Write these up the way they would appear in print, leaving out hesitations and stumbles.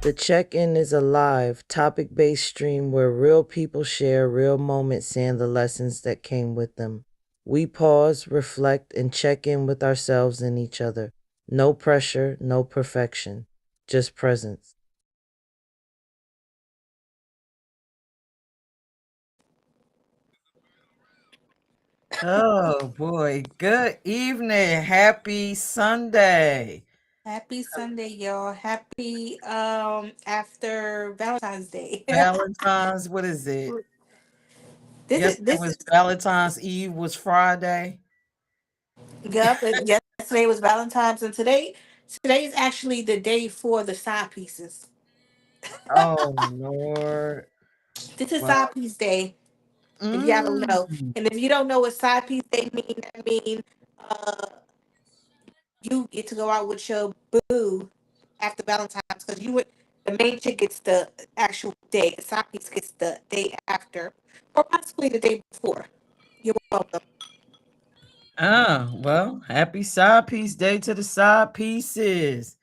The check-in is a live, topic-based stream where real people share real moments and the lessons that came with them. We pause, reflect, and check in with ourselves and each other. No pressure, no perfection, just presence. Oh boy, good evening. Happy Sunday. Happy Sunday, y'all. Happy after Valentine's Day. Valentine's, what is it? this is Yesterday this was is Valentine's Eve was Friday. Yup, and yesterday was Valentine's and today is actually the day for the side pieces. Oh Lord. This is Well, side piece day, if y'all don't know. mm, And if you don't know what side piece day mean, I mean uh you get to go out with your boo after Valentine's because the main chick gets the actual day, the side piece gets the day after, or possibly the day before. You're welcome. well, happy side piece day to the side pieces.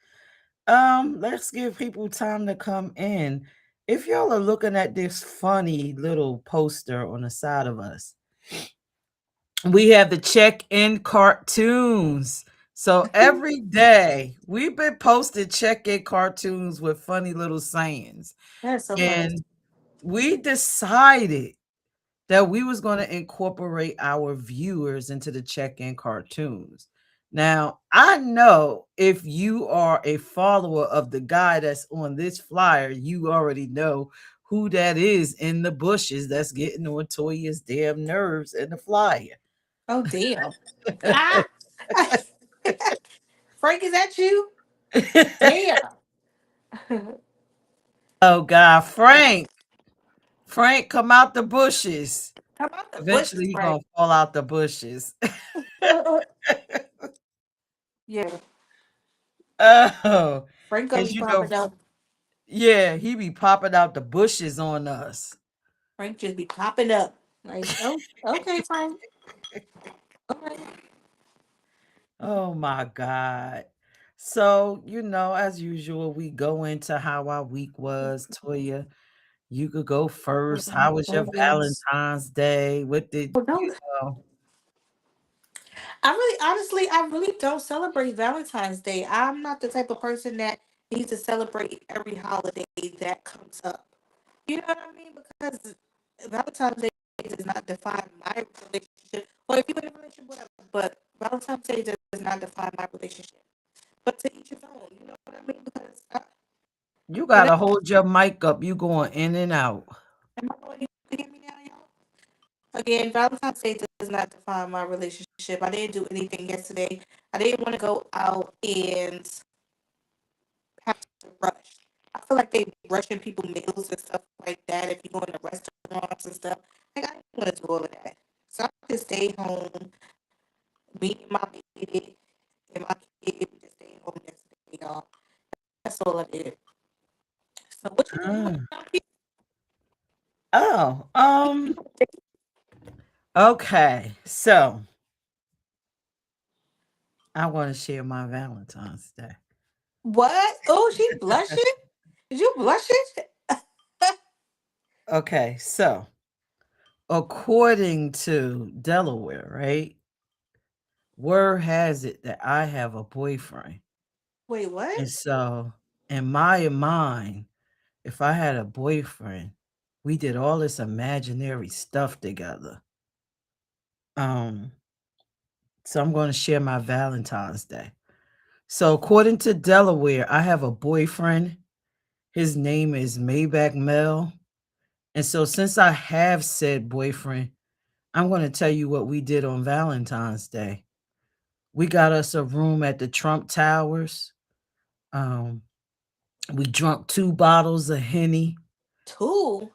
Let's give people time to come in. If y'all are looking at this funny little poster on the side of us, we have the check-in cartoons. So every day we've been posting check-in cartoons with funny little sayings. That's so funny. And we decided that we was going to incorporate our viewers into the check-in cartoons. Now, I know if you are a follower of the guy that's on this flyer, you already know who that is in the bushes that's getting on Toya's damn nerves in the flyer. Oh damn. Ah, Frank, is that you? Damn. Come Oh God, Frank. Frank, come out the bushes. out the bushes, Eventually he Frank. gonna fall out the bushes. Yeah, Oh, Frank gonna cause be you know, popping up. yeah, he be popping out the bushes on us. Frank just be popping up. Like, oh, okay, Frank. Okay. Oh my God. So, as usual, we go into how our week was. Toya, you could go first. How was your Oh yes. Valentine's Day? What did Oh no. you know? I really don't celebrate Valentine's Day. I'm not the type of person that needs to celebrate every holiday that comes up. You know what I mean? Because Valentine's Day does not define my relationship. Or if you're in a relationship, whatever. But Valentine's Day does not define my relationship. But to each his own. You know what I mean? Because You whenever gotta hold your mic up. You going in and out. am I going to hear me now, y'all? Again, Valentine's Day does not define my relationship. I didn't do anything yesterday. I didn't want to go out and have to rush. I feel like they be rushing people meals and stuff like that if you go into restaurants and stuff. Like I didn't want to do all of that. So I just stayed home, me and my baby and my kid. We just stayed home yesterday, y'all. That's all I did. So what you doing? Mm. Oh, okay. So I want to share my Valentine's Day. What? Oh, she blushing? Is you blushing? Okay, so according to Delaware, right? Word has it that I have a boyfriend. Wait, And what? so in my mind, if I had a boyfriend, we did all this imaginary stuff together. Um, so I'm going to share my Valentine's Day. So according to Delaware, I have a boyfriend. His name is Maybach Mel. And so since I have said boyfriend, I'm going to tell you what we did on Valentine's Day. We got us a room at the Trump Towers. Um, we drunk 2 bottles of Henny. Two?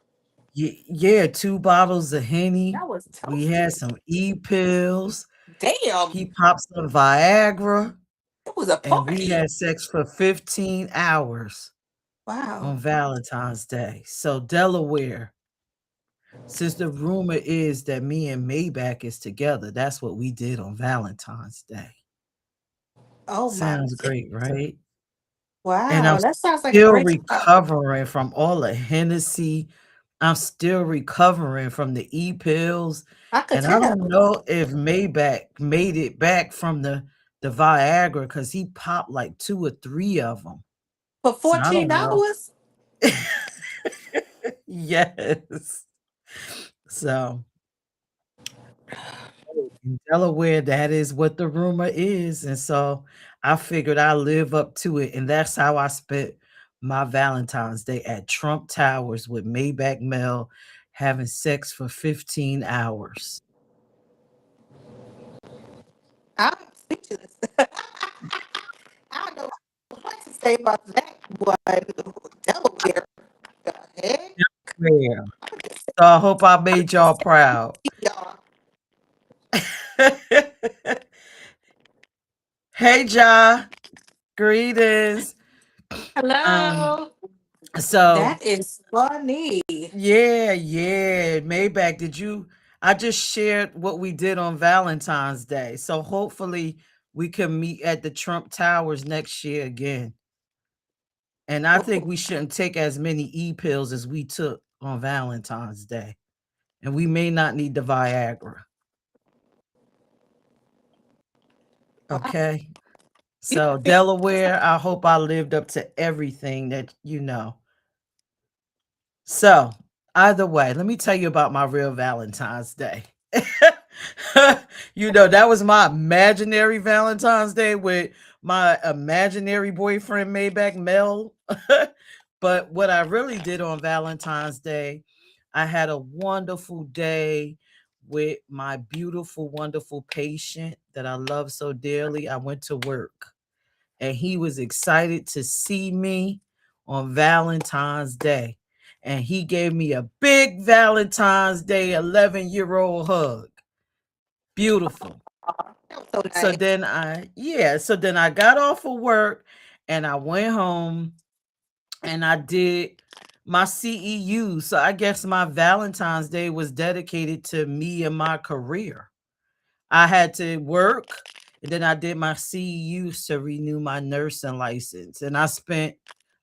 Yeah, 2 bottles of Henny. That was We had toasty. some E-pills. Damn. He popped some Viagra, It was a and we party. had sex for 15 hours Wow. on Valentine's Day. So Delaware, since the rumor is that me and Maybach is together, that's what we did on Valentine's Day. Oh my Sounds great, goodness. right? And I'm Wow, that sounds like a still great time. recovering from all the Hennessy. I'm still recovering from the E-pills, I could and I don't tell. know if Maybach made it back from the Viagra because he popped like 2 or 3 of them. For So I 14 don't know. hours? Yes. So in Delaware, that is what the rumor is, and so I figured I live up to it, and that's how I spent my Valentine's Day at Trump Towers with Maybach Mel, having sex for 15 hours. I'm speechless. I don't know what to say about that one. Delaware. The heck? Delaware. I'm just So I hope I made y'all proud. saying, y'all. Hey, Ja. Greetings. Um, Hello. so That is funny. yeah, yeah. Maybach, did you? I just shared what we did on Valentine's Day. So hopefully we can meet at the Trump Towers next year again. And I think we shouldn't take as many e-pills as we took on Valentine's Day. And we may not need the Viagra. Wow. Okay. You So got 50 Delaware, I hope I lived up to everything that you know. So, either way, let me tell you about my real Valentine's Day. That was my imaginary Valentine's Day with my imaginary boyfriend, Maybach Mel. But what I really did on Valentine's Day, I had a wonderful day with my beautiful, wonderful patient that I love so dearly. I went to work and he was excited to see me on Valentine's Day. And he gave me a big Valentine's Day 11-year-old hug. Beautiful. that was so So nice. then I got off of work and I went home and I did my CEU. So I guess my Valentine's Day was dedicated to me and my career. I had to work and then I did my CEUs to renew my nursing license. And I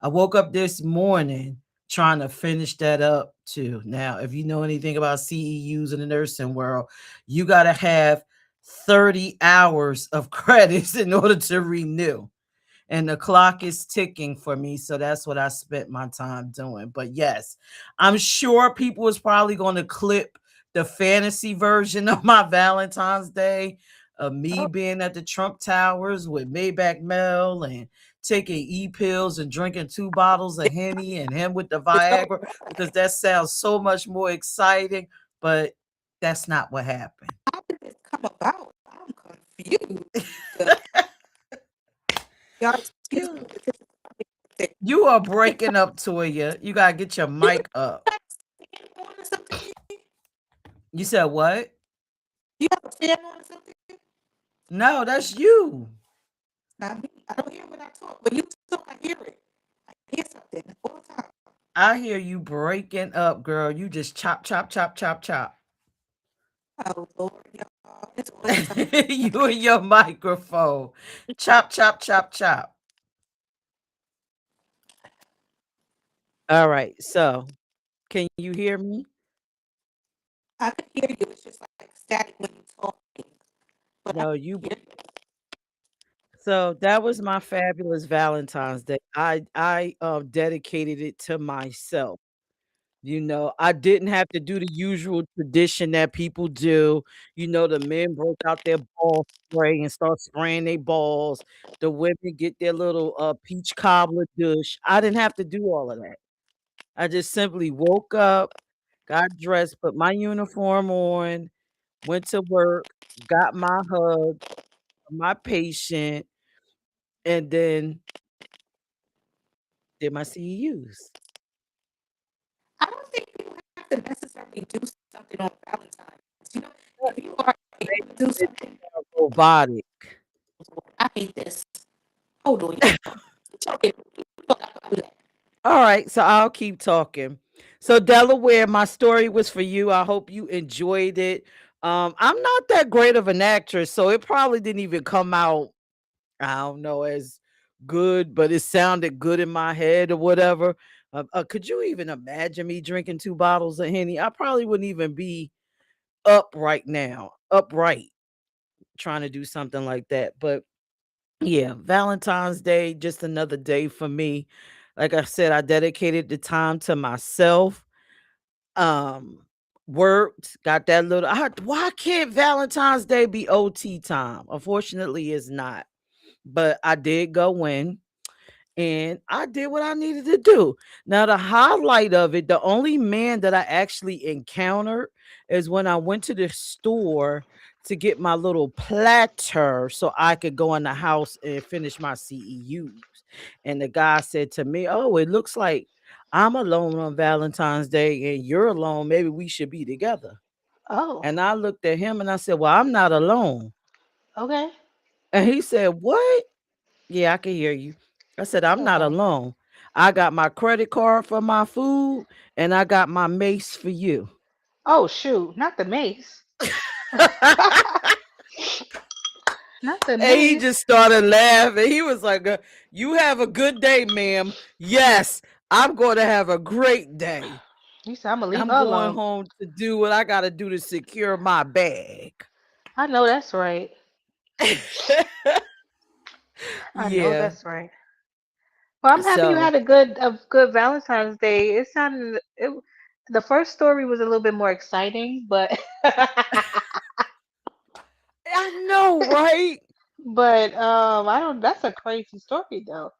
woke up this morning trying to finish that up too. Now, if you know anything about CEUs in the nursing world, you got to have 30 hours of credits in order to renew, and the clock is ticking for me. So that's what I spent my time doing. But yes, I'm sure people was probably going to clip the fantasy version of my Valentine's Day of me Oh, being at the Trump Towers with Maybach Mel and taking e-pills and drinking 2 bottles of Henny and him with the it's so Viagra, because that sounds so much more exciting. But that's not what happened. how did this come about? I'm confused. Y'all excuse me. you, This is something. you are breaking up, Toya. You got to get your Do you mic up. have a fan on or something? You said what? Do you have a fan on or something? No, that's you. Not me. I don't hear when I talk. When you talk, I hear it. I hear something all the time. I hear you breaking up, girl. You just chop, chop, chop, chop, chop. Oh Lord, y'all. It's always something. You and your microphone. Chop, chop, chop, chop. All right. So, can you hear me? I can hear you. It's just like static when you talking. But I No, can you. hear you. So that was my fabulous Valentine's Day. I dedicated it to myself. I didn't have to do the usual tradition that people do. The men broke out their ball spray and start spraying their balls. The women get their little peach cobbler dish. I didn't have to do all of that. I just simply woke up, got dressed, put my uniform on, went to work, got my hug, my patient, and then did my CEUs. I don't think people have to necessarily do something on Valentine's. You know, if you are able to do It something, robotic. I hate this. Hold on, y'all. Talking. All right, so I'll keep talking. So Delaware, my story was for you. I hope you enjoyed it. I'm not that great of an actress, so it probably didn't even come out, I don't know, as good, but it sounded good in my head or whatever. Could you even imagine me drinking 2 bottles of Henny? I probably wouldn't even be up right now, upright, trying to do something like that. But yeah, Valentine's Day, just another day for me. Like I said, I dedicated the time to myself. Um, Worked, got that little. Why can't Valentine's Day be OT time? Unfortunately, it's not. But I did go in and I did what I needed to do. Now, the highlight of it, the only man that I actually encountered is when I went to the store to get my little platter so I could go in the house and finish my CEUs. And the guy said to me, "Oh, it looks like I'm alone on Valentine's Day and you're alone. Maybe we should be together." Oh, And I looked at him and I said, "Well, I'm not alone." okay. And he said, "What?" Yeah, I can hear you. I said, "I'm not Oh, alone. I got my credit card for my food and I got my mace for you." oh shoot, not the mace. Not the And he mace. just started laughing. He was like, "You have a good day, ma'am. Yes, I'm going to have a great day. You said I'm gonna leave I'm her going alone. home to do what I got to do to secure my bag." I know that's right. I know Yeah. that's right. Well, I'm happy you So had a good Valentine's Day. It sounded the first story was a little bit more exciting, but I know, right? but I don't. That's a crazy story though.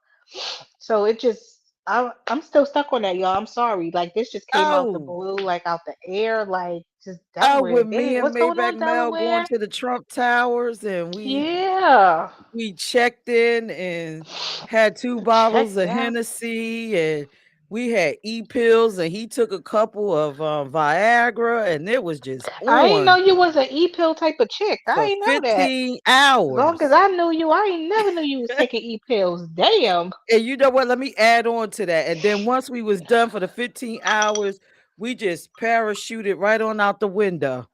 So it just I'm still stuck on that, y'all. I'm sorry. Like this just came out the Oh, blue, like out the air, like just oh, Delaware. with me and What's going Maybach on, Mel going Delaware? to the Trump Towers, and Yeah. we checked in and had 2 bottles Checked of out. Hennessy, and we had pills, and he took a couple of Viagra, and it was just I ain't know on you was an e-pill type of chick. I for ain't know that. 15 Long as hours. I knew you, I ain't never knew you was taking e-pills. Damn. And you know what? Let me add on to that. And then once we was done for the 15 hours, we just parachuted right on out the window.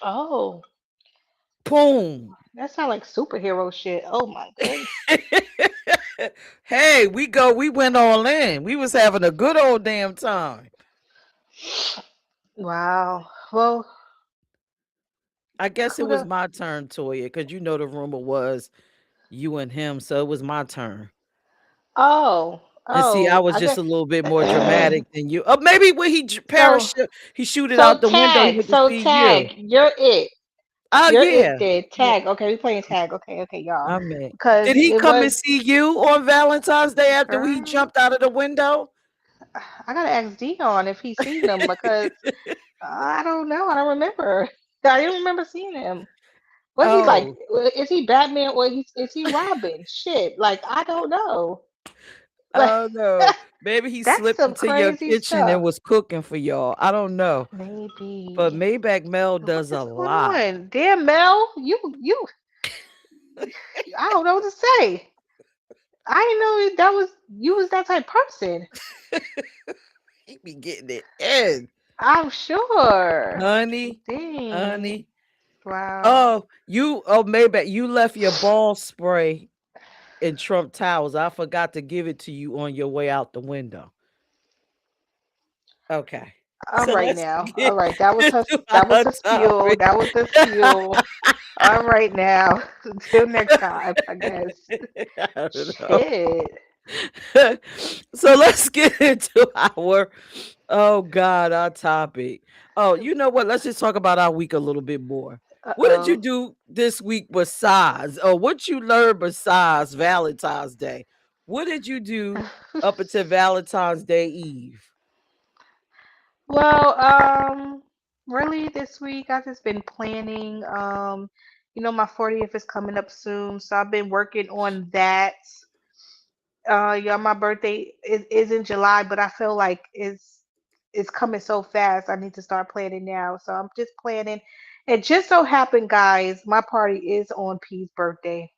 Oh, Boom. that sound like superhero shit. Oh my goodness. Hey, we went all in. We was having a good old damn time. Wow. Well, I guess it was kudos. my turn, Toya, because you know the rumor was you and him, so it was my turn. Oh, And see, I oh, was I just guess. a little bit more dramatic than you. Maybe when So, parachute, he shooted out the window, he went to so see you. tag. You're it. Oh You're yeah, it. Then yeah. tag. Okay, we playing tag. Okay, okay, y'all. I mean, did Because he it come and was, see you on Valentine's Day after he girl. jumped out of the window? I gotta ask Dion if he's seen them because I don't know. I don't remember. I don't remember seeing him. What he like? Oh, Is he Batman or is he Robin? Shit, like I don't know. Like oh no. Maybe he that's slipped some into your crazy kitchen and stuff. was cooking for y'all. I don't know. But Maybe. Maybach Mel What does a is going lot. on? Damn Mel, you I don't know what to say. I didn't know that was you was that type of person. He be getting it in. I'm sure. Honey, Dang. honey. Wow. Maybach, you left your ball spray in Trump Towers. I forgot to give it to you on your way out the window. Okay. All So right let's now. All get right. That was her into that was our the spiel. topic. That was the spiel. All right now. Until next time, I guess. I don't know. Shit. So let's get into oh God, our topic. Oh, you know what? Let's just talk about our week a little bit more. What did you Uh-oh. do this week besides, or what you learned besides Valentine's Day? What did you do up until Valentine's Day Eve? Well, really this week I've just been planning. My 40th is coming up soon, so I've been working on that. Yeah, my birthday is in July, but I feel like it's coming so fast. I need to start planning now. So I'm just planning. It just so happened, guys, my party is on P's birthday.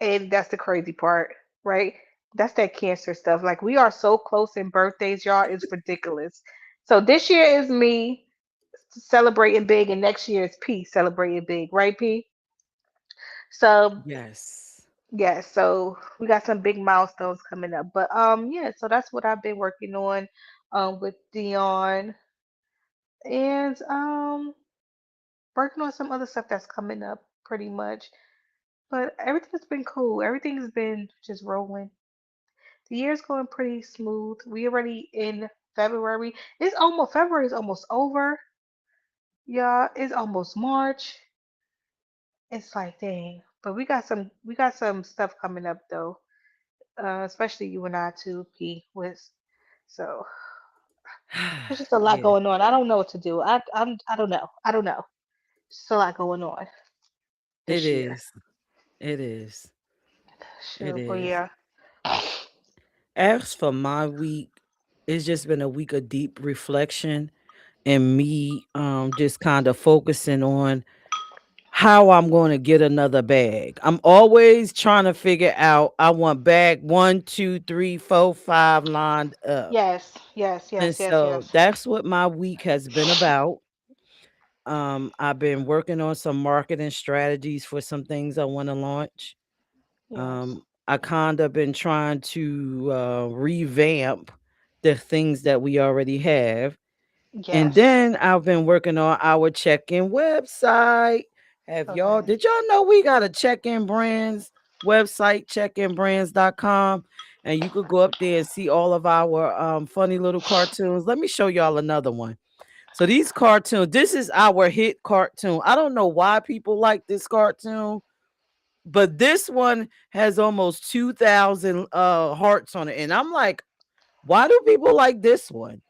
And that's the crazy part, right? That's that cancer stuff. Like we are so close in birthdays, y'all. It's ridiculous. So this year is me celebrating big, and next year is P celebrating big, right, P? So Yes. Yes, so we got some big milestones coming up. But yeah, so that's what I've been working on with Dion and working on some other stuff that's coming up pretty much. But everything's been cool. Everything's been just rolling. The year's going pretty smooth. We already in February. It's almost February is almost over. Yeah, it's almost March. It's like dang. But we got some stuff coming up though. Especially you and I too, P with so there's just a lot Yeah, going on. I don't know what to do. I don't know. I don't know. Just a lot going on it this year. is. It is. It Sure, but is. yeah. As for my week, it's just been a week of deep reflection and me just kind of focusing on how I'm going to get another bag. I'm always trying to figure out I want bag one, two, three, four, five lined up. Yes, yes, And yes, yes, so yes. that's what my week has been about. I've been working on some marketing strategies for some things I want to launch. Yes. I kind of been trying to revamp the things that we already have. And Yes. then I've been working on our check-in website. Okay. Did y'all know we got a check-in brands website, checkinbrands.com? And you could go up there and see all of our funny little cartoons. Let me show y'all another one. So these cartoons, this is our hit cartoon. I don't know why people like this cartoon, but this one has almost 2,000 hearts on it. And I'm like, why do people like this one?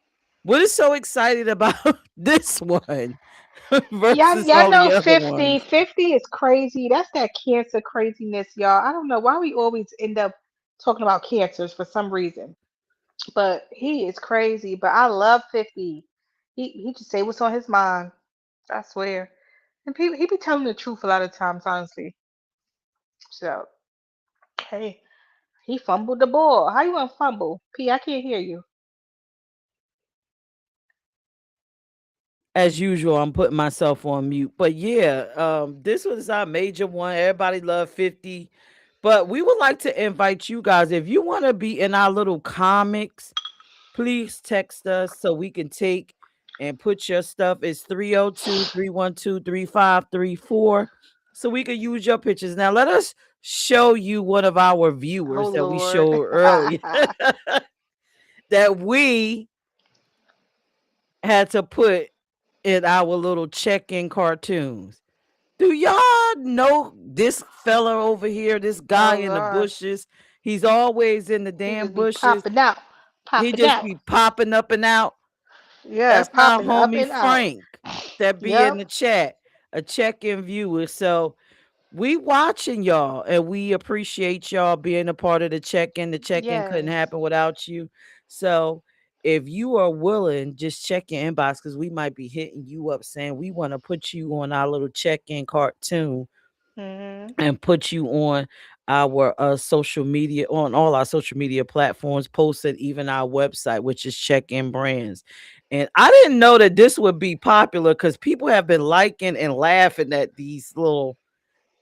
What is so excited about this one versus Y'all all know the other 50. ones? 50 is crazy. That's that cancer craziness, y'all. I don't know why we always end up talking about cancers for some reason. But he is crazy. But I love 50. He just say what's on his mind. I swear. And people, he be telling the truth a lot of times, honestly. So, hey, he fumbled the ball. How you gonna fumble? P, I can't hear you. As usual, I'm putting myself on mute. But yeah, this was our major one. Everybody love 50. But we would like to invite you guys, if you want to be in our little comics, please text us so we can take and put your stuff. It's 302-312-3534. So we can use your pictures. Now let us show you one of our Oh viewers that we Lord. showed earlier that we had to put in our little check-in cartoons. Do y'all know this fella over here, this guy Oh in the gosh. bushes? He's always in the He damn just be bushes. popping out. He Popping just out. be popping up and out. Yeah, That's our popping up homie and out. Frank that be in Yep. the chat, a check-in viewer. So we watching y'all and we appreciate y'all being a part of the check-in. The check-in couldn't Yes. happen without you. So if you are willing, just check your inbox because we might be hitting you up saying we want to put you on our little check-in cartoon Mhm. and put you on our social media, on all our social media platforms, posted even our website, which is Check-in Brands. And I didn't know that this would be popular because people have been liking and laughing at these little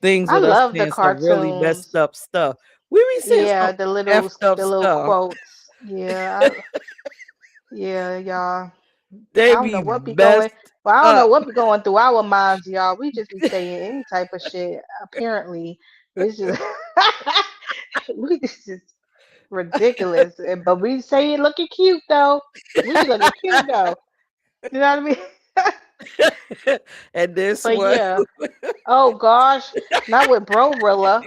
things I with us love the saying some really messed cartoons. up stuff. We be saying Yeah, some effed up the little stuff. quotes. Yeah, yeah, y'all. I They don't know be what be going. messed Well, I don't know up. what be going through our minds, y'all. We just be saying any type of shit. Apparently, it's just we just ridiculous. But we say it looking cute though. We be looking cute though. You know what I mean? And this But one. yeah. Oh gosh, not with Brorilla.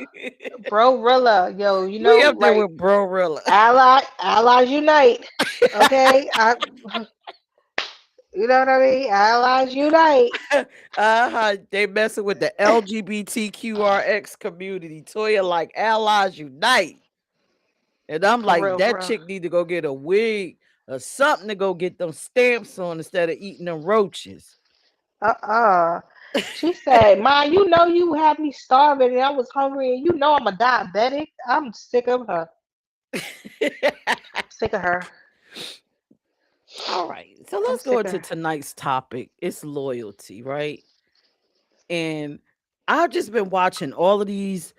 Brorilla, yo, you We know, up there like with Brorilla. allies unite. Okay, you know what I mean? Allies unite. Uh-huh. They messing with the LGBTQRX community. Toya like allies unite. And I'm For like, real, that bro. chick need to go get a wig or something to go get them stamps on instead of eating them roaches. Uh-uh. She said, "Ma, you know you had me starving and I was hungry and you know I'm a diabetic. I'm sick of her. Sick of her. All right. So I'm let's go sick of into her. tonight's topic. It's loyalty, right? And I've just been watching all of these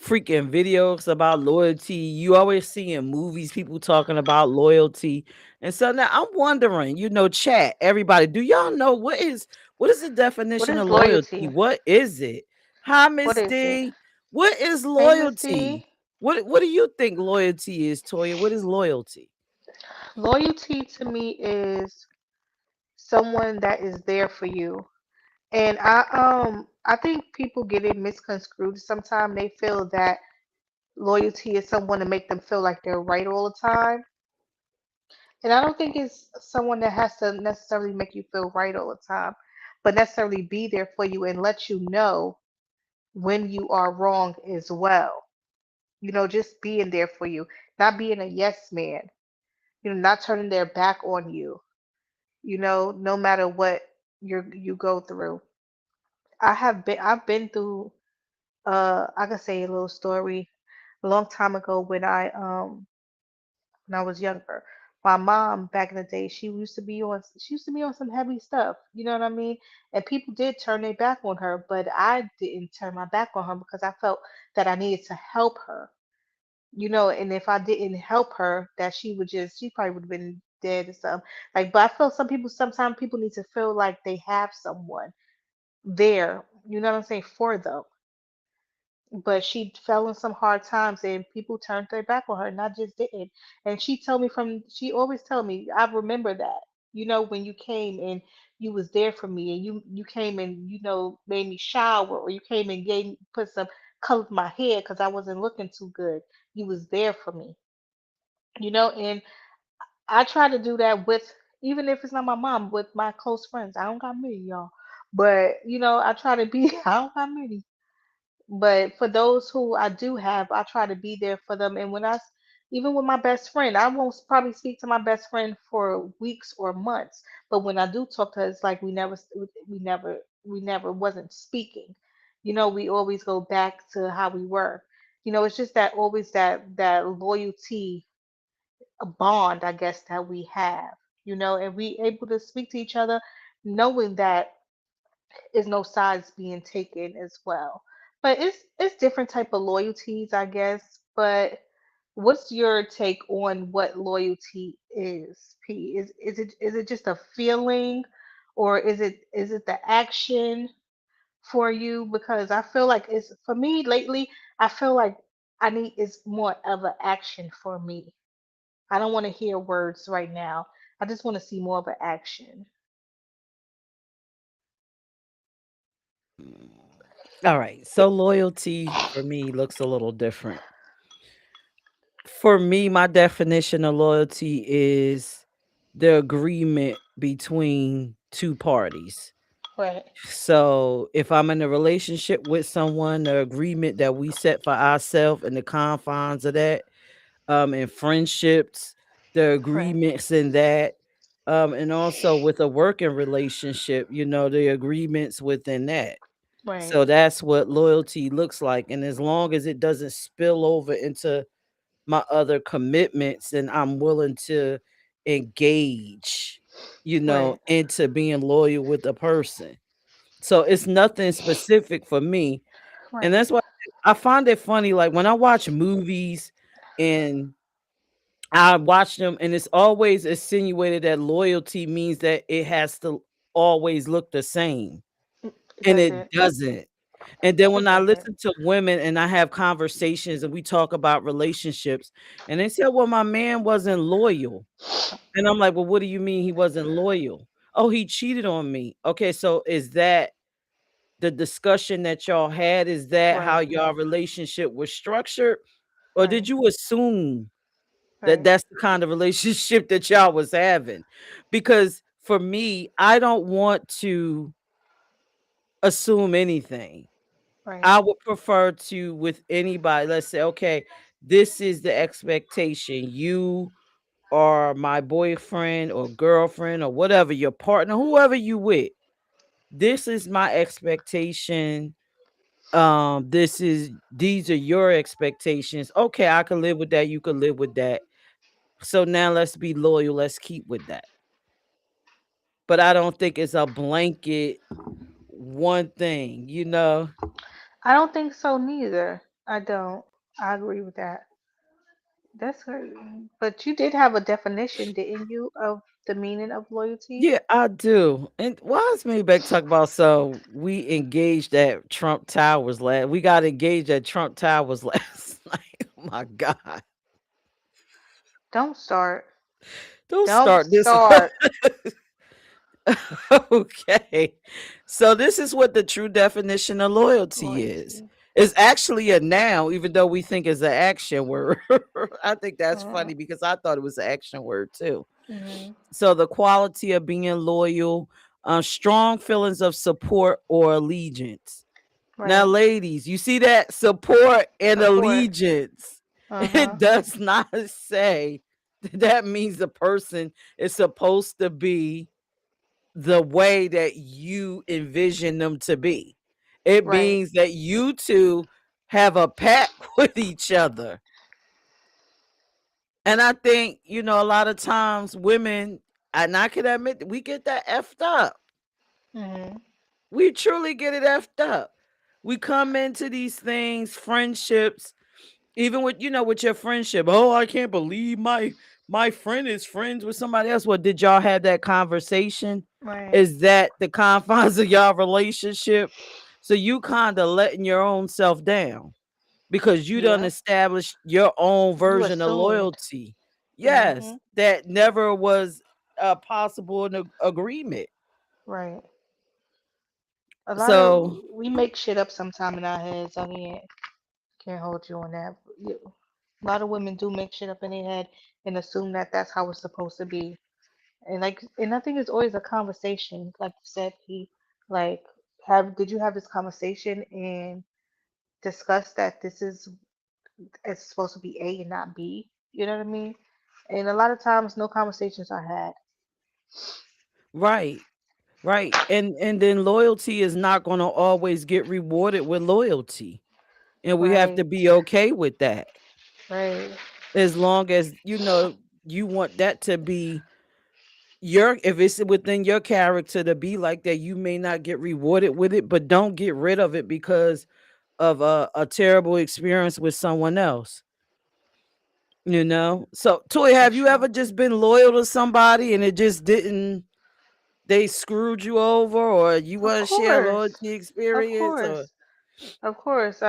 freaking videos about loyalty. You always see in movies people talking about loyalty. And so now I'm wondering, chat, everybody, do y'all know what is the What definition is of loyalty? loyalty? What is it? Hi, What Miss is it? D. What is Hey, Miss D. loyalty? What do you think loyalty is, Toya? What is loyalty? Loyalty to me is someone that is there for you. And I think people get it misconstrued. Sometimes they feel that loyalty is someone to make them feel like they're right all the time. And I don't think it's someone that has to necessarily make you feel right all the time, but necessarily be there for you and let you know when you are wrong as well. Just being there for you, not being a yes man, not turning their back on you, no matter what you go through. I've been through I could say a little story a long time ago when I was younger. My mom back in the day, she used to be on some heavy stuff, you know what I mean? And people did turn their back on her, but I didn't turn my back on her because I felt that I needed to help her. And if I didn't help her, that she probably would have been dead or something. Like, but I feel sometimes people need to feel like they have someone there, you know what I'm saying, for them. But she fell in some hard times and people turned their back on her and I just didn't. And she always tell me, I remember that, when you came and you was there for me and you came and, made me shower or you came and put some color in my hair because I wasn't looking too good. You was there for me, and I try to do that with, even if it's not my mom, with my close friends. I don't got many, y'all. But, I try to be, I don't got many. But for those who I do have, I try to be there for them. And even with my best friend, I won't probably speak to my best friend for weeks or months. But when I do talk to her, it's like we never wasn't speaking. We always go back to how we were. It's just that always that loyalty, a bond, I guess, that we have. And we able to speak to each other, knowing that is no sides being taken as well. But it's different type of loyalties, I guess. But what's your take on what loyalty is, P? Is it just a feeling, or is it the action for you? Because I feel like it's for me lately. I feel like I need it's more of an action for me. I don't want to hear words right now. I just want to see more of an action. All right. So loyalty for me looks a little different. For me, my definition of loyalty is the agreement between two parties. Right, So if I'm in a relationship with someone, the agreement that we set for ourselves and the confines of that, and friendships, the right, agreements in that, and also with a working relationship, the agreements within that. right, So that's what loyalty looks like. And as long as it doesn't spill over into my other commitments, and I'm willing to engage, right, into being loyal with a person. So it's nothing specific for me. And right, that's why I find it funny. Like when I watch movies and I watch them, and it's always insinuated that loyalty means that it has to always look the same. It And it doesn't. doesn't. And then when It I doesn't. listen to women and I have conversations and we talk about relationships, and they say, well, my man wasn't loyal. And I'm like, well, what do you mean he wasn't loyal? Oh, he cheated on me. Okay, so is that the discussion that y'all had? Is that how Right, y'all relationship was structured? Or right, did you assume that right, that's the kind of relationship that y'all was having? Because for me, I don't want to assume anything. right, I would prefer to, with anybody, let's say, okay, this is the expectation. You are my boyfriend or girlfriend or whatever, your partner, whoever you with. This is my expectation. These are your expectations. Okay, I can live with that. You can live with that. So now let's be loyal. Let's keep with that. But I don't think it's a blanket one thing. I don't think so neither. I don't. I agree with that. That's good. But you did have a definition, didn't you, of the meaning of loyalty? Yeah, I do. And why is Maybach talk about so we engaged at Trump Towers last? We got engaged at Trump Towers last night. Oh my God. Don't start. Don't Don't start this. start. Okay. So this is what the true definition of loyalty is. Loyalty. It's actually a noun, even though we think it's an action word. I think that's Mm-hmm. funny because I thought it was an action word too. Mm-hmm. So the quality of being loyal, strong feelings of support or allegiance. Now, Right. ladies, you see that support and Support. allegiance. Uh-huh. It does not say that means the person is supposed to be the way that you envision them to be. It Right. means that you two have a pact with each other. And I think, a lot of times women, and I can admit, we get that effed up. Mm-hmm. We truly get it effed up. We come into these things, friendships, even with with your friendship. Oh, I can't believe my friend is friends with somebody else. Well, did y'all have that conversation? Right. Is that the confines of y'all relationship? So you kind of letting your own self down because you done Yeah. established your own You version of assumed. loyalty. Mm-hmm. Yes, that never was possible in agreement. Right. A lot of So we make shit up sometime in our heads. I can't hold you on that. A lot of women do make shit up in their head and assume that that's how it's supposed to be. And I think it's always a conversation, like you said, P. Like, have did you have this conversation and discuss that this is it's supposed to be A and not B? You know what I mean? And a lot of times, no conversations are had. right. Right. And then loyalty is not going to always get rewarded with loyalty. And we have Right, to be okay with that. right, As long as you want that to be your, if it's within your character to be like that, you may not get rewarded with it, but don't get rid of it because of a terrible experience with someone else. So Toy, for have you ever sure. just been loyal to somebody and it just didn't, they screwed you over, or you Of want to share a course, loyalty of experience, or course, of course.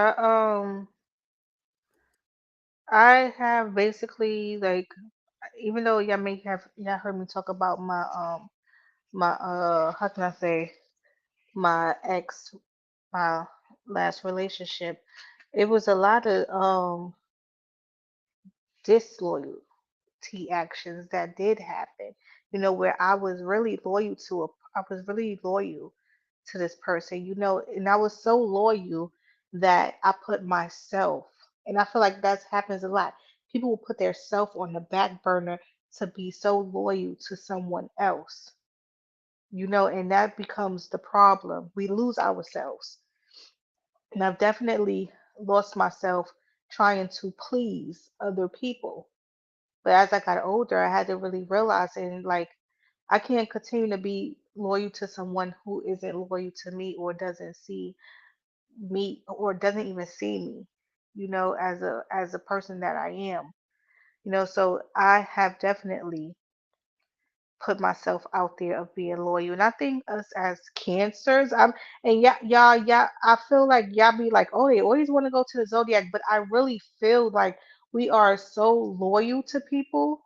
I have basically like, even though y'all may have y'all heard me talk about my how can I say, my ex, my last relationship, it was a lot of disloyalty actions that did happen. Where I was really loyal to this person, and I was so loyal that I put myself, and I feel like that happens a lot. People will put their self on the back burner to be so loyal to someone else, and that becomes the problem. We lose ourselves. And I've definitely lost myself trying to please other people. But as I got older, I had to really realize and like I can't continue to be loyal to someone who isn't loyal to me or doesn't see me or doesn't even see me, as a person that I am. So I have definitely put myself out there of being loyal. And I think us as cancers, and y'all, I feel like y'all be like, oh, they always want to go to the zodiac, but I really feel like we are so loyal to people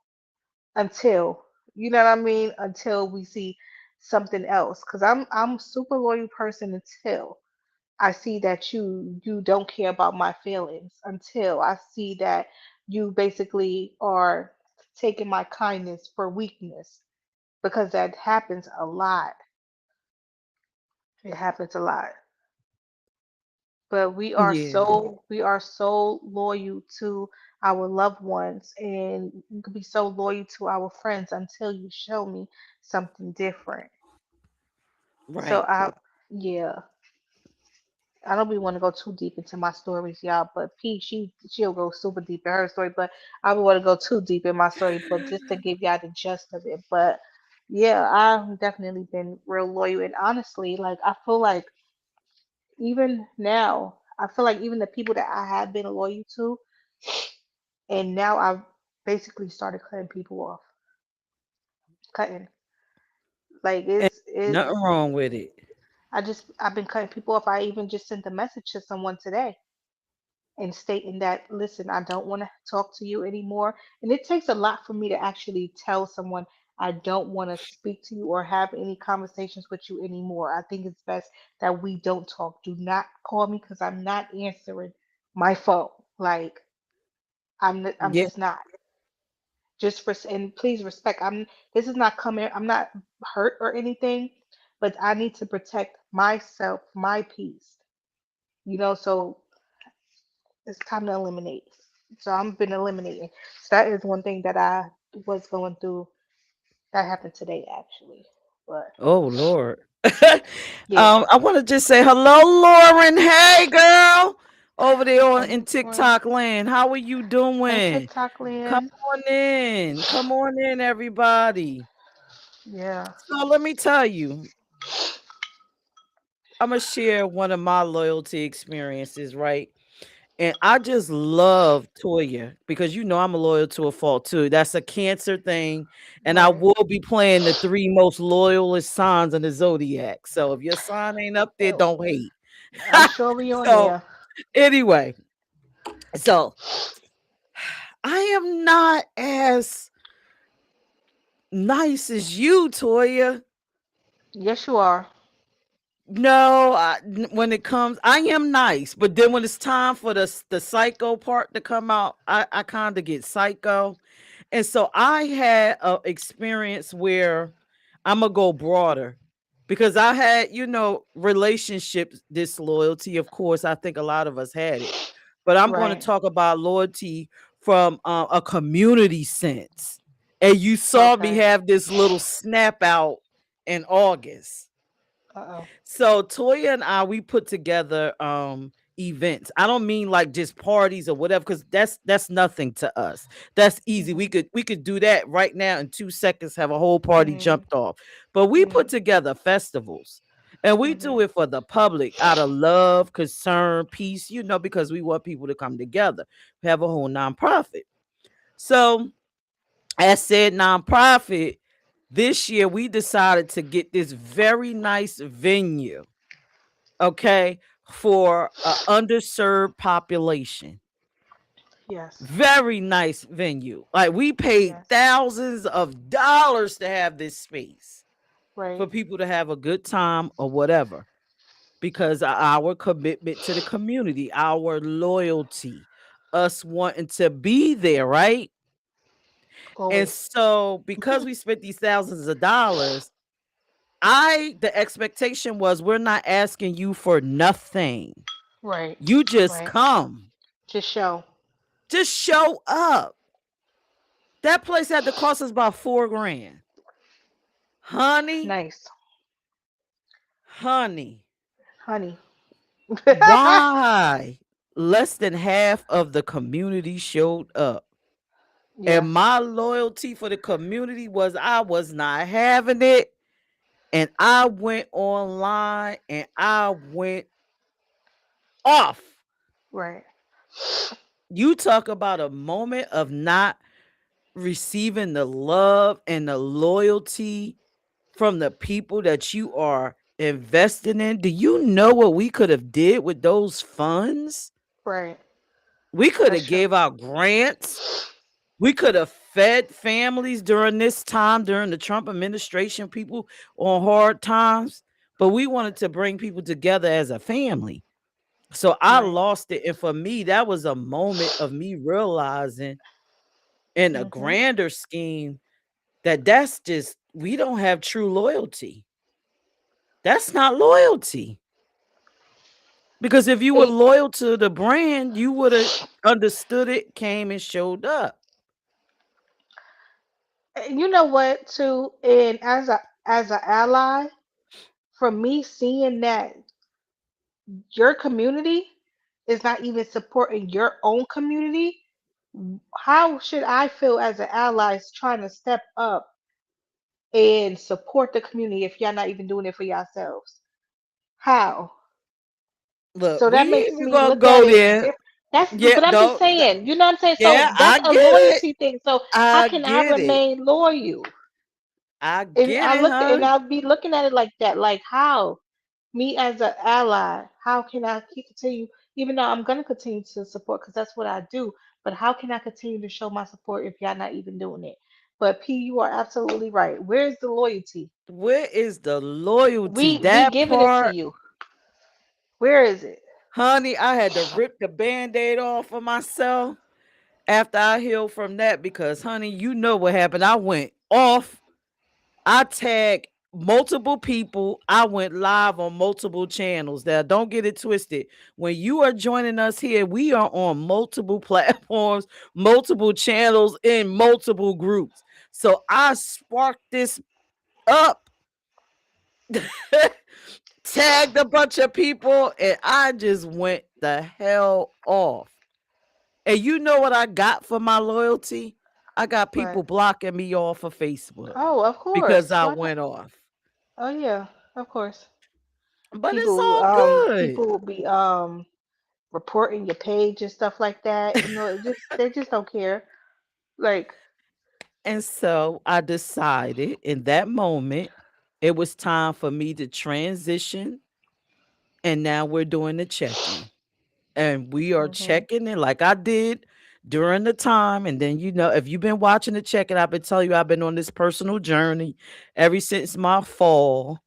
until, you know what I mean, until we see something else. Because I'm a super loyal person until I see that you don't care about my feelings, until I see that you basically are taking my kindness for weakness, because that happens a lot. It happens a lot. But yeah, we are so loyal to our loved ones, and you can be so loyal to our friends until you show me something different. So right. yeah, I don't really want to go too deep into my stories, y'all. But P, she'll go super deep in her story, but I don't want to go too deep in my story. But just to give y'all the gist of it. But yeah, I've definitely been real loyal, and honestly, like I feel like even now. I feel like even the people that I have been loyal to, and now I've basically started cutting people off. Cutting. Like And it's nothing wrong with it. I've been cutting people off. I even just sent a message to someone today and stating that, listen, I don't want to talk to you anymore. And it takes a lot for me to actually tell someone I don't want to speak to you or have any conversations with you anymore. I think it's best that we don't talk. Do not call me because I'm not answering my phone. Like I'm Yeah. just not. Just for and please respect. This is not coming. I'm not hurt or anything, but I need to protect myself, my peace. So it's time to eliminate. So I've been eliminating. So that is one thing that I was going through. That happened today, actually. But Oh Lord. yeah. I want to just say hello, Lauren. Hey, girl, over there in Hey, Lauren. TikTok land. How are you Hey, doing? TikTok Come land. on in. Come on in, everybody. Yeah. So let me tell you, I'm gonna share one of my loyalty experiences, right? And I just love Toya because I'm loyal to a fault too. That's a Cancer thing. And I Right. will be playing the three most loyalist signs in the zodiac. So if your sign ain't up there, Oh, don't hate. I'm sure we on So there. anyway, so I am not as nice as you, Toya. Yes, you are. No, when it comes, I am nice, but then when it's time for the psycho part to come out, I kind of get psycho. And so I had a experience where I'm gonna go broader because I had, relationship disloyalty. Of course, I think a lot of us had it, but I'm going to Right. talk about loyalty from a community sense. And you saw me Okay. have this little snap out in August. Uh-oh. So Toya and I, we put together events. I don't mean like just parties or whatever, because that's nothing to us. That's easy. We Mhm. could do that right now in 2 seconds, have a whole party Mhm. jumped off. But we put Mhm. together festivals. And we do Mhm. it for the public out of love, concern, peace, because we want people to come together. We have a whole nonprofit. So, as said nonprofit, this year we decided to get this very nice venue, okay, for a underserved population. Yes. Very nice venue. Like we paid Yes. thousands of dollars to have this space for Right. people to have a good time or whatever. Because our commitment to the community, our loyalty, us wanting to be there, right? And Always. so because we spent these thousands of dollars, the expectation was we're not asking you for nothing. Right. You just Right. come. Just show. Just show up. That place had to cost us about 4 grand. Honey, Nice. honey, Honey. why? Less than half of the community showed up. And Yeah. my loyalty for the community was I was not having it. And I went online and I went off. Right. You talk about a moment of not receiving the love and the loyalty from the people that you are investing in. Do you know what we could have did with those funds? Right. We could That's have true. gave out grants. We could have fed families during this time, during the Trump administration, people on hard times. But we wanted to bring people together as a family. So I Right. lost it. And for me, that was a moment of me realizing in a Mhm. grander scheme that's just, we don't have true loyalty. That's not loyalty. Because if you were It, loyal to the brand, you would have understood it, came and showed up. you know what, too, and as a ally, for me seeing that your community is not even supporting your own community, how should I feel as an ally trying to step up and support the community if y'all not even doing it for yourselves? How? Look, So that we makes ain't me gonna look at go it there. different. That's, Yeah, but I'm just don't. saying, you know what I'm saying? Yeah, So I that's a get it. loyalty thing. So how I can I get it. remain loyal? I And get it, and honey. I'll be looking at it like that, like how me as an ally, how can I keep continue, even though I'm gonna continue to support because that's what I do, but how can I continue to show my support if y'all not even doing it? But P, you are absolutely right. Where's the loyalty? Where is the loyalty? We That giving it to part, you. Where is it? honey, I had to rip the band-aid off of myself after I healed from that because, honey, you know what happened. I went off. I tagged multiple people. I went live on multiple channels. Now, don't get it twisted. When you are joining us here, we are on multiple platforms, multiple channels, in multiple groups. So I sparked this up, tagged a bunch of people, and I just went the hell off. And you know what I got for my loyalty? I got people What? blocking me off of Facebook Oh, of because course. I Why not? went off. Oh yeah, of course. But it's all good. People will be reporting your page and stuff like that. You know, it just they just don't care. Like, And so I decided in that moment it was time for me to transition. And now we're doing the check in. And we are hmm checking in like I did during the time. And then, if you've been watching the check in, I've been telling you I've been on this personal journey ever since my fall.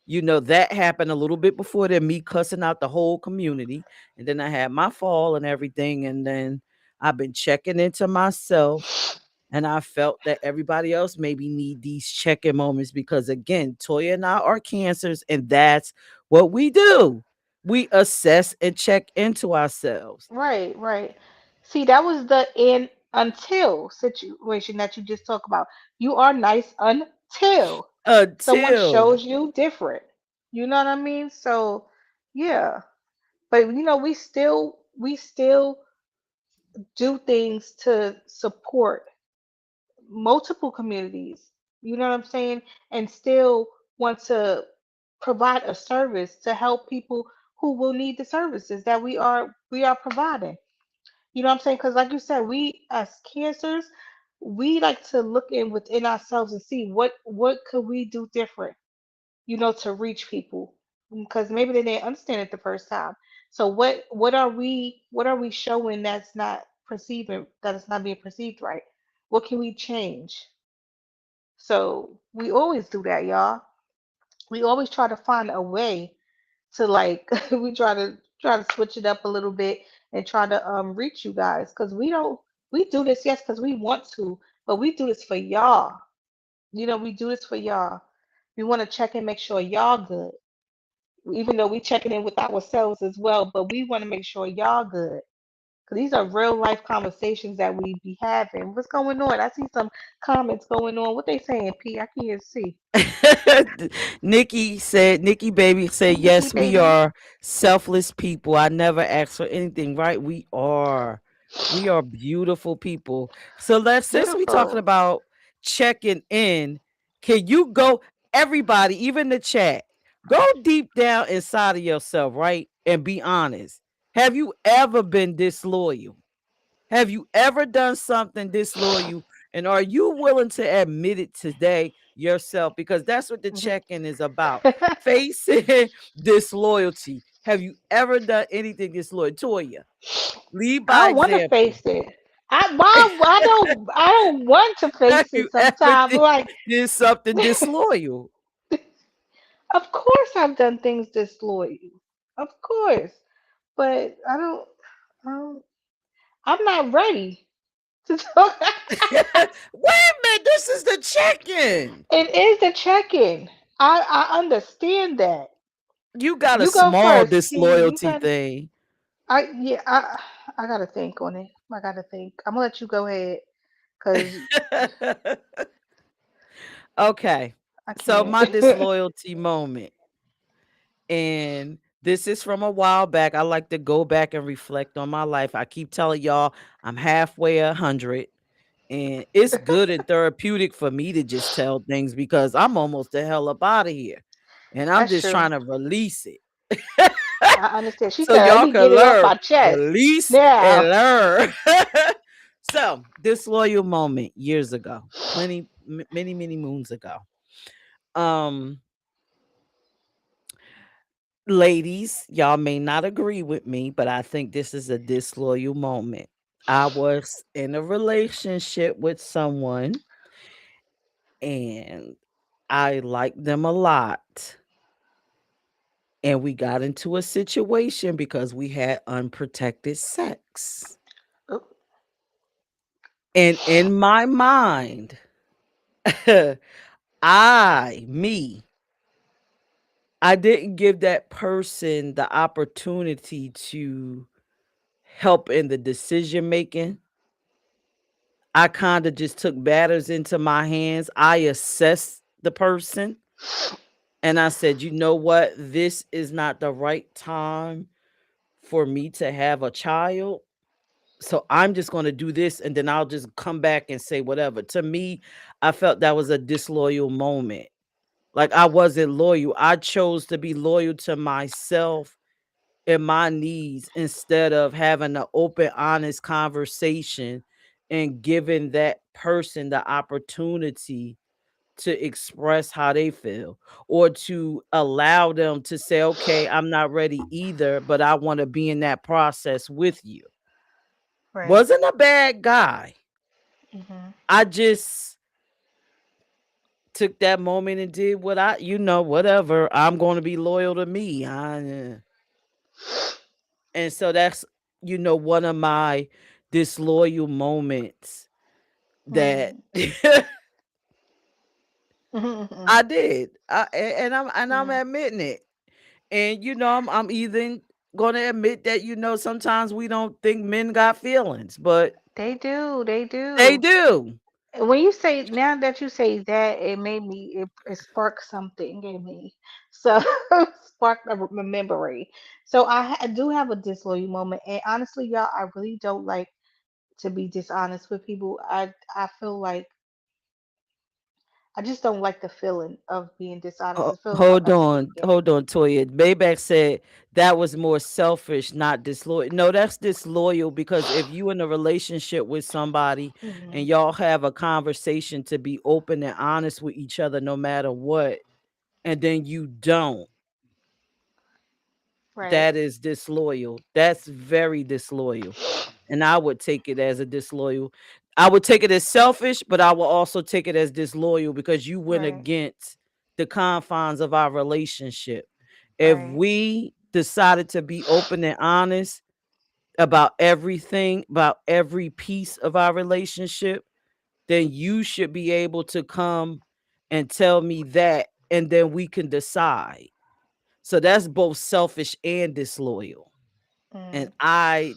That happened a little bit before that, me cussing out the whole community. And then I had my fall and everything. And then I've been checking into myself. And I felt that everybody else maybe need these check-in moments because again, Toya and I are cancers, and that's what we do. We assess and check into ourselves right, right. See, that was the in until situation that you just talked about. You are nice until someone until shows you different. You know what I mean? So, yeah. But we still do things to support multiple communities, you know what I'm saying? And still want to provide a service to help people who will need the services that we are providing. You know what I'm saying? Because like you said, we as cancers, we like to look in within ourselves and see what could we do different, to reach people because maybe they didn't understand it the first time. So what are we showing that is not being perceived right? What can we change? So we always do that, y'all. We always try to find a way to like we try to switch it up a little bit and try to reach you guys because we do this, yes, because we want to, but we do this for y'all. We do this for y'all. We want to check and make sure y'all good. Even though we checking in with ourselves as well, but we want to make sure y'all good. Cause these are real life conversations that we be having. What's going on? I see some comments going on. What they saying, P? I can't see. Nikki baby said, Nikki yes, we baby. are selfless people. I never ask for anything, right? We are. We are beautiful people. So since we talking Beautiful. about checking in, can you go, everybody, even the chat, go deep down inside of yourself, right? And be honest. Have you ever been disloyal? Have you ever done something disloyal? And are you willing to admit it today yourself? Because that's what the Mhm. check-in is about. Facing disloyalty. Have you ever done anything disloyal? Toya, lead I by don't want to example. face it. I don't want to Have face you it ever sometimes. Like, did something disloyal? of course I've done things disloyal. Of course. But I don't I'm not ready to talk. Wait a minute, this is the check-in. It is the check-in. I understand that. You got a You go small first, P. You disloyalty got thing. I gotta think on it. I gotta think. I'm gonna let you go ahead because Okay. I So can't. my disloyalty moment. And this is from a while back. I like to go back and reflect on my life. I keep telling y'all I'm halfway 100. And it's good and therapeutic for me to just tell things because I'm almost the hell up out of here. And I'm That's just true. trying to release it. I understand. She So said, "Let y'all me can get it off learn, my chest release and now." learn. So disloyal moment years ago, many moons ago. Um, Ladies, y'all may not agree with me, but I think this is a disloyal moment. I was in a relationship with someone and I liked them a lot. And we got into a situation because we had unprotected sex. Oop. And in my mind, me, I didn't give that person the opportunity to help in the decision making. I kind of just took matters into my hands. I assessed the person and I said, you know what? This is not the right time for me to have a child. So I'm just going to do this and then I'll just come back and say whatever. To me, I felt that was a disloyal moment. Like I wasn't loyal. I chose to be loyal to myself and my needs instead of having an open, honest conversation and giving that person the opportunity to express how they feel or to allow them to say, okay, I'm not ready either, but I want to be in that process with you. Right. Wasn't a bad guy. Mhm. I just took that moment and did what whatever. I'm going to be loyal to me. And so that's, one of my disloyal moments that Mhm. Mhm. I did. And I'm Yeah. admitting it. And I'm even gonna admit that, sometimes we don't think men got feelings, but They do. They they do. do. When you say now that you say that, it made me it sparked something in me. So sparked a memory. So I do have a disloyal moment, and honestly, y'all, I really don't like to be dishonest with people. I feel like I just don't like the feeling of being dishonest. It feels unsafe. Hold on, Toya. Maybach said that was more selfish, not disloyal. No, that's disloyal because if you in a relationship with somebody Hmm. and y'all have a conversation to be open and honest with each other no matter what, and then you don't, Right. that is disloyal. That's very disloyal. And I would take it as a disloyal. I would take it as selfish, but I will also take it as disloyal because you went Right. against the confines of our relationship. If Right. we decided to be open and honest about everything, about every piece of our relationship, then you should be able to come and tell me that, and then we can decide. So that's both selfish and disloyal. And Mm.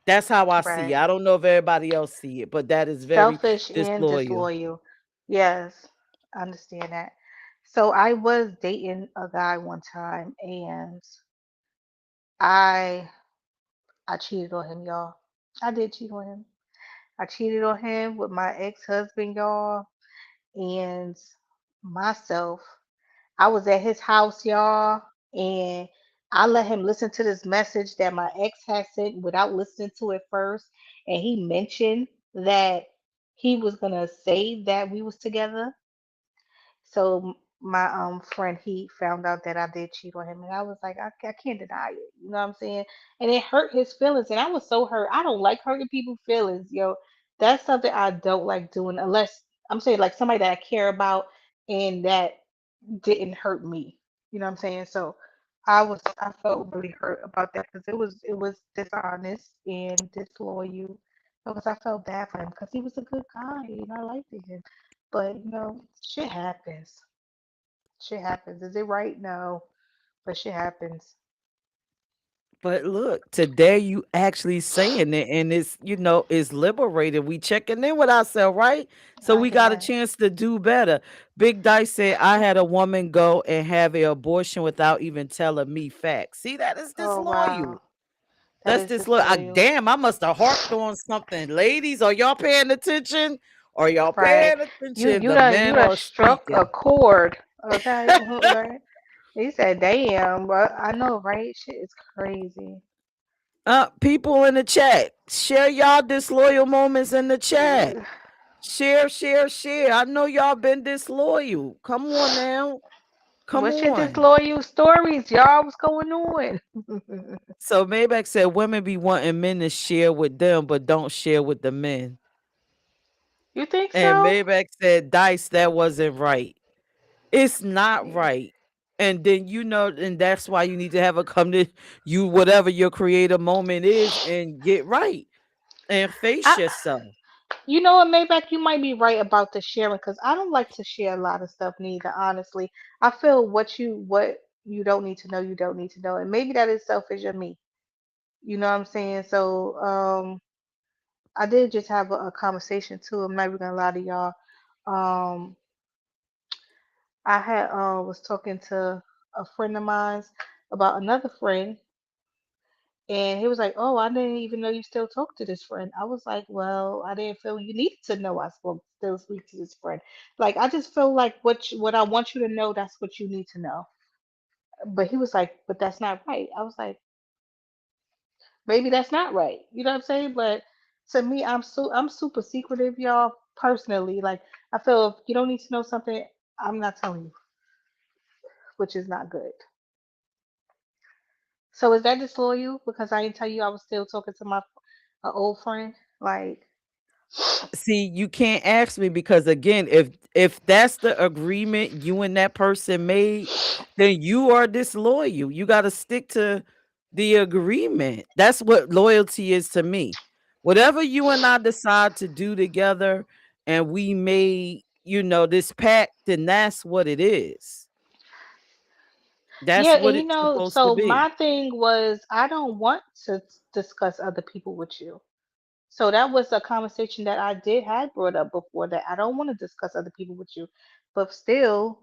that's how I see it. Right. I don't know if everybody else see it, but that is very Selfish and disloyal. disloyal. Yes, I understand that. So I was dating a guy one time, and I I cheated on him, y'all. I did cheat on him. I cheated on him with my ex-husband, y'all, and myself. I was at his house, y'all, and I let him listen to this message that my ex had sent without listening to it first. And he mentioned that he was gonna say that we was together. So my friend, he found out that I did cheat on him, and I was like, I can't deny it. You know what I'm saying? And it hurt his feelings, and I was so hurt. I don't like hurting people's feelings, yo. That's something I don't like doing unless I'm saying like somebody that I care about and that didn't hurt me. You know what I'm saying? So I felt really hurt about that because it was dishonest and disloyal because I felt bad for him because he was a good guy and I liked him. But shit happens. Shit happens. Is it right? No, but shit happens. But look, today you actually saying it and it's liberated. We checking in with ourselves, right? So I we got a got. chance to do better. Big Dice said I had a woman go and have an abortion without even telling me facts. See, that is Oh disloyal. wow, that That's is disloyal. disloyal. Damn, I must have harped on something. Ladies, are y'all paying attention? Are y'all Right. paying You attention? you The done you men done are struck a speaking. chord. Okay. Right. He said, "Damn, but I know, right? Shit is crazy." People in the chat, share y'all disloyal moments in the chat. Share, share, share. I know y'all been disloyal. Come on now. Come What's your on. disloyal stories, y'all? What's going on? So Maybach said women be wanting men to share with them, but don't share with the men. You think And so? Maybach said, Dice, that wasn't right. It's not Yeah. right. And then and that's why you need to have a come to you, whatever your creative moment is, and get right and face I, yourself. you know what, Maybach, you might be right about the sharing because I don't like to share a lot of stuff neither, honestly. I feel what you don't need to know, you don't need to know. And maybe that is selfish of me. You know what I'm saying? So, I did just have a conversation too. I'm not even gonna lie to y'all. Um, I had was talking to a friend of mine about another friend, and he was like, "Oh, I didn't even know you still talk to this friend." I was like, "Well, I didn't feel you needed to know I still speak to this friend. Like, I just feel like what I want you to know, that's what you need to know." But he was like, "But that's not right." I was like, "Maybe that's not right." You know what I'm saying? But to me, I'm super secretive, y'all. Personally, like I feel if you don't need to know something, I'm not telling you, which is not good. So is that disloyal because I didn't tell you I was still talking to my old friend? Like, See, you can't ask me because again, if that's the agreement you and that person made, then you are disloyal. You got to stick to the agreement. That's what loyalty is to me. Whatever you and I decide to do together and we made, this pact, then that's what it is. That's yeah, and what it's supposed to so be. my thing was I don't want to discuss other people with you. So that was a conversation that I did had brought up before that I don't want to discuss other people with you, but still,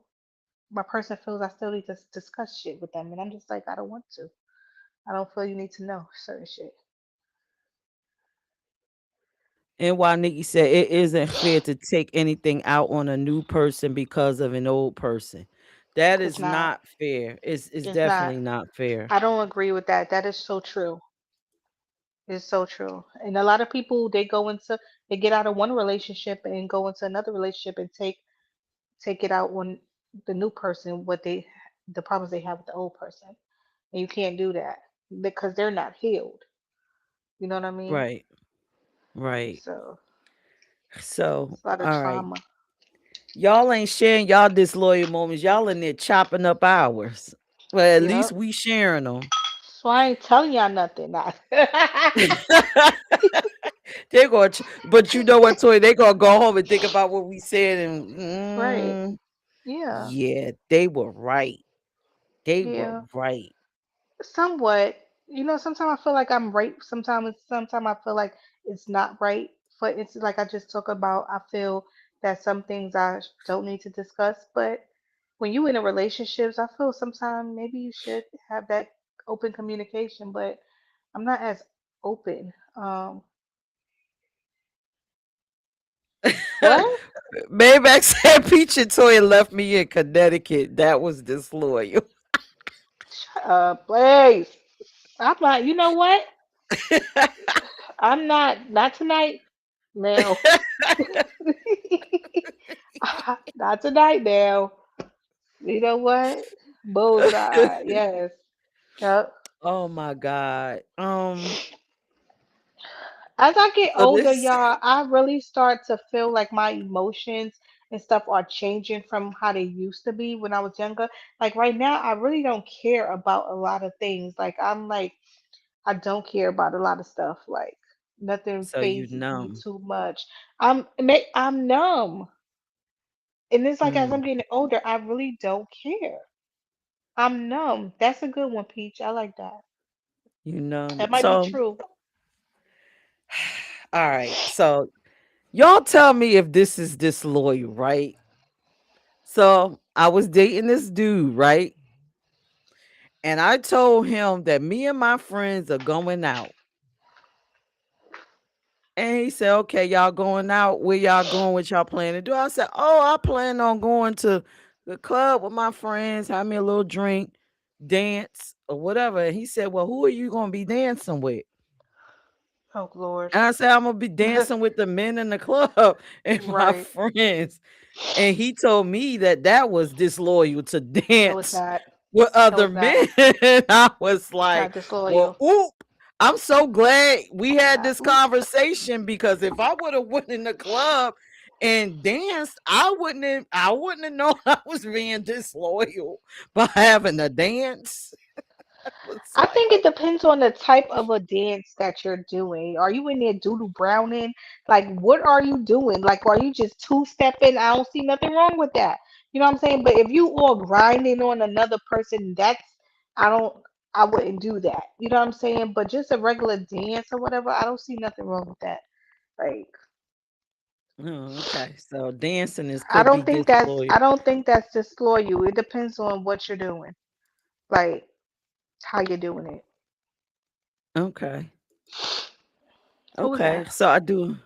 my person feels I still need to discuss shit with them, and I'm just like I don't want to. I don't feel you need to know certain shit. And while Nikki said it isn't fair to take anything out on a new person because of an old person. That It's is not. not fair. It's It's not. definitely not fair. I don't agree with that. That is so true. It's so true. And a lot of people they get out of one relationship and go into another relationship and take it out on the new person what they the problems they have with the old person. And you can't do that because they're not healed. You know what I mean? Right. Right. So So, it's a lot of all right. trauma. Y'all ain't sharing y'all disloyal moments. Y'all in there chopping up hours. Well, at least Yep. we sharing them. So I ain't telling y'all nothing. Nah. They're going, but you know what, Toy? They gonna go home and think about what we said, and Right. Yeah. yeah, they were right. They were Yeah. right. Somewhat. Sometimes I feel like I'm right. Sometimes I feel like it's not right. But it's like I just talk about. I feel that some things I don't need to discuss. But when you in a relationships, I feel sometimes maybe you should have that open communication. But I'm not as open. What? Maybach said Peach and Toy left me in Connecticut. That was disloyal. Shut up, please. I'm not. You know what? I'm not. Not tonight. Now. Not tonight. Now. You know what? Bullseye. Yes. Yep. Oh my God. As I get So older, this y'all, I really start to feel like my emotions and stuff are changing from how they used to be when I was younger. Like right now, I really don't care about a lot of things. I don't care about a lot of stuff. Like nothing so you phases me numb. too much. I'm numb. And it's like as I'm Mm, getting older, I really don't care. I'm numb. That's a good one, Peach. I like that. you numb. That might be So true. all right. So y'all tell me if this is disloyal, right? So I was dating this dude, right? And I told him that me and my friends are going out. And he said, okay, y'all going out. Where y'all going? What y'all plan to do? I said, oh, I plan on going to the club with my friends, have me a little drink, dance or whatever. And he said, "Well, who are you gonna be dancing with?" Oh Lord. And I said, "I'm gonna be dancing with the men in the club and my Right. friends." And he told me that that was disloyal to No, it's dance not. with No, other it's not. men. I was It's like, not well, disloyal. oop. I'm so glad we It's had not. this Oop. conversation because if I would have went in the club and danced, I wouldn't have known I was being disloyal by having to dance. I was I like, think it depends on the type of a dance that you're doing. Are you in there doodle browning? Like, what are you doing? Like, are you just two-stepping? I don't see nothing wrong with that. You know what I'm saying? But if you all grinding on another person, I don't, I wouldn't do that. You know what I'm saying? But just a regular dance or whatever, I don't see nothing wrong with that. Like, oh, okay. So dancing is could be disloyal. I don't think that's disloyal. It depends on what you're doing, like how you're doing it. Okay. Who was Okay. that? So I do.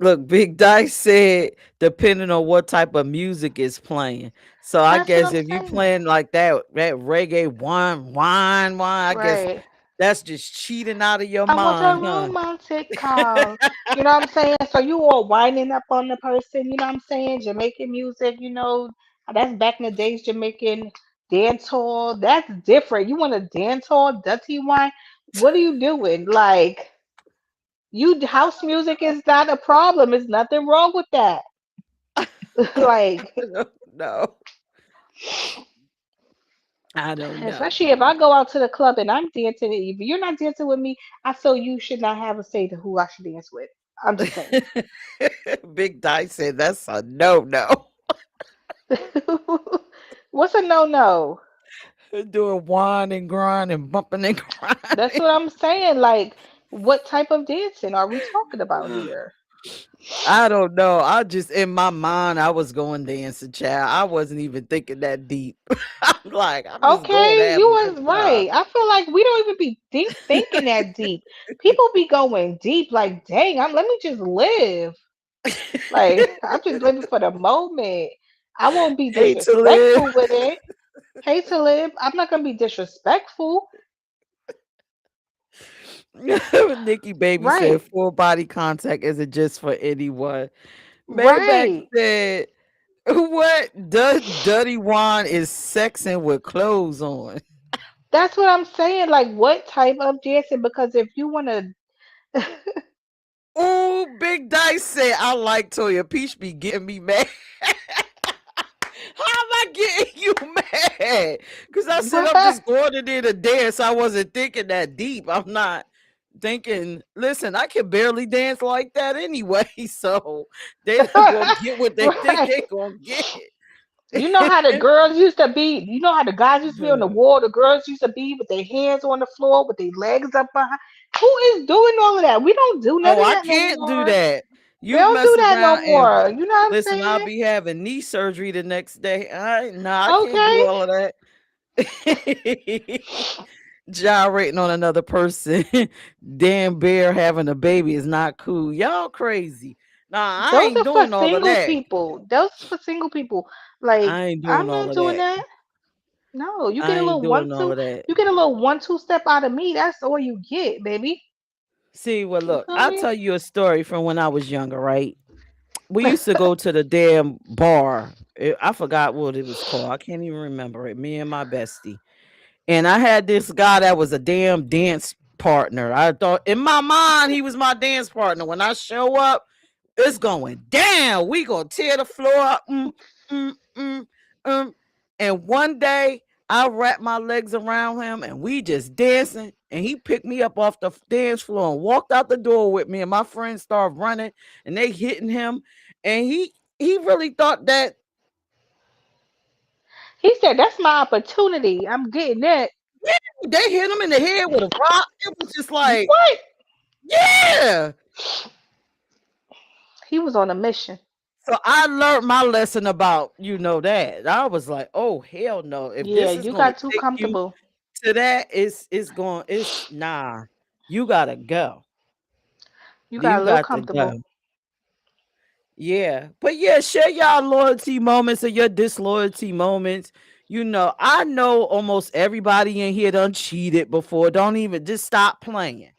Look, Big Dice said depending on what type of music is playing. So I That's what guess I'm if you saying. playing like that reggae wine, I guess Right. that's just cheating out of your I want a mind, huh? romantic call. You know what I'm saying? So you all winding up on the person, you know what I'm saying? Jamaican music, that's back in the days, Jamaican dance hall. That's different. You want a dance hall, dirty wine? What are you doing? Like, house music is not a problem. There's nothing wrong with that. Like, No, I don't know. especially if I go out to the club and I'm dancing, if you're not dancing with me, I feel you should not have a say to who I should dance with. I'm just saying. Big Dice said that's a no. What's a no-no? Doing wine and grind and bumping and That's what I'm saying. Like, what type of dancing are we talking about grinding. here? I don't know. I just in my mind, I was going dancing, child. I wasn't even thinking that deep. I'm like, I'm just going to Okay, have you a good was time. right. I feel like we don't even be thinking that deep. People be going deep, like, dang, let me just live. Like, I'm just living for the moment. I won't be Hate to live. disrespectful with it. Hate to live. I'm not gonna be disrespectful. Nikki Baby said Right, full body contact isn't just for anyone. Maybach right. said, what does Duddy Wine is sexing with clothes on? That's what I'm saying. Like, what type of dancing? Because if you wanna, Oh, Big Dice said, I like Toya Peach be getting me mad. How am I getting you mad? Because I said I'm what? just going in there to dance. I wasn't thinking that deep. I'm not thinking, listen, I can barely dance like that anyway. So they not gonna get what they think Right. they gonna get. You know how the girls used to be. You know how the guys used to be on the wall. The girls used to be with their hands on the floor, with their legs up behind. Who is doing all of that? We don't do none Oh, of I that no can't do more. that. We You don't do mess that no around and more. You know what I'm listen, I'll saying? be having knee surgery the next day. I can't do Okay. all of that. Gyrating on another person. Damn bear having a baby is not cool. Y'all crazy. Nah, I Those ain't are for doing all of single that. people. Those are for single people. Like, I ain't I'm doing all not of doing that. that. No, you get I a ain't little doing all of that. you get a little 1-2 step out of me. That's all you get, baby. See, well, You look, feel I'll me? tell you a story from when I was younger, right? We used to go to the damn bar. I forgot what it was called. I can't even remember it. Me and my bestie. And I had this guy that was a damn dance partner. I thought in my mind he was my dance partner. When I show up, it's going down. We gonna tear the floor up. Mm, mm, um. And one day I wrapped my legs around him and we just dancing. And he picked me up off the dance floor and walked out the door with me. And my friends started running and they hitting him. And he really thought that He said, "That's my opportunity. I'm getting it." they hit him in the head with a rock. It was just like, What? yeah. He was on a mission. So I learned my lesson about that. I was like, oh hell no. If Yeah, this is you gonna got too take you comfortable. to that, it's nah. You gotta go. You got You a little got to go. comfortable. Yeah. But yeah, share y'all loyalty moments or your disloyalty moments. I know almost everybody in here done cheated before. Don't even just stop playing.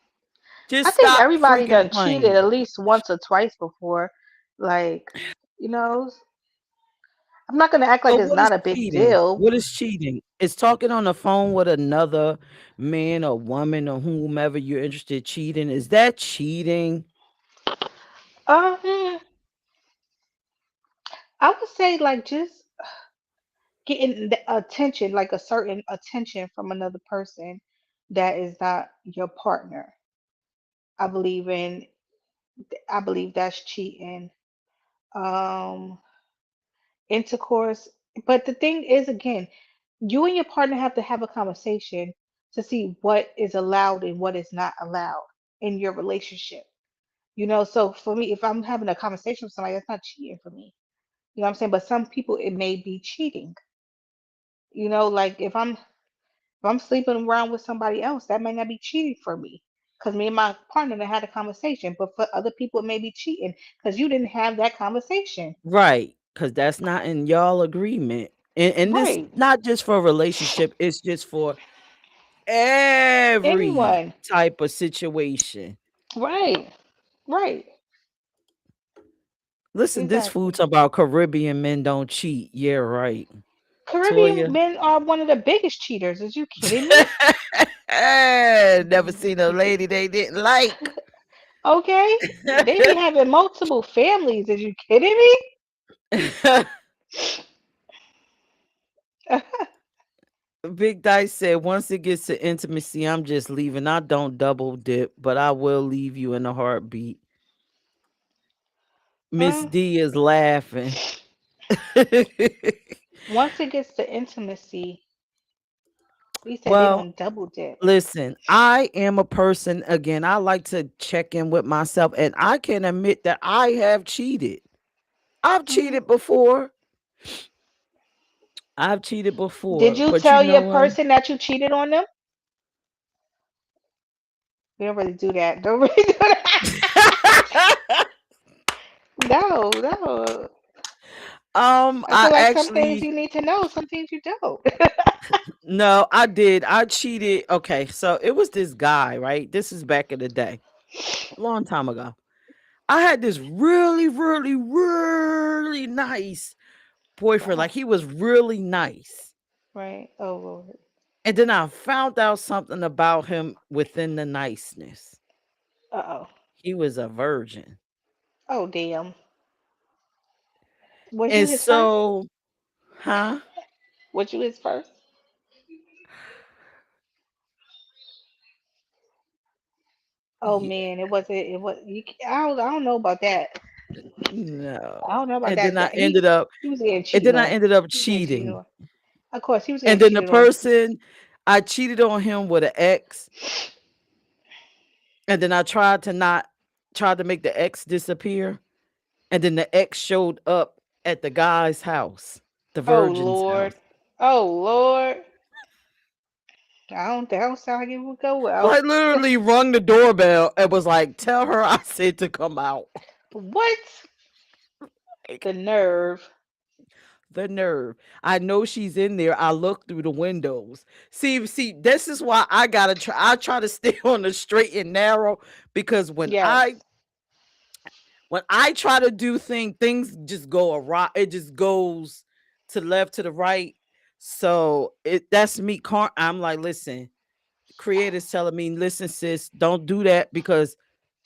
I Just think stop everybody freaking done cheated playing. at least once or twice before. Like, you know, I'm not gonna act So like it's what is not a big cheating? deal. What is cheating? It's talking on the phone with another man or woman or whomever you're interested cheating. Is that cheating? Um, I would say like just getting the attention, like a certain attention from another person that is not your partner. I believe in. I believe that's cheating. Um, intercourse. But the thing is, again, you and your partner have to have a conversation to see what is allowed and what is not allowed in your relationship. So for me, if I'm having a conversation with somebody, that's not cheating for me. You know what I'm saying? But some people, it may be cheating. Like if I'm sleeping around with somebody else, that may not be cheating for me. Because me and my partner done had a conversation. But for other people, it may be cheating because you didn't have that conversation. Right. Because that's not in y'all agreement. And this Right. not just for a relationship, it's just for every Anyone. type of situation. Right. Right. Listen, this food Exactly. talking about Caribbean men don't cheat. Yeah, right. Caribbean Toya. men are one of the biggest cheaters. Is you kidding me? Never seen a lady they didn't like. Okay. They be having multiple families. Is you kidding me? Big Dice said, once it gets to intimacy, I'm just leaving. I don't double dip, but I will leave you in a heartbeat. Miss Um, D is laughing. once it gets to intimacy, he said they Well, don't double dip. listen, I am a person, again, I like to check in with myself, and I can admit that I have cheated. I've Hmm. cheated before. I've cheated Did before, you but you tell know your what? person that you cheated on them? We don't really do that. Don't really do that. No, no. I I feel like some things actually you need to know, some things you don't. no, I did. I cheated. Okay, so it was this guy, right? This is back in the day, a long time ago. I had this really, really, really nice boyfriend. Wow. Like he was really nice. Right. Oh Lord. And then I found out something about him within the niceness. Uh-oh. He was a virgin. Oh damn. Was you And his first? so, huh? Was you his first? Oh Yeah, man, it wasn't. It was. I don't know about that. I no. don't know about And then that. I That ended up he was getting and cheated then I on. ended up He was getting cheated cheating. on. Of course, he was And getting then the cheated on. person I cheated on him with an ex, and then I tried to make the ex disappear, and then the ex showed up at the guy's house, the Oh virgin's Lord. house. Oh Lord. That don't sound like it would go well. Like literally rung the doorbell and was like, "Tell her I said to come out." What? Like, The nerve. the nerve. I know she's in there. I look through the windows. See, this is why I gotta try. I try to stay on the straight and narrow because Yes. when I try to do things just go awry. It just goes to the left, to the right. So that's me. I'm like, listen, the creator's telling me, listen, sis, don't do that because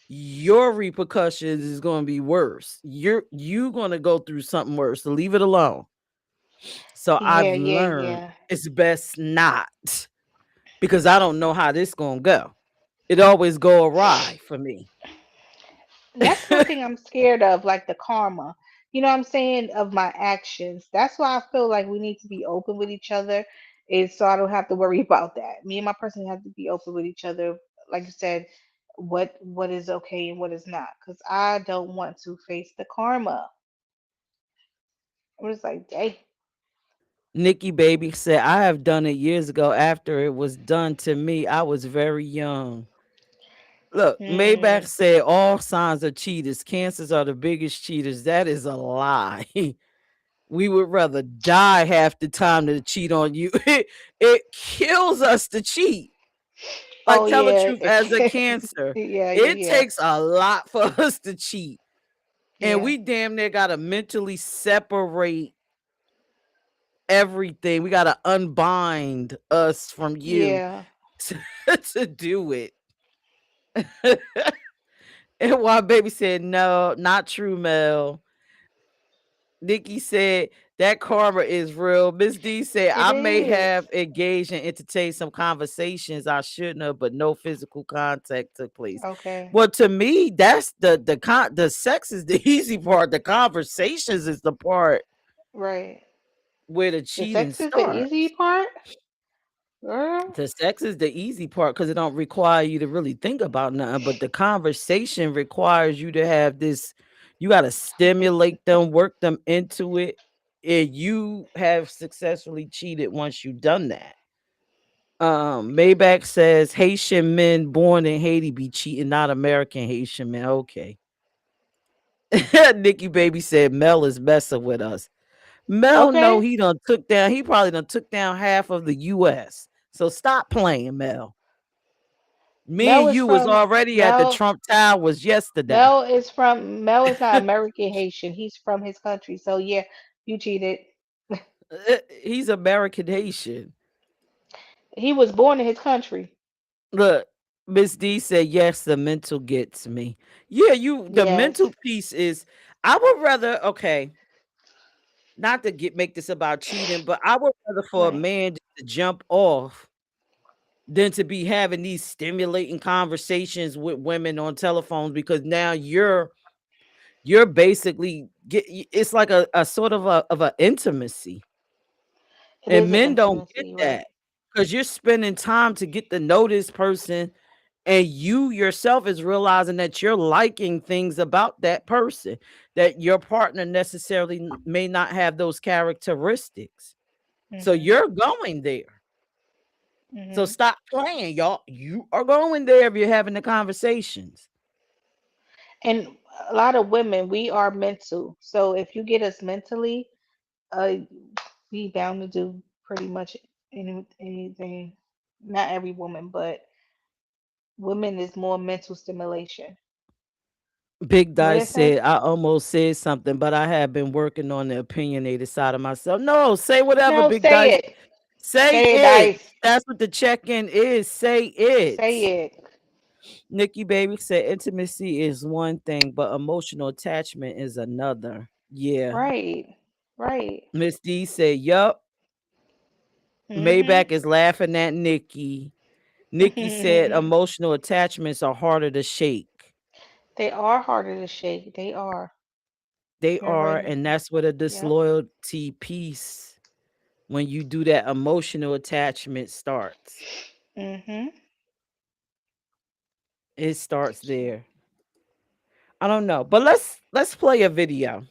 your repercussions is going to be worse. You going to go through something worse. So leave it alone. So Yeah, I've yeah, learned yeah. it's best not because I don't know how this going to go. It always go awry for me. That's one thing I'm scared of, like the karma. You know what I'm saying? Of my actions. That's why I feel like we need to be open with each other, is so I don't have to worry about that. Me and my person have to be open with each other. Like you said, what is okay and what is not. Because I don't want to face the karma. I'm just like, dang. Nikki Baby said, I have done it years ago after it was done to me. I was very young. Look, Maybach Hmm. said all signs are cheaters. Cancers are the biggest cheaters. That is a lie. We would rather die half the time than to cheat on you. It kills us to cheat. Oh Like, tell the yeah. truth, as a Cancer, Yeah, it yeah, takes a lot for us to cheat. And yeah, we damn near got to mentally separate everything. We got to unbind us from you yeah. to, to do it. And why baby said, no, not true, Mel. Nikki said that karma is real. Miss D said It I may is. have engaged and entertained some conversations I shouldn't have, but no physical contact took place. Okay. Well, to me, that's the sex is the easy part. The conversations is the part Right. where the The cheating sex is the easy starts. part, girl. The sex is the easy part because it don't require you to really think about nothing. But the conversation requires you to have this. You got to stimulate them, work them into it, and you have successfully cheated once you've done that. Maybach says Haitian men born in Haiti be cheating, not American Haitian men. Okay. Nikki Baby said Mel is messing with us. Mel, no, Okay. he done took down. He probably done took down half of the U.S. So stop playing, Mel. Me Mel and is you was from already at the Mel. Trump Towers yesterday. Mel is not American Haitian. He's from his country. So yeah, you cheated. He's American Haitian. He was born in his country. Look, Miss D said, yes, the mental gets me. Yeah, the Yes. mental piece is, I would rather, okay, not to make this about cheating, but I would rather for a Right. man just to jump off than to be having these stimulating conversations with women on telephones because now you're basically it's like a sort of a intimacy. It And is an men don't get intimacy, that right? because you're spending time to get to know this person, and you yourself is realizing that you're liking things about that person that your partner necessarily may not have those characteristics. So Mhm. you're going there. So Mhm. stop playing, y'all. You are going there if you're having the conversations. And a lot of women, we are mental. So if you get us mentally, uh, we bound to do pretty much anything. Not every woman, but women is more mental stimulation. Big What Dice did I say? said, I almost said something, but I have been working on the opinionated side of myself. No, say whatever, No, Big say Dice. it. Say Say it, it. Dice. That's what the check-in is. Say it. Say it. Nikki Baby said intimacy is one thing, but emotional attachment is another. Yeah. Right. Right. Miss D said, yup. Mhm. Maybach is laughing at Nikki. Nikki said emotional attachments are harder to shake. They are harder to shake. They are. They You're are, right. and that's where the Yep. disloyalty piece, when you do that emotional attachment starts. Mhm. It starts there. I don't know. But let's play a video.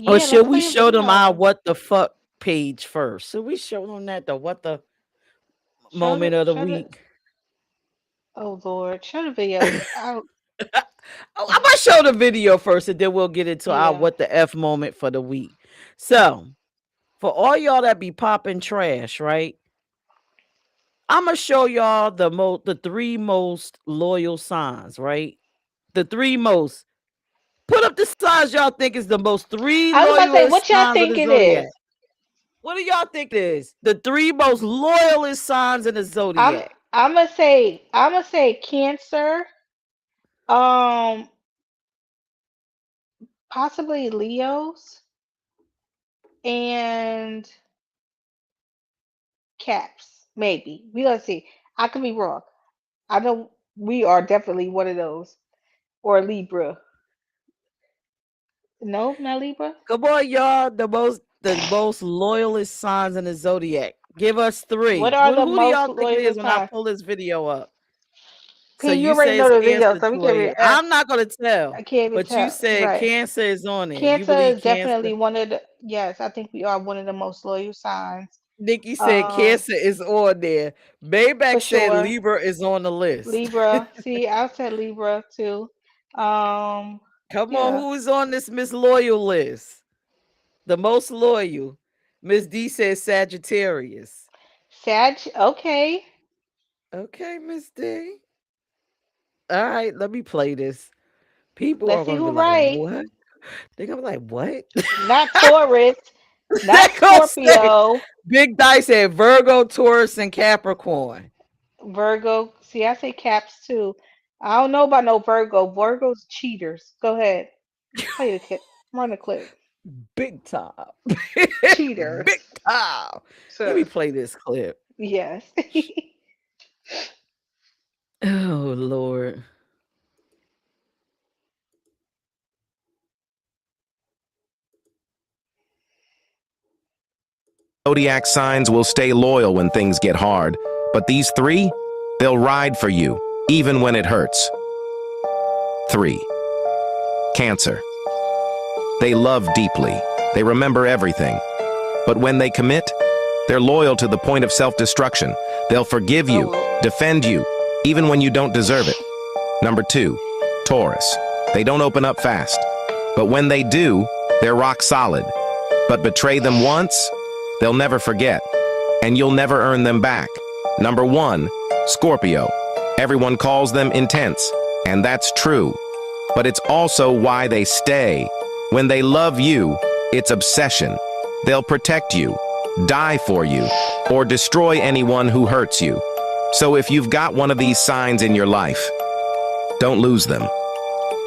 Or Yeah, let's should we play a show them our video. what the fuck page first? Should we show them that the what the moment of the Show the. week? Oh Lord, show the video. I. I might show the video first and then we'll get into our Yeah. what the F moment for the week. So for all y'all that be popping trash, right? I'm gonna show y'all the three most loyal signs, right? The three most. Put up the signs y'all think is the most three I was about to say, loyalist what y'all signs of think the it zodiac. is? What do y'all think it is? The three most loyalist signs in the I'm. zodiac. I'm gonna say. I'm gonna say Cancer. Um, possibly Leos and Caps. Maybe we gonna see. I could be wrong. I know we are definitely one of those or Libra. No, not Libra. Come on, y'all. The most loyalist signs in the zodiac. Give us What three. are What the who do most y'all think it loyal is when I signs? pull this video up? So Okay, you you already say know it's the video, Cancer, so we can't Toya. even ask. I'm not gonna tell, I can't even but you tell. said Right. Cancer is on there. You Cancer believe is Cancer? definitely one of the, yes, I think we are one of the most loyal signs. Nikki said Um, Cancer is on there. for Maybach said sure. Libra is on the list. Libra. See, I said Libra too. Um, Come on, yeah. who is on this Miss Loyal list? The most loyal. Miss D says Sagittarius. Sag. Okay. Okay, Miss D. All right, let me play this. People Let's are see gonna be who like, right. what? They're gonna be like, what? Not Taurus. They Not gonna say Scorpio. Big Dice said Virgo, Taurus, and Capricorn. Virgo. See, I say Caps too. I don't know about no Virgo. Virgo's cheaters. Go ahead. Play the clip. Run the clip. Big time. Cheaters. Big time. Let me Sis. play this clip. Yes. Oh Lord. Zodiac signs will stay loyal when things get hard, but these three, they'll ride for you, even when it hurts. 3. Cancer. They love deeply. They remember everything. But when they commit, they're loyal to the point of self-destruction. They'll forgive you, Oh, defend you, even when you don't deserve it. Number 2. Taurus. They don't open up fast. But when they do, they're rock solid. But betray them once, they'll never forget. And you'll never earn them back. Number 1. Scorpio. Everyone calls them intense. And that's true. But it's also why they stay. When they love you, it's obsession. They'll protect you, die for you, or destroy anyone who hurts you. So if you've got one of these signs in your life, don't lose them.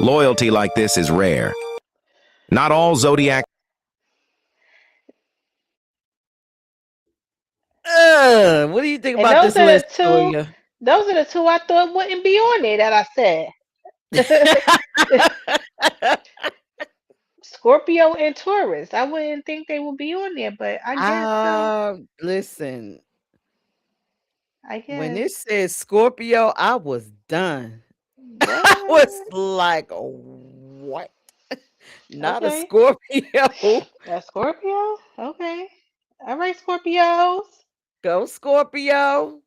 Loyalty like this is rare. Not all zodiac. What do you think and about those this are the list, two. Toya? Those are the two I thought wouldn't be on there that I said. Scorpio and Taurus. I wouldn't think they would be on there, but I guess so. Listen, I when guess. it says Scorpio, I was done. I was What? like, what? Not a Okay. Scorpio. A Scorpio? Okay. All right, Scorpios. Go Scorpio.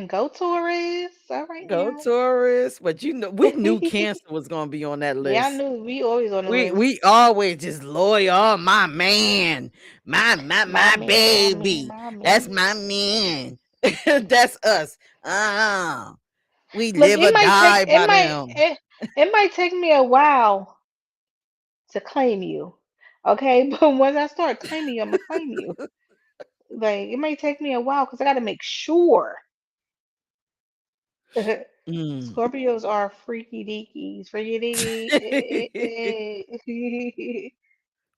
Go Taurus. All right Go now. Taurus. But you know, we knew Cancer was gonna be on that Yeah, I list. knew we always on the We list. always just loyal. Oh, my man, My my man, my man, baby. my That's man. my man. That's us. We Look, live or die by them. it might take me a while to claim you. Okay, but once I start claiming you, I'm gonna claim you. Like it may take me a while because I gotta make sure. Mm. Scorpios are freaky deakies. Freaky deaky.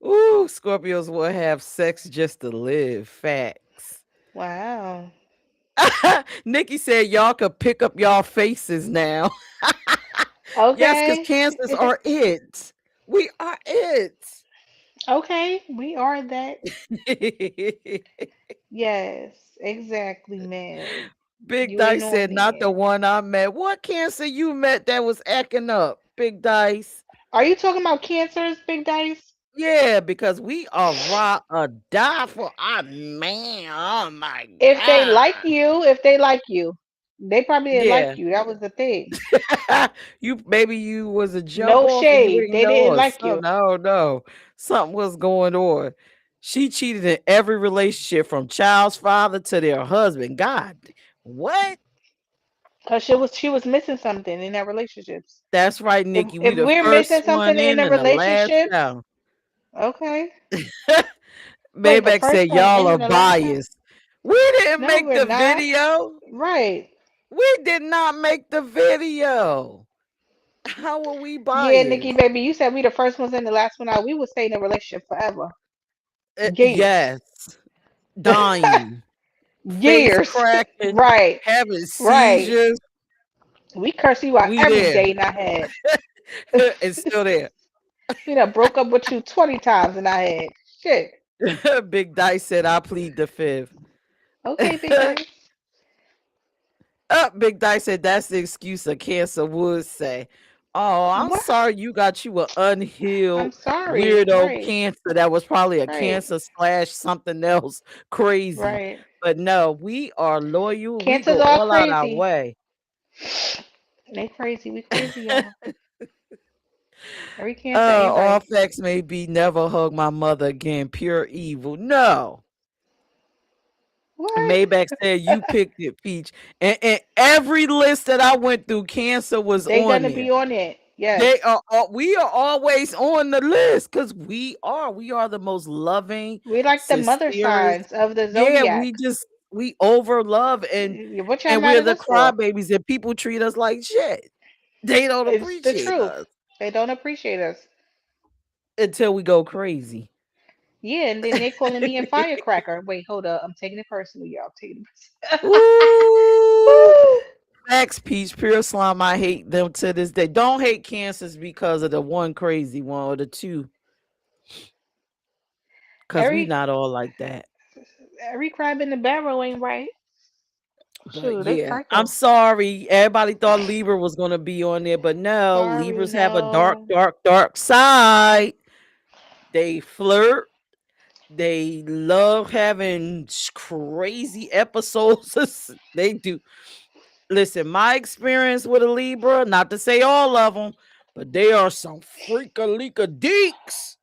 Ooh, Scorpios will have sex just to live. Facts. Wow. Nikki said y'all could pick up y'all faces now. Yes, because Okay. cancers are it. We are it. Okay. We are that. Yes. Exactly, man. Big You ain't Dice on said, not the there. one I met. What cancer you met that was acting up? Big Dice. Are you talking about cancers, Big Dice? Yeah, because we are raw or die for our man. Oh my God. If they like you, they probably didn't like Yeah. you. That was the thing. You maybe you was a jump No off and you shade. didn't They know didn't or like you. something. I don't know. Something was going on. She cheated in every relationship from child's father to their husband. God, what? Cause she was missing something in that relationships. That's right, Nikki. We If the we're missing first something one in in the and the last relationships, out. okay. Wait, the Maybach said first one y'all in are and the last one? biased. We didn't No, make we're the not. video. Right. We did not make the video. How are we Yeah, Nikki, biased? baby, you said we the first ones in the last one out. We would stay in a relationship forever. Years. Yes. Dying. Face Years. cracking. Right. Having Right. seizures. We curse you out We every there. day in our head. It's still there. We done broke up with you 20 times in our head. Shit. Big Dice said I plead the fifth. Okay, Big Dice. Big Dice said that's the excuse a cancer would say. Oh, I'm What? sorry you got you a I'm unhealed sorry. weirdo Right. cancer that was probably a Right. cancer slash something else crazy. Right. But no, we are loyal. We Cancers go are all out our crazy. way. They crazy. We crazy, y'all. Every cancer ain't All right. facts may be never hug my mother again. Pure evil. No. What? Maybach said you picked it, Peach. And every list that I went through, cancer was They on gonna there. be on it. Yes. They are we are always on the list because we are the most loving, We like the mother sincerest. signs of the Yeah, zodiac. we over love What y'all and mad we're at the us for? crybabies and people treat us like shit. They don't It's the appreciate truth. us They don't appreciate us. until we go crazy. Yeah, and then they calling me a firecracker. Wait, hold up. I'm taking it personally, y'all. I'm taking it personally. Ooh, Max Peach, pure slime. I hate them to this day. Don't hate cancers because of the one crazy one or the two, because we every not all like that. every crab in the barrel ain't right. But Shoot, they yeah, I'm psycho. sorry. Everybody thought Libra was gonna be on there, but no, Sorry, Libras have a dark, no. dark, dark side. They flirt. They love having crazy episodes. They do. Listen, my experience with a Libra, not to say all of them, but they are some freaka leaka deeks.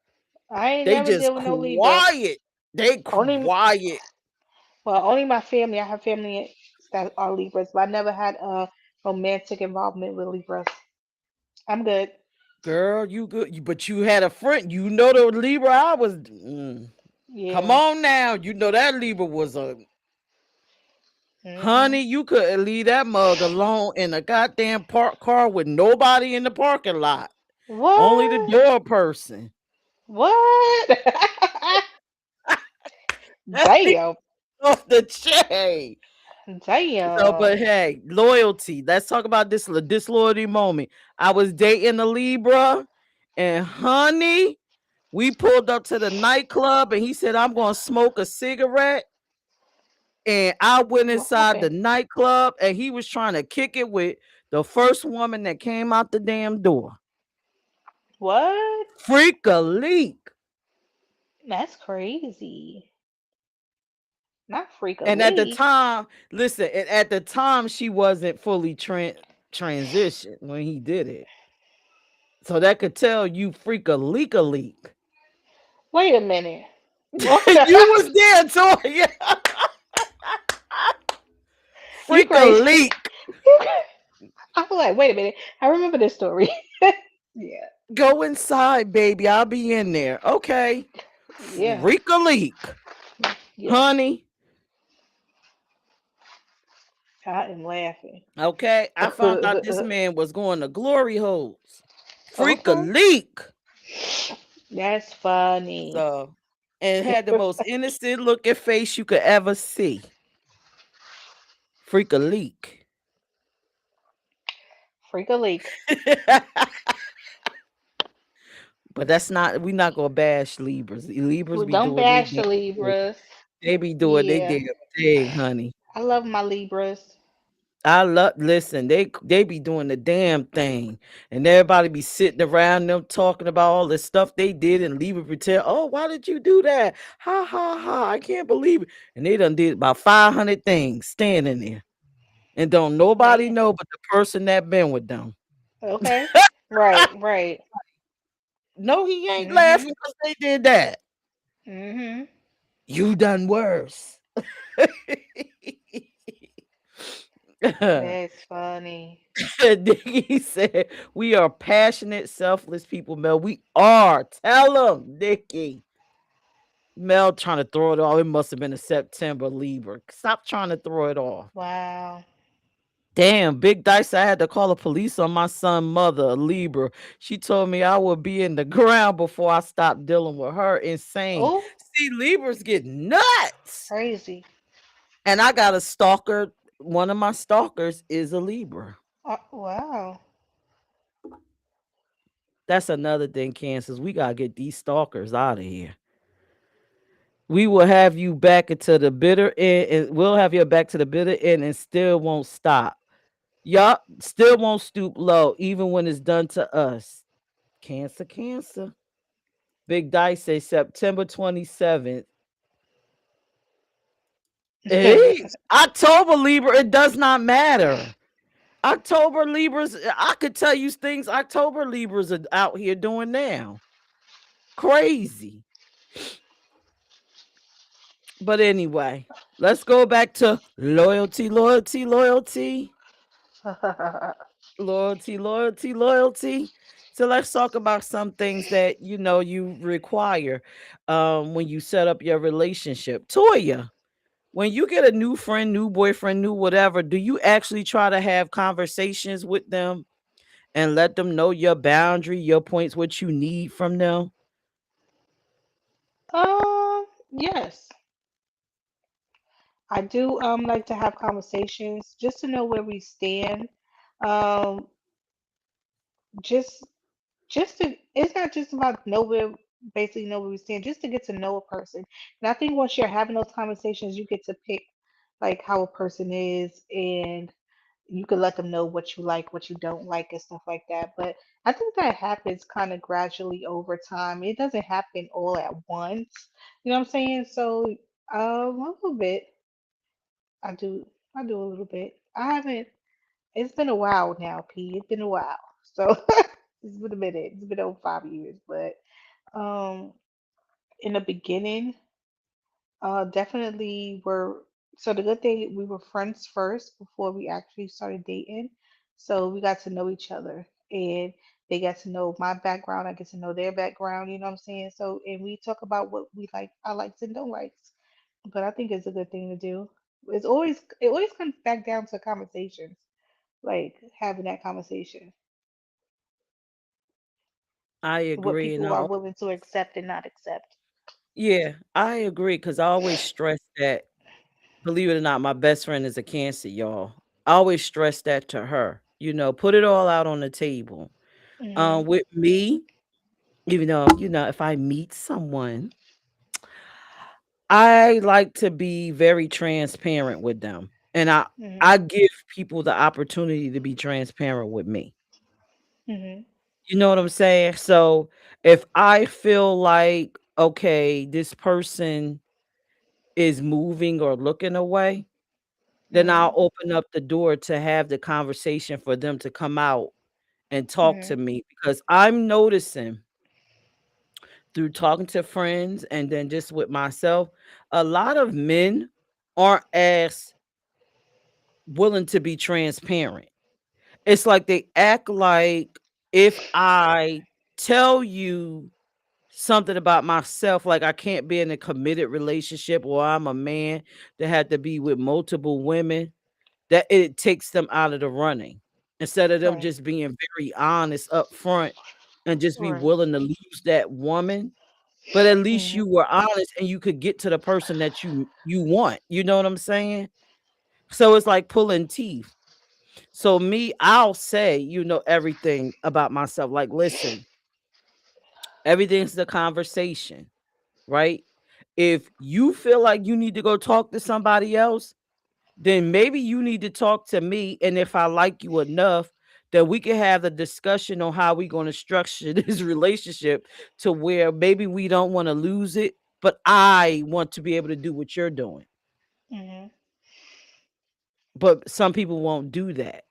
I ain't They never just deal with no Libra. quiet. They Only quiet. only my family. I have family that are Libras, but I never had a romantic involvement with Libras. I'm good. Girl, you good. But you had a friend. You know the Libra I was. Come Yeah. on now. You know that Libra was a Hmm. honey. You couldn't leave that mug alone in a goddamn parked car with nobody in the parking lot. Only the What? door person. What? Damn. Off the chain. So, but Damn. hey, loyalty. Let's talk about this disloyalty moment. I was dating a Libra, and honey, we pulled up to the nightclub, and he said, "I'm gonna smoke a cigarette." And I went What inside the happened? nightclub, and he was trying to kick it with the first woman that came out the damn door. What? Freak a leak. That's crazy. Not freak a And at the leak. time, listen, at the time, she wasn't fully transitioned when he did it. So that could tell you freak a leak a leak. Wait a minute. What You the? was there, Toya. You Freak a crazy. leak. I was like, wait a minute. I remember this story. Yeah. Go inside, baby. I'll be in there. Okay. Yeah. Freak a leak. Yeah. Honey. I am laughing. Okay. I found out this man was going to glory holes. Freak a Okay. leak. That's funny. So, and had the most innocent looking face you could ever see. Freak a leak. Freak a leak. But that's not, we not gonna bash Libras. Libras Well, be don't doing they bash damn the thing. Libras. They be doing they Yeah. damn thing, honey. I love my Libras. I love listen, they be doing the damn thing. And everybody be sitting around them talking about all the stuff they did and Libra pretend, oh, why did you do that? Ha ha ha. I can't believe it. And they done did about 500 things standing there. And don't nobody Damn. know but the person that been with them. Okay. Right, right. No, he ain't Mhm. laughing because they did that. Mhm. You done worse. That's funny. Nikki said, we are passionate, selfless people, Mel. We are. Tell them, Nikki. Mel trying to throw it off. It must have been a September Libra. Stop trying to throw it off. Wow. Damn, Big Dice, I had to call the police on my son's mother, a Libra. She told me I would be in the ground before I stopped dealing with her. Insane. Oh, See, Libras get nuts. crazy. And I got a stalker. One of my stalkers is a Libra. Wow. That's another thing, Kansas. We got to get these stalkers out of here. We will have you back into the bitter end, and we'll have you back to the bitter end and still won't stop. Y'all still won't stoop low, even when it's done to us. Cancer, cancer. Big Dice say September 27th. October Libra, it does not matter. October Libras, I could tell you things October Libras are out here doing now. Crazy. But anyway, let's go back to loyalty, loyalty, loyalty, loyalty, loyalty, loyalty. So let's talk about some things that you require when you set up your relationship. Toya, when you get a new friend, new boyfriend, new whatever, do you actually try to have conversations with them and let them know your boundary, your points, what you need from them? Yes, I do like to have conversations just to know where we stand. Um, just just to it's not just about know where we stand, just to get to know a person. And I think once you're having those conversations, you get to pick like how a person is, and you can let them know what you like, what you don't like, and stuff like that. But I think that happens kind of gradually over time. It doesn't happen all at once. You know what I'm saying? So, a little bit. I do. I do a little bit. I haven't. It's been a while now, P. It's been a while. So it's been a minute. It's been over 5 years. But um, in the beginning, definitely were. So the good thing, we were friends first before we actually started dating. So we got to know each other, and they got to know my background. I get to know their background. You know what I'm saying? So, and we talk about what we like, our likes and don't likes. But I think it's a good thing to do. It always comes back down to conversations, like having that conversation, I what agree. people are willing to accept and not accept. Yeah, I agree because I always stress that. Believe it or not, my best friend is a cancer, y'all. I always stress that to her. Put it all out on the table. Mhm. With me, even though, if I meet someone, I like to be very transparent with them. And I Mhm. give people the opportunity to be transparent with me. Mhm. You know what I'm saying? So if I feel like, okay, this person is moving or looking away, then I'll Mhm. open up the door to have the conversation for them to come out and talk to Mhm. me because I'm noticing through talking to friends and then just with myself, a lot of men aren't as willing to be transparent. It's like they act like if I tell you something about myself, like I can't be in a committed relationship or I'm a man that had to be with multiple women, that it takes them out of the running instead of them Right. just being very honest up front and just be Right. willing to lose that woman. But at least Mhm. you were honest and you could get to the person that you want. You know what I'm saying? So it's like pulling teeth. So me, I'll say, everything about myself. Like, listen, everything's the conversation, right? If you feel like you need to go talk to somebody else, then maybe you need to talk to me. And if I like you enough, then we can have the discussion on how we're going to structure this relationship to where maybe we don't want to lose it, but I want to be able to do what you're doing. Mhm. But some people won't do that,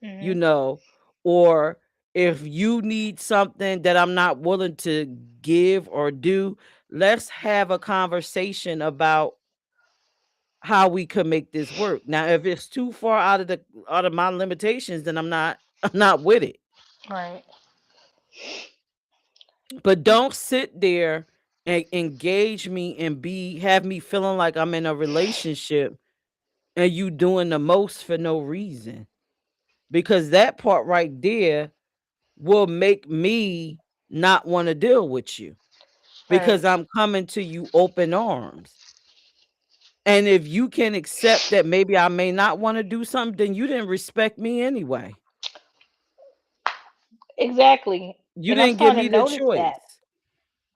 you Mhm. know, or if you need something that I'm not willing to give or do, let's have a conversation about how we could make this work. Now, if it's too far out of my limitations, then I'm not with it. Right. But don't sit there and engage me and be have me feeling like I'm in a relationship and you doing the most for no reason. Because that part right there will make me not want to deal with you Right. because I'm coming to you open arms. And if you can accept that maybe I may not want to do something, then you didn't respect me anyway. Exactly. You And I'm didn't give starting me to the notice that. choice.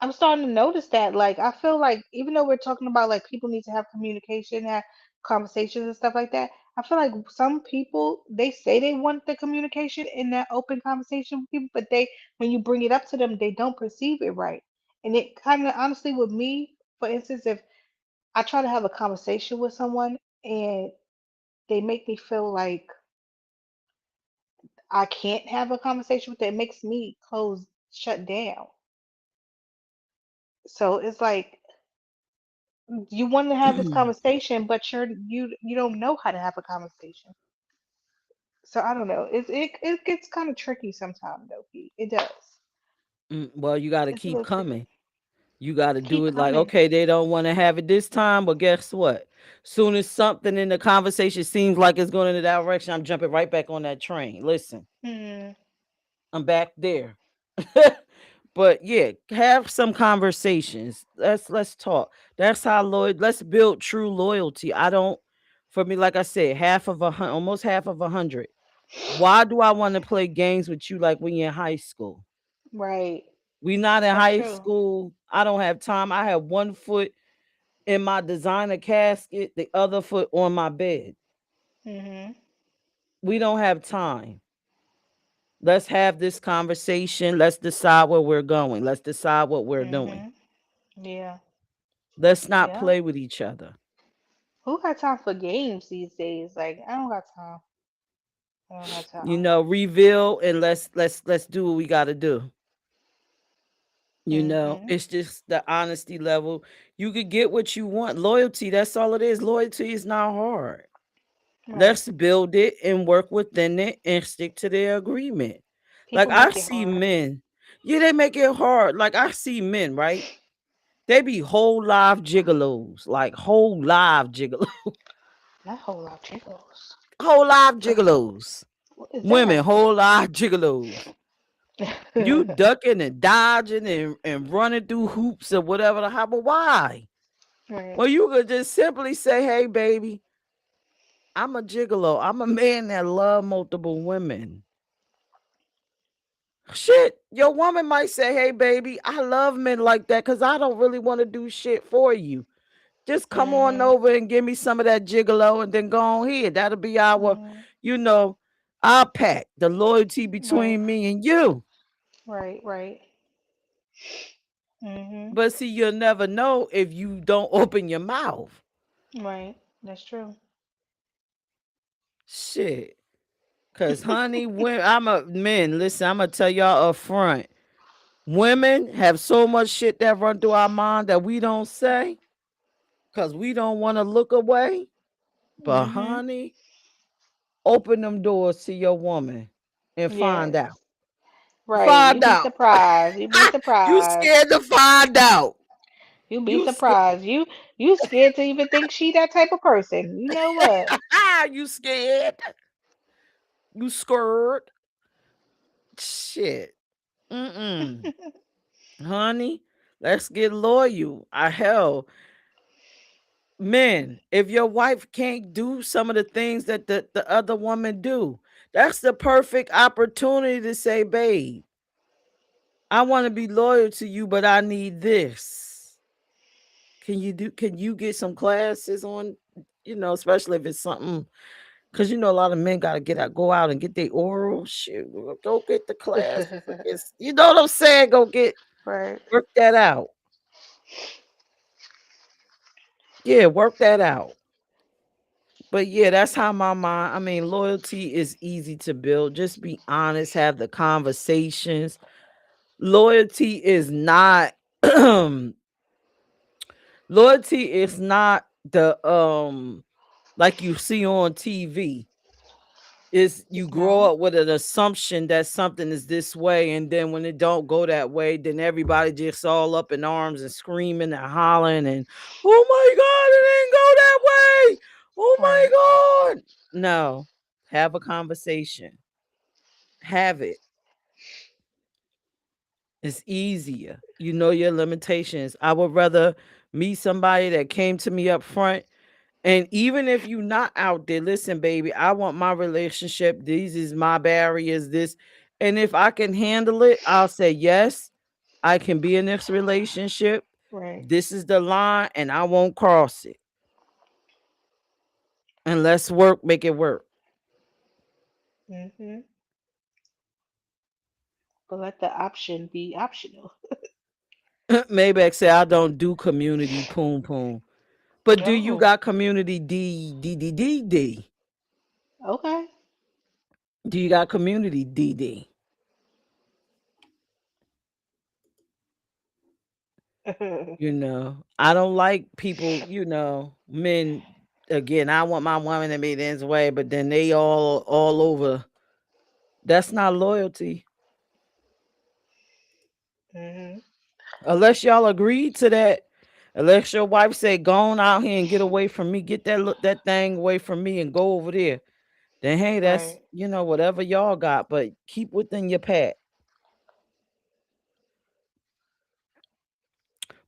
I'm starting to notice that. Like, I feel like even though we're talking about like people need to have communication, have conversations and stuff like that, I feel like some people they say they want the communication in that open conversation with people, but they when you bring it up to them, they don't perceive it right. And it kind of honestly with me, for instance, if I try to have a conversation with someone and they make me feel like I can't have a conversation with them, it makes me close, shut down. So it's like you want to have this conversation, but you don't know how to have a conversation. So I don't know. It gets kind of tricky sometimes, though. Pete. It does. Well, you got to It's a keep little tricky. coming. You got to do Keep it like, coming. okay, they don't want to have it this time, but guess what? Soon as something in the conversation seems like it's going in that direction, I'm jumping right back on that train. Listen, Hmm. I'm back there. But yeah, have some conversations. Let's talk. That's how loyal. Let's build true loyalty. I don't. For me, like I said, almost half of 100. Why do I want to play games with you like when you're in high school? Right. We not in That's high true. school. I don't have time. I have one foot in my designer casket, the other foot on my bed. Mhm. We don't have time. Let's have this conversation. Let's decide where we're going. Let's decide what we're doing. Mhm. Yeah. Let's not Yeah. play with each other. Who got time for games these days? Like I don't got time. I don't have You time. know, reveal and let's do what we got to do. You know, Mhm. it's just the honesty level. You could get what you want. Loyalty, that's all it is. Loyalty is not hard. Right. Let's build it and work within it and stick to the agreement. Like People I make it see hard. men, yeah, they make it hard. Like I see men, right? They be whole live gigolos, like whole live gigolo, Not whole lot of chicos. whole live gigolos. What is Women, that? whole live gigolos. You ducking and dodging and running through hoops or whatever the hell, but why? Right. Well, you could just simply say, hey, baby, I'm a gigolo. I'm a man that love multiple women. Shit, your woman might say, hey, baby, I love men like that because I don't really want to do shit for you. Just come on Mhm. over and give me some of that gigolo and then go on here. That'll be our, Mhm. you know, our pact, the loyalty Right. between me and you. Right. Right. Mhm. But see, you'll never know if you don't open your mouth. Right. That's true. Shit. Cause honey, when I'm a men, listen, I'm gonna tell y'all up front. Women have so much shit that run through our mind that we don't say because we don't want to look away. But Mhm. honey, open them doors to your woman and find Yes. out. Right. Find You'd be out. surprised. You'd be You surprised. scared to find out. You'd be You scared. surprised. You scared to even think she that type of person. You know what? You scared. You scared. Shit. Mm-mm. Honey, let's get loyal. I hell, men, if your wife can't do some of the things that the other woman do, that's the perfect opportunity to say, babe, I want to be loyal to you, but I need this. Can you get some classes on, especially if it's something because a lot of men gotta go out and get their oral shit. Go get the class. You know what I'm saying? Go get Right. work that out. Yeah, work that out. But yeah, that's how my mind. I mean, loyalty is easy to build. Just be honest, have the conversations. Loyalty is not loyalty is not the like you see on TV. Is you It's grow not. up with an assumption that something is this way, and then when it don't go that way, then everybody just all up in arms and screaming and hollering and oh my god, it didn't go that way. Oh Right. my god. No. Have a conversation. Have it. It's easier. You know your limitations. I would rather meet somebody that came to me up front. And even if you not out there, listen, baby, I want my relationship. These is my barriers. This, and if I can handle it, I'll say yes. I can be in this relationship. Right. This is the line, and I won't cross it. And let's work, make it work. Hmm. But let the option be optional. Maybe say I don't do community poom poom. But do you Oh, got community D? okay. Do you got community DD? I don't like people, men. Again, I want my woman to be this way, but then they all over. That's not loyalty. Hmm. Unless y'all agree to that. Unless your wife say, "Go on out here and get away from me. Get that thing away from me and go over there." Then hey, that's Right. whatever y'all got, but keep within your pack.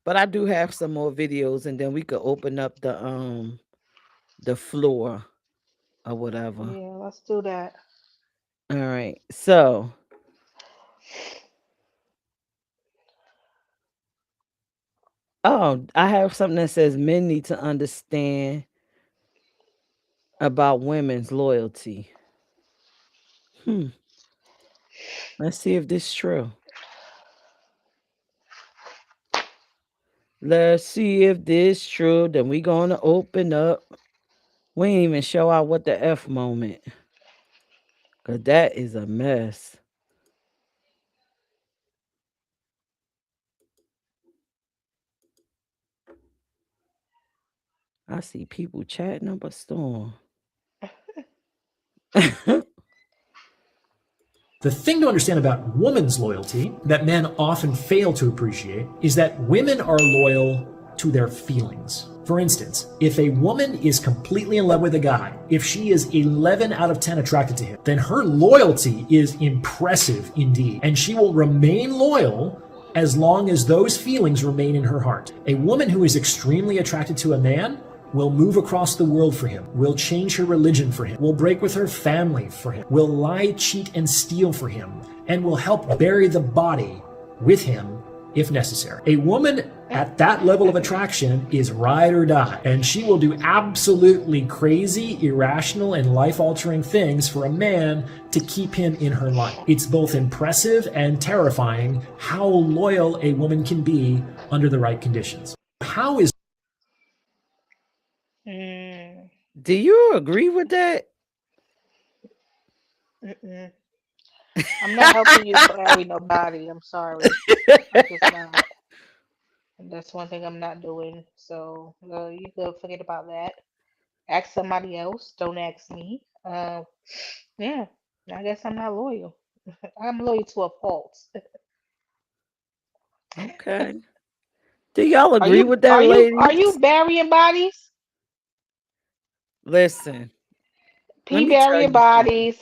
But I do have some more videos, and then we could open up the floor or whatever. Yeah, let's do that. All right. So, oh, I have something that says men need to understand about women's loyalty. Hmm. Let's see if this is true. Let's see if this true. Then we gonna open up. We ain't even show out what the F moment. Cause that is a mess. I see people chatting up a storm. The thing to understand about woman's loyalty that men often fail to appreciate is that women are loyal to their feelings. For instance, if a woman is completely in love with a guy, if she is 11 out of 10 attracted to him, then her loyalty is impressive indeed, and she will remain loyal as long as those feelings remain in her heart. A woman who is extremely attracted to a man will move across the world for him, will change her religion for him, will break with her family for him, will lie, cheat, and steal for him, and will help bury the body with him if necessary. A woman at that level of attraction is ride or die, and she will do absolutely crazy, irrational, and life-altering things for a man to keep him in her life. It's both impressive and terrifying how loyal a woman can be under the right conditions. How is Mm, Do you agree with that? mm-mm. I'm not helping you marry nobody. I'm sorry. I'm just not. And that's one thing I'm not doing. So you could forget about that. Ask somebody else. Don't ask me. Yeah. I guess I'm not loyal. I'm loyal to a fault. Okay. Do y'all Are agree you with that, are you are you ladies? burying bodies? Listen, let P me tell burying you something. bodies.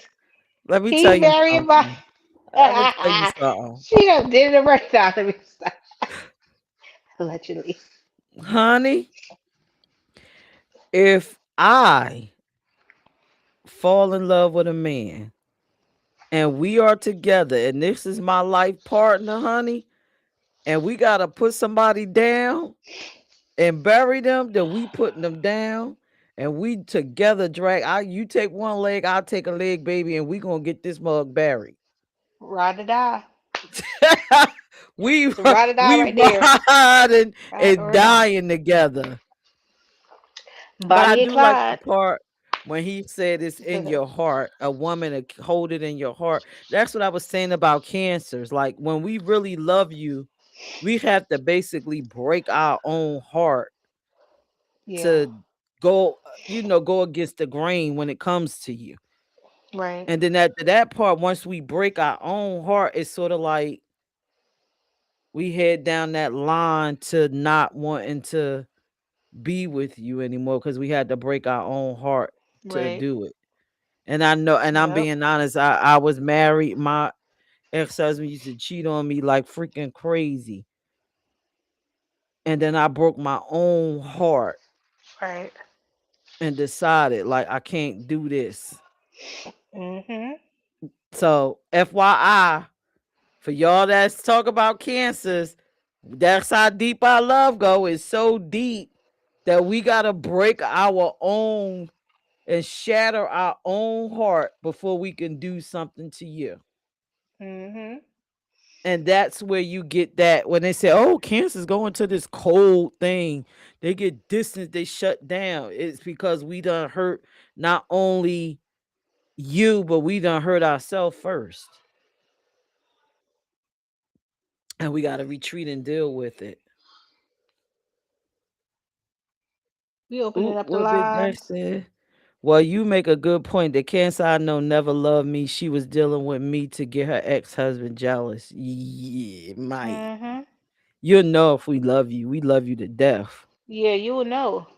Let me tell P you burying bodies. something. Let me tell you something. She done did it right now. Let me stop. Allegedly. Honey, if I fall in love with a man and we are together and this is my life partner, honey, and we got to put somebody down and bury them, then we putting them down and we together drag. You take one leg, I'll take a leg, baby, and we going to get this mug buried. Ride or die. we It's a ride or die we right there. riding Ride and or die. dying together. But I Bonnie and do like the Clyde. part when he said it's in your heart, a woman to hold it in your heart. That's what I was saying about cancers. Like when we really love you, we have to basically break our own heart Yeah. to go against the grain when it comes to you. Right. And then after that part, once we break our own heart, it's sort of like we head down that line to not wanting to be with you anymore because we had to break our own heart to Right. do it. And I know, and I'm Yep. being honest, I was married. My ex-husband used to cheat on me like freaking crazy. And then I broke my own heart Right. and decided like I can't do this. Mhm. So FYI, for y'all that's talk about cancers, that's how deep our love go. It's so deep that we gotta break our own and shatter our own heart before we can do something to you. Mhm. And that's where you get that when they say, oh, cancer's going to this cold thing. They get distant, they shut down. It's because we done hurt not only you, but we done hurt ourselves first. And we got to retreat and deal with it. We opening Ooh, up the what Big Dash lines. said. Well, you make a good point. The cancer I know never loved me. She was dealing with me to get her ex-husband jealous. Yeah, might. Mhm. You'll know if we love you. We love you to death. Yeah, you will know.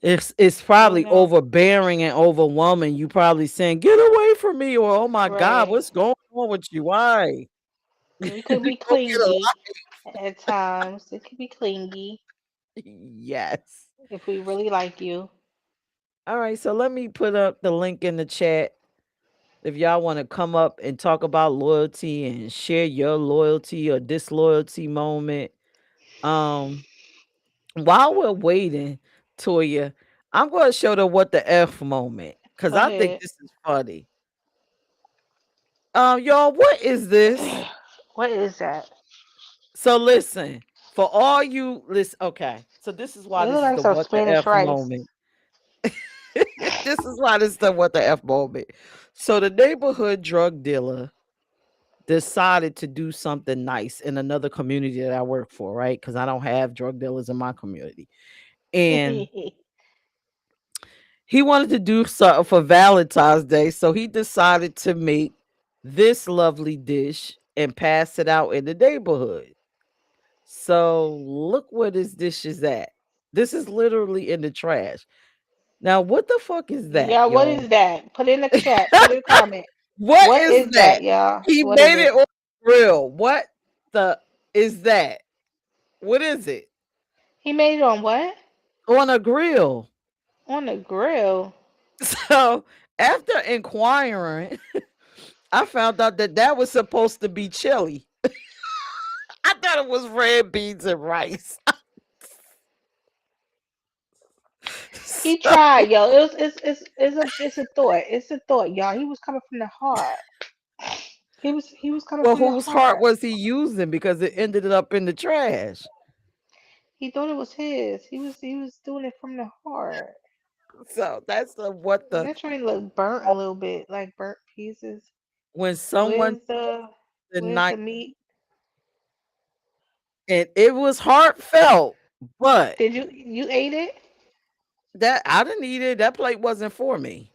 It's You'll probably know. overbearing and overwhelming. You probably saying, "Get away from me," or "Oh my God, Right. what's going on with you? Why?" We could be Go get a clingy at times. It could be clingy life. Yes. if we really like you. All right. So let me put up the link in the chat if y'all want to come up and talk about loyalty and share your loyalty or disloyalty moment. Um, while we're waiting, Toya, I'm going to show them what the F moment because Go I think ahead. this is funny. Y'all, what is this? What is that? So listen, for all you listen, okay. So this is why It this looks is like the some what the Spanish F rice. moment. This is why this is the what the F moment. So the neighborhood drug dealer decided to do something nice in another community that I work for, right? Because I don't have drug dealers in my community. And he wanted to do something for Valentine's Day. So he decided to make this lovely dish and pass it out in the neighborhood. So look where this dish is at. This is literally in the trash. Now, what the fuck is that, Yeah, what y'all? is that? Put it in the chat. Put it in the comment. What What is is that? that, y'all? He What is made it it? on the grill. What the is that? What is it? He made it on what? On a grill. On the grill. So after inquiring, I found out that that was supposed to be chili. I thought it was red beans and rice. He So, tried, yo. It's a thought. It's a thought, y'all. He was coming from the heart. He was coming well, from the whose heart heart. was he using? Because it ended up in the trash. He thought it was his. He was doing it from the heart. So that's the what the That train look burnt a little bit, like burnt pieces. when someone Where's the the where's night the meat? and it was heartfelt, but Did you ate it? that I didn't eat it. That plate wasn't for me.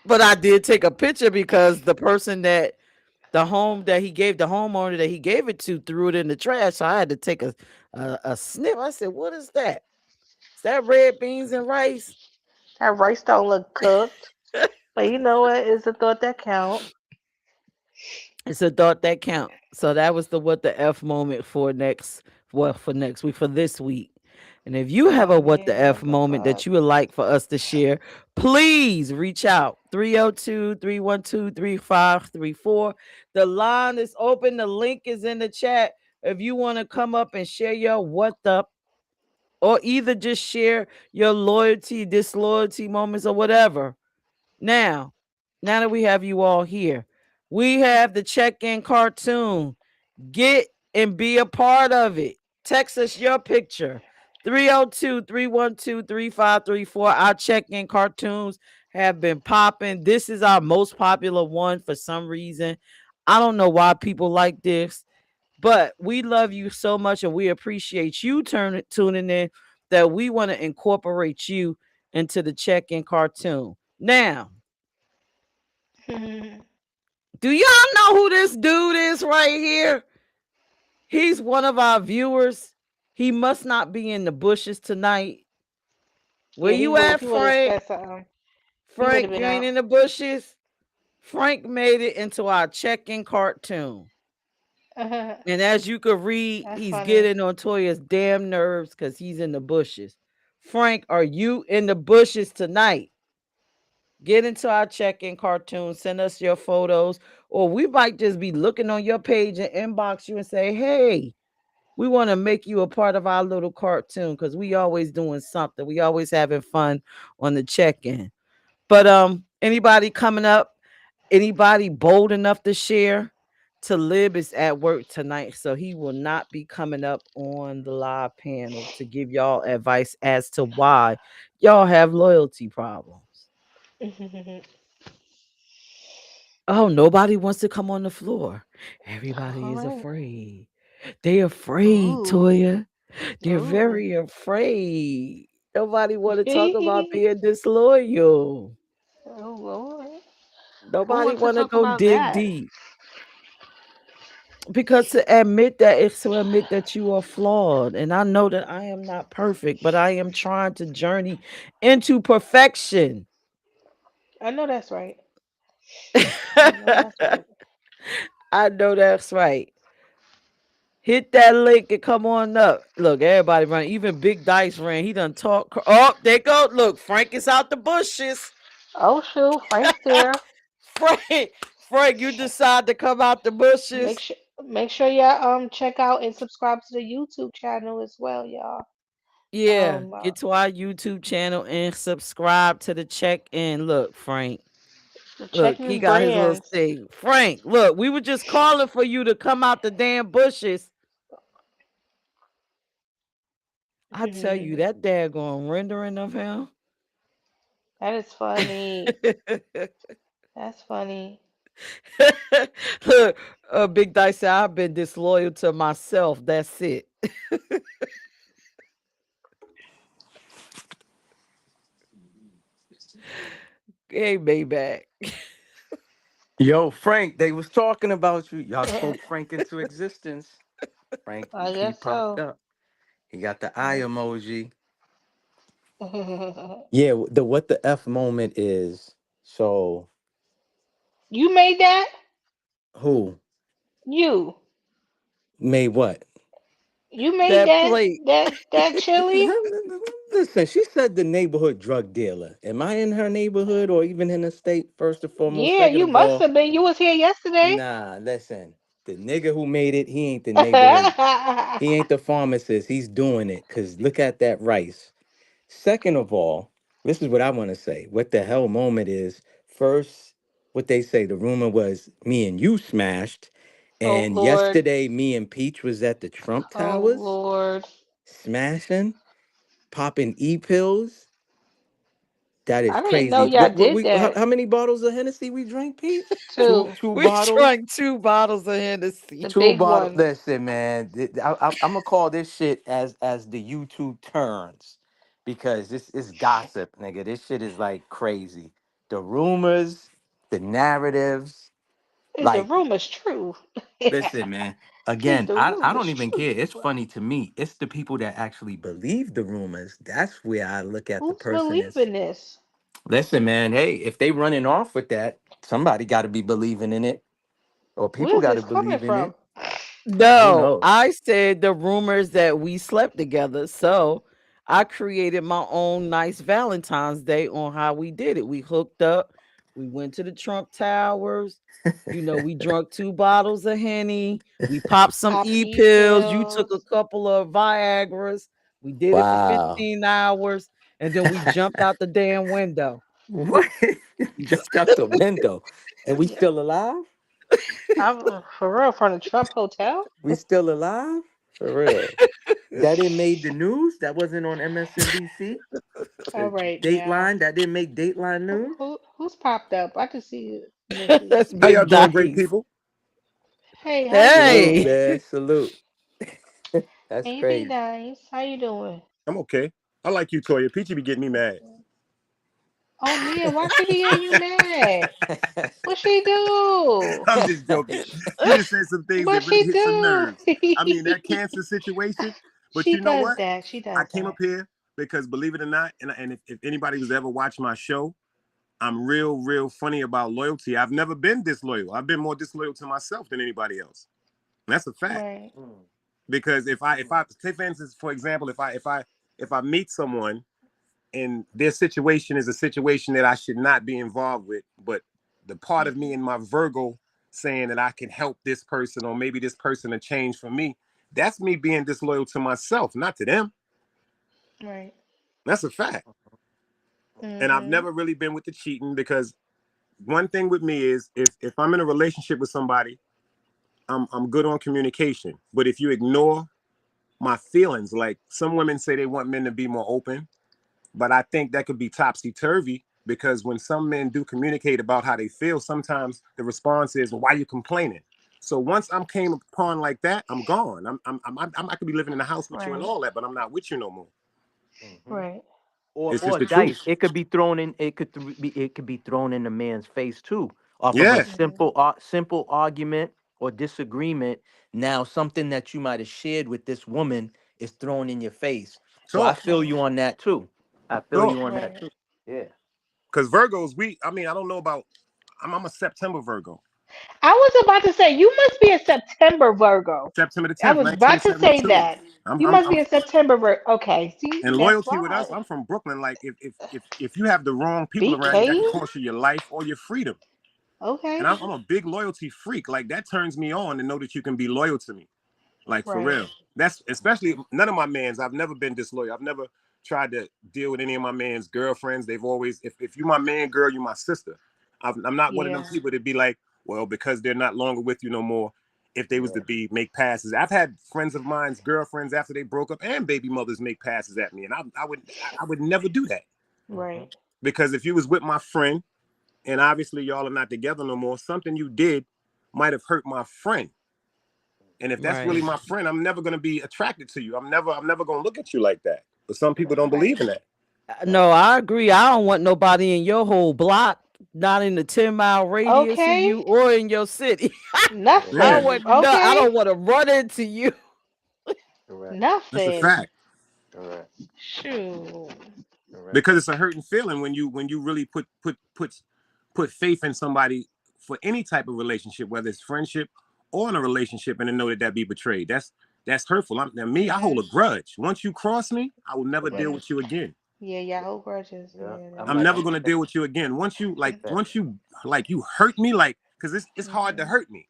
But I did take a picture because the person that the home that he gave the homeowner that he gave it to threw it in the trash. So I had to take a sniff. I said, "What is that? Is that red beans and rice?" That rice don't look cooked, but you know what? It's a thought that count. It's a thought that count. So that was the what the F moment for next well for next week for this week. And if you have Oh a what the man, F what the moment that fuck? you would like for us to share, please reach out 302-312-3534. The line is open. The link is in the chat. If you want to come up and share your what the or either just share your loyalty, disloyalty moments or whatever. Now, now that we have you all here, we have the check-in cartoon. Get and be a part of it. Text us your picture. 302-312-3534. Our check-in cartoons have been popping. This is our most popular one for some reason. I don't know why people like this, but we love you so much and we appreciate you tuning in that we want to incorporate you into the check-in cartoon. Now, do y'all know who this dude is right here? He's one of our viewers. He must not be in the bushes tonight. Where Yeah, you at, he would have Frank? said something. He would have Frank, been you ain't out. in the bushes? Frank made it into our check-in cartoon. And as you could read, That's he's funny. getting on Toya's damn nerves because he's in the bushes. Frank, are you in the bushes tonight? Get into our check-in cartoon. Send us your photos. Or we might just be looking on your page and inbox you and say, hey, We want to make you a part of our little cartoon because we always doing something. We always having fun on the check-in. But anybody coming up, anybody bold enough to share? Talib is at work tonight, so he will not be coming up on the live panel to give y'all advice as to why y'all have loyalty problems. Oh, nobody wants to come on the floor. Everybody All is right. afraid. They afraid, Ooh. Toya. They're Ooh. very afraid. Nobody want to talk about being disloyal. Oh Lord. Who Nobody wants to want to talk go about dig that? deep. Because to admit that is to admit that you are flawed. And I know that I am not perfect, but I am trying to journey into perfection. I know that's right. I know I that's right. know that's right. Hit that link and come on up. Look, everybody run. Even Big Dice ran. He done talk. Oh, there go. Look, Frank is out the bushes. Oh shoot, Frank's there. Frank, Frank, you decide to come out the Make bushes. sure make sure y'all check out and subscribe to the YouTube channel as well, y'all. Yeah, Um, uh, get to our YouTube channel and subscribe to the check-in. Look, Frank. the Look, he Checking got his little Brands. thing. Frank, look, we were just calling for you to come out the damn bushes. I tell you, that daggone rendering of him. That is funny. That's funny. Look, Big Dice said, I've been disloyal to myself. That's it. Hey, Maybach. Yo, Frank, they was talking about you. Y'all spoke Frank into existence. Frank, I he guess popped so. up. He got the eye I- emoji. Yeah, the what the F moment is. So You made that? who You. made what? You made That that plate. that chili? Listen, she said the neighborhood drug dealer. Am I in her neighborhood or even in the state? First and foremost. Yeah, Second you of must all, have been. You was here yesterday. nah, listen. The nigga who made it, he ain't the neighborhood. He ain't the pharmacist. He's doing it. Cause look at that rice. Second of all, this is what I want to say. What the hell moment is first, what they say, the rumor was me and you smashed. Oh And Lord. yesterday, me and Peach was at the Trump Oh Towers Lord. smashing, popping pills. That is I didn't know crazy. y'all What did we how, that how many bottles of Hennessy we drank, Peach? too. Two We bottles. drank 2 bottles of Hennessy. The Two big bottles. one. Listen, man, I'm gonna call this shit as the YouTube turns because this is gossip, nigga. This shit is like crazy. The rumors, the narratives. Is the Like, rumors true? listen, man. Is Again, the I rumors don't even true? care. It's funny to me. It's the people that actually believe the rumors. That's where I look at the Who's person as. believing this? Listen, man. Hey, if they running off with that, somebody got to be believing in it, or people Where's got to this coming believe in from? it. Who No, knows? I said the rumors that we slept together. So I created my own nice Valentine's Day on how we did it. We hooked up, we went to the Trump Towers. We drunk 2 bottles of Henny. We popped some Popping E E pills. You took a pills. couple of Viagra's. We did it for Wow. 15 hours. And then we jumped out the damn window. What? Jumped out the window. And we still alive? I'm for real from the Trump Hotel. We still alive? For real. That didn't made the news? That wasn't on MSNBC? All right now. Dateline? That didn't make Dateline news? Who's popped up? I can see Mrs. That's How y'all Big doing, great Dice. people? Hey, how you Salute, Hey. doing? man. Salute. That's Hey, be crazy. nice. How you doing? I'm okay. I like you, Toya. Peachy be getting me mad. Oh man, why she be getting you mad? What she do? I'm just joking. She just said some things What that really she hit some do? nerves. I mean, that cancer situation. But She you know does what? that. She I does came that. up here because, believe it or not, and if anybody who's ever watched my show, I'm real funny about loyalty. I've never been disloyal. I've been more disloyal to myself than anybody else. And that's a fact. Right. Because if I say for instance, for example, if I meet someone and their situation is a situation that I should not be involved with, but the part of me Mhm. in my Virgo saying that I can help this person or maybe this person to change for me, that's me being disloyal to myself, not to them. Right. That's a fact. And I've Mhm. never really been with the cheating, because one thing with me is if I'm in a relationship with somebody, I'm good on communication. But if you ignore my feelings, like some women say they want men to be more open, but I think that could be topsy-turvy, because when some men do communicate about how they feel, sometimes the response is, well, why are you complaining? So once I'm came upon like that, I'm gone. I could be living in the house with you and Right. all that, but I'm not with you no more. Right. It's just Or the truth. dice. It could be thrown in. It could be thrown in the man's face too, off of a Yeah, Mhm. simple argument or disagreement. Now something that you might have shared with this woman is thrown in your face. So I talk, feel Right. you on that too. I feel talk. you on that Right. too. Yeah. Because Virgos, I mean, I don't know about. I'm a September Virgo. I was about to say you must be a September Virgo. September the I 10th, was about to say 1972. that. You must be a September Virgo. Okay. See, And that's loyalty with us, why. I'm from Brooklyn. Like if you have the wrong people around you, that BK. can cost you your life or your freedom. And Okay. I'm a big loyalty freak. Like that turns me on to know that you can be loyal to me. Like for Right. real. That's especially none of my mans. I've never been disloyal. I've never tried to deal with any of my man's girlfriends. They've always, if you my man, girl, you my sister. I'm not one of them Yeah. people to be like, well, because they're not longer with you no more. If they was to Yeah. be make passes, I've had friends of mine's girlfriends after they broke up and baby mothers make passes at me, and I would never do that, Right. because if you was with my friend and obviously y'all are not together no more, something you did might have hurt my friend. And if that's really Right. my friend, I'm never gonna be attracted to you. I'm never gonna look at you like that. But some people don't Right. believe in that. No, I agree. I don't want nobody in your whole block, not in the 10-mile radius of Okay. you or in your city. I Yeah, Nothing. want no. I Okay. don't want to run into you. Correct. that's a Nothing. fact. Correct. Shoo. Correct. Because it's a hurting feeling when you really put faith in somebody for any type of relationship, whether it's friendship or in a relationship, and to know that be betrayed. That's hurtful. Now me, I hold Mhm. a grudge. Once you cross me, I will never deal Correct. Yeah. with you again. Yeah. Yeah. Hold grudges. Yeah. Yeah. I'm I'm like, never I'm gonna deal with you again. that. Once you like you hurt me, like, because it's hard to Mhm. hurt me.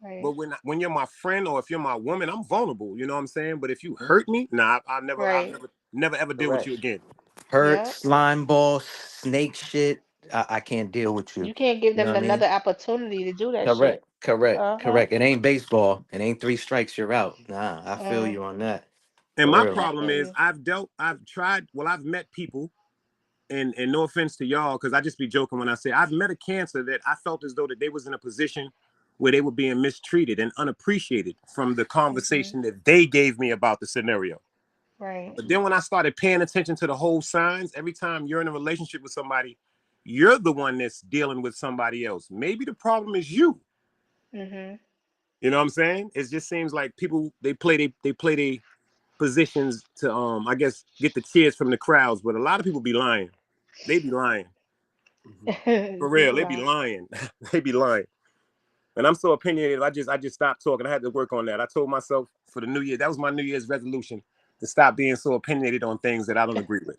Right. But when you're my friend or if you're my woman, I'm vulnerable. You know what I'm saying? But if you hurt me, nah, I'll Right. never ever deal with Correct. you again. Hurt, Yep. slime ball, snake shit. I can't deal with you. You can't give You know them what I mean? another opportunity to do that shit. Correct. Correct. Uh huh. Correct. It ain't baseball. It ain't three strikes, you're out. Nah, I feel Mm. you on that. And For my real. I problem feel is you. I've met people, and no offense to y'all, because I just be joking when I say I've met a cancer that I felt as though that they was in a position where they were being mistreated and unappreciated from the Mhm. conversation that they gave me about the scenario. Right. But then when I started paying attention to the whole signs, every time you're in a relationship with somebody, you're the one that's dealing with somebody else. Maybe the problem is you. Mhm. You know what I'm saying? It just seems like people they play their positions to I guess get the cheers from the crowds, but a lot of people be lying. They be lying. For real, People they be lie. lying. They be lying. And I'm so opinionated. I just stopped talking. I had to work on that. I told myself for the new year, that was my New Year's resolution, to stop being so opinionated on things that I don't agree with.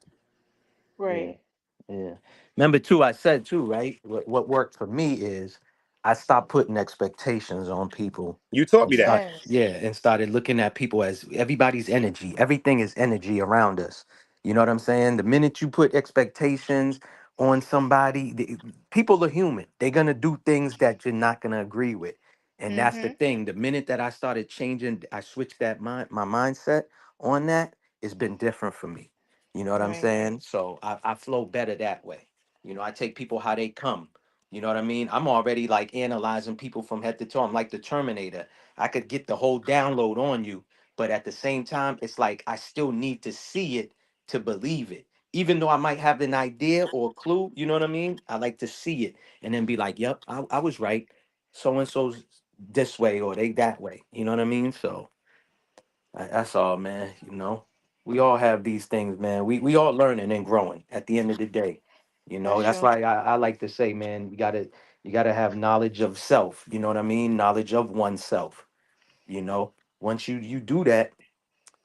Yeah. Right. Yeah. Remember too, I said too, right? What worked for me is I stopped putting expectations on people You taught and me that. Yes. started looking at people as everybody's energy. Everything is energy around us. You know what I'm saying? The minute you put expectations on somebody, people are human. They're gonna do things that you're not gonna agree with. And that's the Mhm. thing. The minute that I started changing, I switched my mindset on that, it's been different for me. You know what I'm Right. saying? So I flow better that way. You know, I take people how they come. You know what I mean? I'm already like analyzing people from head to toe. I'm like the Terminator. I could get the whole download on you, but at the same time, it's like I still need to see it to believe it. Even though I might have an idea or a clue, you know what I mean? I like to see it and then be like, yep, I was right. So and so's this way or they that way. You know what I mean? So that's all, man. You know, we all have these things, man. We all learning and growing at the end of the day. You That's know, that's true. why I like to say, man, you gotta have knowledge of self. You know what I mean? Knowledge of oneself. You know, once you do that,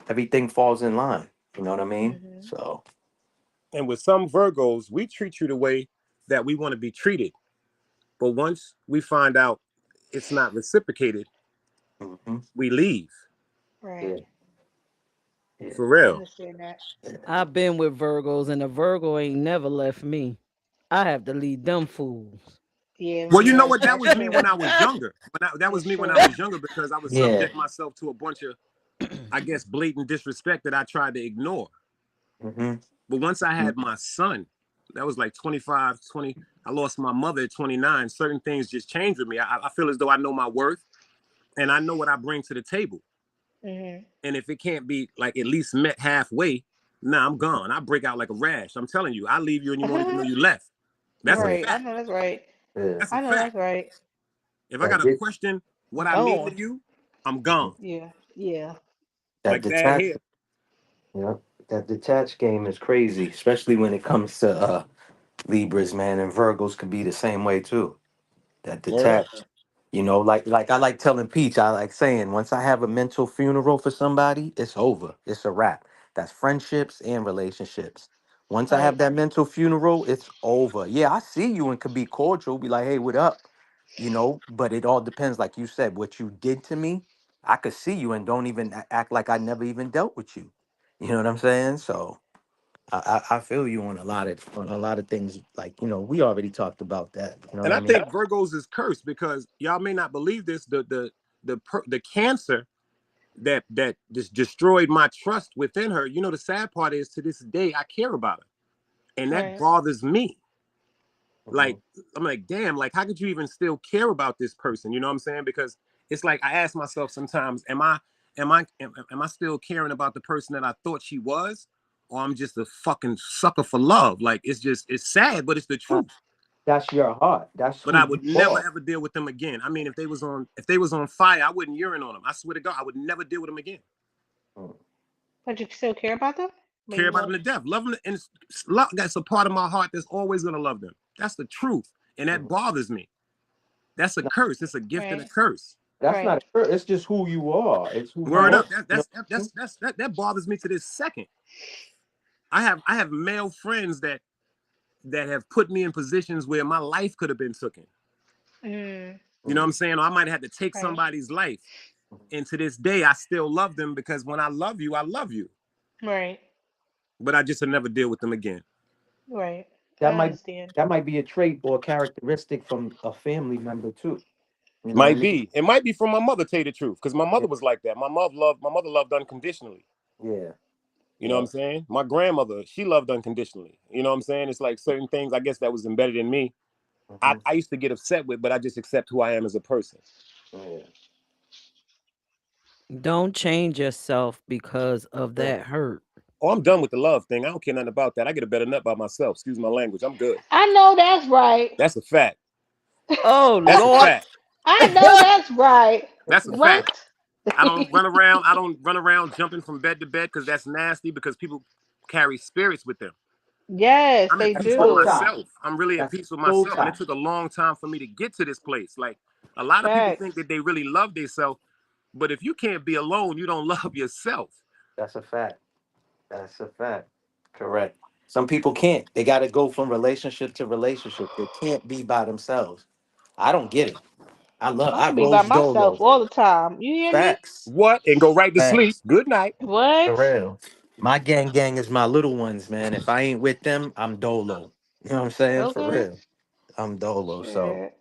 everything falls in line. You know what I mean? Mhm. So And with some Virgos, we treat you the way that we want to be treated. But once we find out it's not reciprocated, mhm. we leave. Right. Yeah, yeah. For I real. understand that. I've been with Virgos, and a Virgo ain't never left me. I have to lead them fools. Yeah, Well, you know yeah, what? That that's was me true. when I was younger. That was That's me when I true. was younger because I would Yeah. subject myself to a bunch of, I guess, blatant disrespect that I tried to ignore. Hmm. But once I had my son, that was like 25, 20. I lost my mother at 29. Certain things just changed with me. I feel as though I know my worth and I know what I bring to the table. Mhm. And if it can't be like at least met halfway, nah, I'm gone. I break out like a rash. I'm telling you, I leave you and you won't even know you left. That's a Right. Right. I fact. know that's right. Yeah. That's a I know that's fact. right. If I That got to did. question what I mean to Gone. you, I'm Mhm. gone. Yeah. Yeah. That Like bad detached. hair. Yeah. That detached game is crazy, especially when it comes to Libras, man, and Virgos could be the same way too. That Word up. detached. Like I like telling Peach, I like saying once I have a mental funeral for somebody, it's over. It's a wrap. That's friendships and relationships. Once I have Right. that mental funeral, it's over. Yeah, I see you and could be cordial, be like, hey, what up? But it all depends, like you said, what you did to me. I could see you and don't even act like I never even dealt with you. You know what I'm saying? So I feel you on a lot of things. Like, we already talked about that. You know And what I I mean? think Virgos is cursed because y'all may not believe this. The cancer that just destroyed my trust within her. You know, the sad part is to this day I care about her, and that Right. bothers me. Hmm. Like I'm like, damn, like how could you even still care about this person? You know what I'm saying? Because it's like I ask myself sometimes, am I still caring about the person that I thought she was, or I'm just a fucking sucker for love? Like it's sad, but it's the truth. That's your heart. That's But I who you would never are. ever deal with them again. I mean, if they was on fire, I wouldn't urine on them. I swear to God, I would never deal with them again. Mm. But you still care about them? But Care you about them won't. to death, love them, and that's a part of my heart that's always gonna love them. That's the truth, and that Mhm. bothers me. That's a No, curse. It's a gift and a Right. curse. that's Right. not a it's just who you are. It's who you Word Right. are. up. That You know that's that, what I mean? that bothers me to this second. I have male friends that have put me in positions where my life could have been taken. Mm. You know what Mm. I'm saying? Or I might have had to take Right. somebody's life. And to this day, I still love them because when I love you, I love you. Right. But I just will never deal with them again. Right. I That might understand. that might be a trait or a characteristic from a family member too. You know what I Might mean? be. It might be from my mother, tell you the truth, because my Yeah, mother was like that. My mother loved unconditionally. yeah, You know what yeah. I'm saying? My grandmother, she loved unconditionally. You know what I'm saying? It's like certain things, I guess, that was embedded in me. I, Hmm. I used to get upset with, but I just accept who I am as a person. Yeah. Don't change yourself because of Right. that hurt. Oh, I'm done with the love thing. I don't care nothing about that. I get a better nut by myself. Excuse my language. I'm good. I know that's right. That's a fact. Oh That's a Lord. fact. I know that's right. That's a fact. What? I don't run around. I don't run around jumping from bed to bed because that's nasty. Because people carry spirits with them. Yes, I'm at they That's peace with soul do. tie. myself. I'm really at That's peace with soul myself, and it tie. took a long time for me to get to this place. Like a lot of people think Facts. that they really love themselves, but if you can't be alone, you don't love yourself. That's a fact. That's a fact. Correct. Some people can't. They got to go from relationship to relationship. They can't be by themselves. I don't get it. I I can be by rose myself dolo. all the time. You hear me? Facts. What? And go right to sleep. Facts. Good night. For What? real. My gang is my little ones, man. If I ain't with them, I'm dolo. You know what I'm saying? For Okay. real. I'm dolo. So Shit.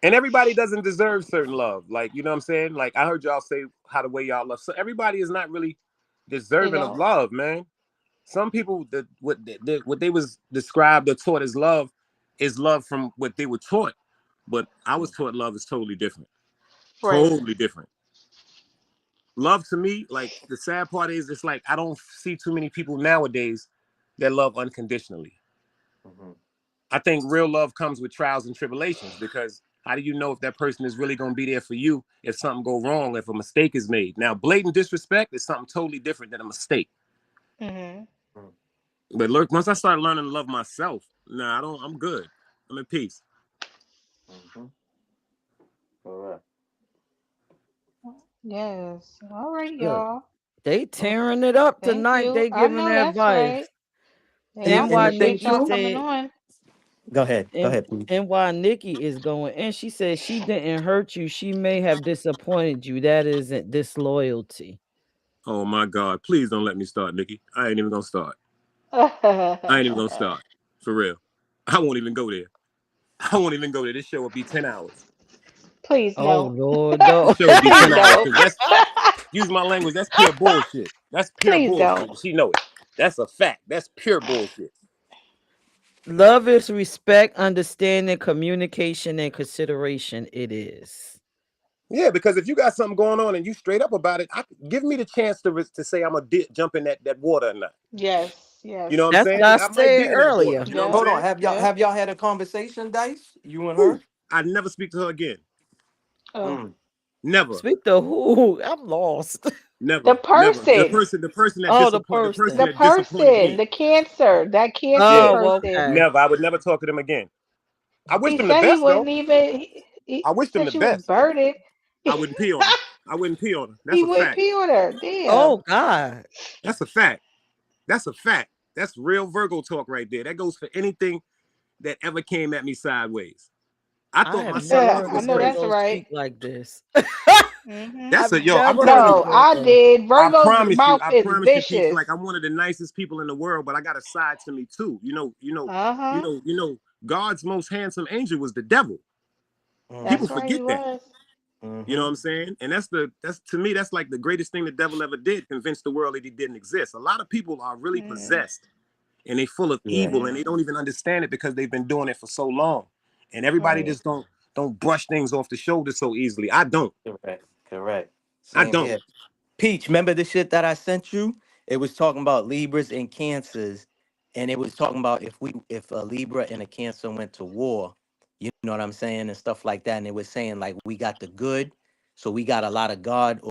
And everybody doesn't deserve certain love. Like, you know what I'm saying? Like I heard y'all say how the way y'all love. So everybody is not really They deserving of don't. love, man. Some people that what they was described or taught as love is love from what they were taught. But I was taught love is totally different. Right. Totally different. Love to me, like the sad part is it's like I don't see too many people nowadays that love unconditionally. mhm. I think real love comes with trials and tribulations because how do you know if that person is really going to be there for you if something go wrong, if a mistake is made? Now, blatant disrespect is something totally different than a mistake. Mhm. Mm, But look, once I start learning to love myself, nah, I don't. I'm good. I'm in peace. mhm. Correct. Yes. All right, Look, y'all. they Well, tearing it up thank tonight. you. They I giving know that's advice. right. Hey, I And NY the thing appreciate y'all Nikki too. coming said, on. Go ahead. Go and ahead, please. NY Nikki is going, and she said she didn't hurt you. She may have disappointed you. That isn't disloyalty. Oh my God! Please don't let me start, Nikki. I ain't even gonna start. I ain't even gonna start. For real. I won't even go there. I won't even go there. This show will be 10 hours. Please Oh no. Lord, no. This show will be Please 10 hours no. because that's use my language. That's pure bullshit. That's pure Please don't. bullshit. She know it. That's a fact. That's pure bullshit. Love is respect, understanding, communication, and consideration. It is. Yeah, because if you got something going on and you straight up about it, give me the chance to say I'm a jump in that water or not. Yes, You know what yes. I'm That's what saying? I I might said be in that water. earlier. You know what I'm Yep. Hold on, saying? Yep. have y'all had a conversation, Dice? You and Whew. her? I'd never speak to her again. Oh. Mm. Never. Speak to who? I'm lost. The Never. Never. The person. person. The person that Oh, the the person The person. that disappointed person. me. The cancer. That cancer Yeah. Oh, person. okay. Never. I would never talk to them again. I wish He them the said he best wouldn't though. even. I He wish them said the she was best. burning. I wouldn't pee on her. I wouldn't pee on her. That's He a wouldn't fact. pee on her. Damn. Oh God. That's a fact. That's a fact. That's real Virgo talk right there. That goes for anything that ever came at me sideways. I I thought have my sun never sign heard I a was know that's Virgo. Virgo right. speak like this. Hmm. That's I've a yo. I'm never telling heard a you. No, I Virgo. did. I Virgo's promise you. mouth I is promise you, Peach. vicious. Like I'm one of the nicest people in the world, but I got a side to me too. Uh huh. God's most handsome angel was the devil. Mm-hmm. People That's right. He forget that. was. You know Mm-hmm. what I'm saying? And that's to me, that's like the greatest thing the devil ever did, convince the world that he didn't exist. A lot of people are really Mm-hmm. possessed and they full of Yeah. evil and they don't even understand it because they've been doing it for so long. And everybody Right. just don't brush things off the shoulder so easily. I don't. Correct. Correct. I Same don't. here. Peach, remember the shit that I sent you? It was talking about Libras and Cancers, and it was talking about if a Libra and a Cancer went to war, you know what I'm saying, and stuff like that. And it was saying like we got the good, so we got a lot of God,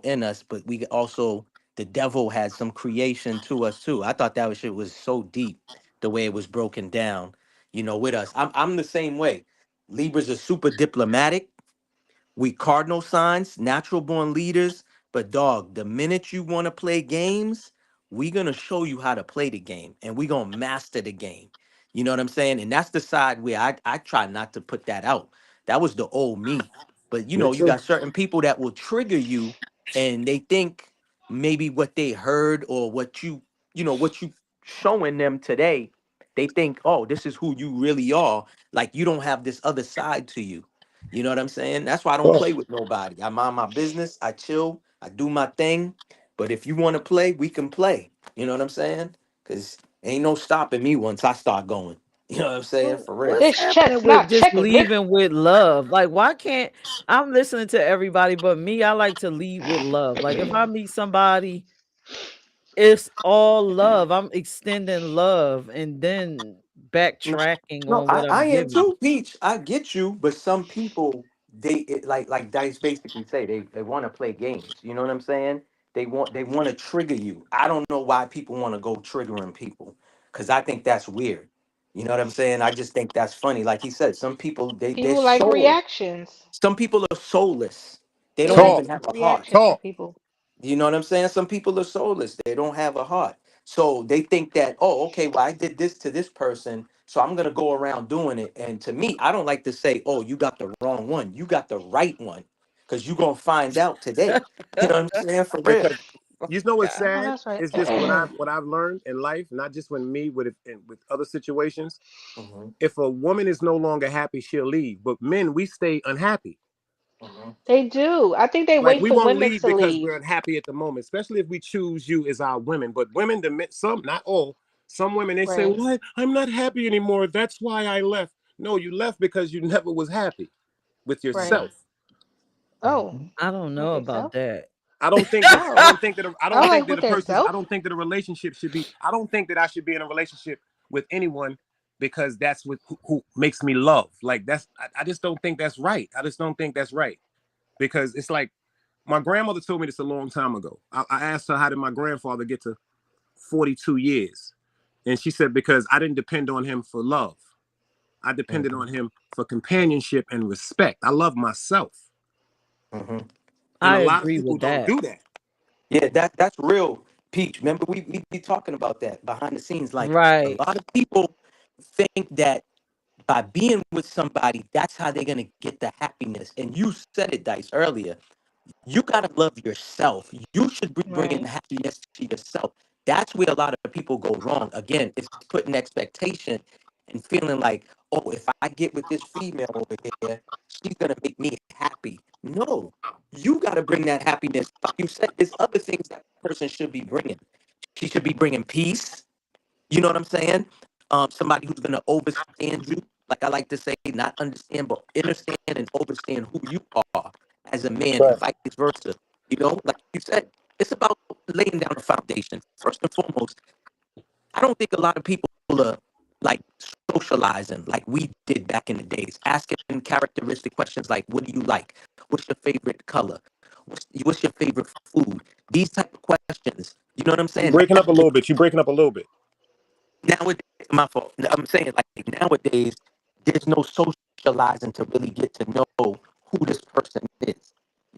in us, but we also the devil had some creation to us too. I thought that shit was so deep, the way it was broken down, with us. I'm the same way. Libras are super diplomatic, we cardinal signs, natural born leaders. But dog, the minute you want to play games, we gonna show you how to play the game and we gonna master the game. You know what I'm saying? And that's the side where I try not to put that out. That was the old me. But Yeah, you true. got certain people that will trigger you and they think maybe what they heard or what you showing them today, they think, oh, this is who you really are. Like you don't have this other side to you. You know what I'm saying? That's why I don't Oh, play with nobody. I mind my business. I chill. I do my thing. But if you want to play, we can play. You know what I'm saying? Because ain't no stopping me once I start going. You know what I'm saying? For real. What's This happening chestnut with just checkers, nigga. leaving with love? Like, why can't I'm listening to everybody, but me, I like to lead with love. Like, if I meet somebody, it's all love. I'm extending love and then No, backtracking no, on I, what I I'm am giving. too, Peach. I get you, but some people like Dice basically say they want to play games. You know what I'm saying? They want to trigger you. I don't know why people want to go triggering people because I think that's weird. You know what I'm saying? I just think that's funny. Like he said, some people they're People like soul. reactions. Some people are soulless. They They don't like talk, even have a heart. reactions from talk. people. You know what I'm saying? Some people are soulless. They don't have a heart. So they think that, oh, okay, well, I did this to this person, so I'm gonna go around doing it. And to me, I don't like to say, oh, you got the wrong one. You got the right one. Because you're gonna find out today. You know what I'm saying? For real. Because you know what's God. I know sad? that's right. It's just what I've learned in life, not just when me with other situations. Hmm. If a woman is no longer happy, she'll leave. But men, we stay unhappy. Hmm. They do. I think they Like wait we for won't women leave to because leave. we're unhappy at the moment, especially if we choose you as our women. But women, some, not all, some women, they say, Right. "Well, I'm not happy anymore. That's why I left." No, you left because you never was happy with Right. yourself. Oh, I don't know with about yourself? that. Oh. I I don't think like that with a person's I themselves. don't think that a relationship should be I don't think that I should be in a relationship with anyone because that's what who makes me love. Like I just don't think that's right. I just don't think that's right. Because it's like my grandmother told me this a long time ago. I asked her how did my grandfather get to 42 years? And she said, because I didn't depend on him for love. I depended Hmm. on him for companionship and respect. I love myself. Hmm. And I a lot of agree people with don't that. do that. Yeah, that's real, Peach. Remember, we be talking about that behind the scenes. Like a Right. lot of people think that by being with somebody, that's how they're gonna get the happiness. And you said it, Dice, earlier. You gotta love yourself. You should be bringing Right. happiness to yourself. That's where a lot of people go wrong. Again, it's putting expectation and feeling like, oh, if I get with this female over here, she's gonna make me happy. No, you gotta bring that happiness. Like you said, there's other things that person should be bringing. She should be bringing peace. You know what I'm saying? Somebody who's gonna overstand you, like I like to say, not understand, but understand and overstand who you are as a man, and Right. vice versa. You know, like you said, it's about laying down a foundation. First and foremost, I don't think a lot of people are like socializing like we did back in the days, asking characteristic questions like, "What do you like? What's your favorite color? What's your favorite food?" These type of questions. You know what I'm You saying? breaking up a little bit. You breaking up a little bit. Nowadays, my fault. I'm saying like nowadays, there's no socializing to really get to know who this person is.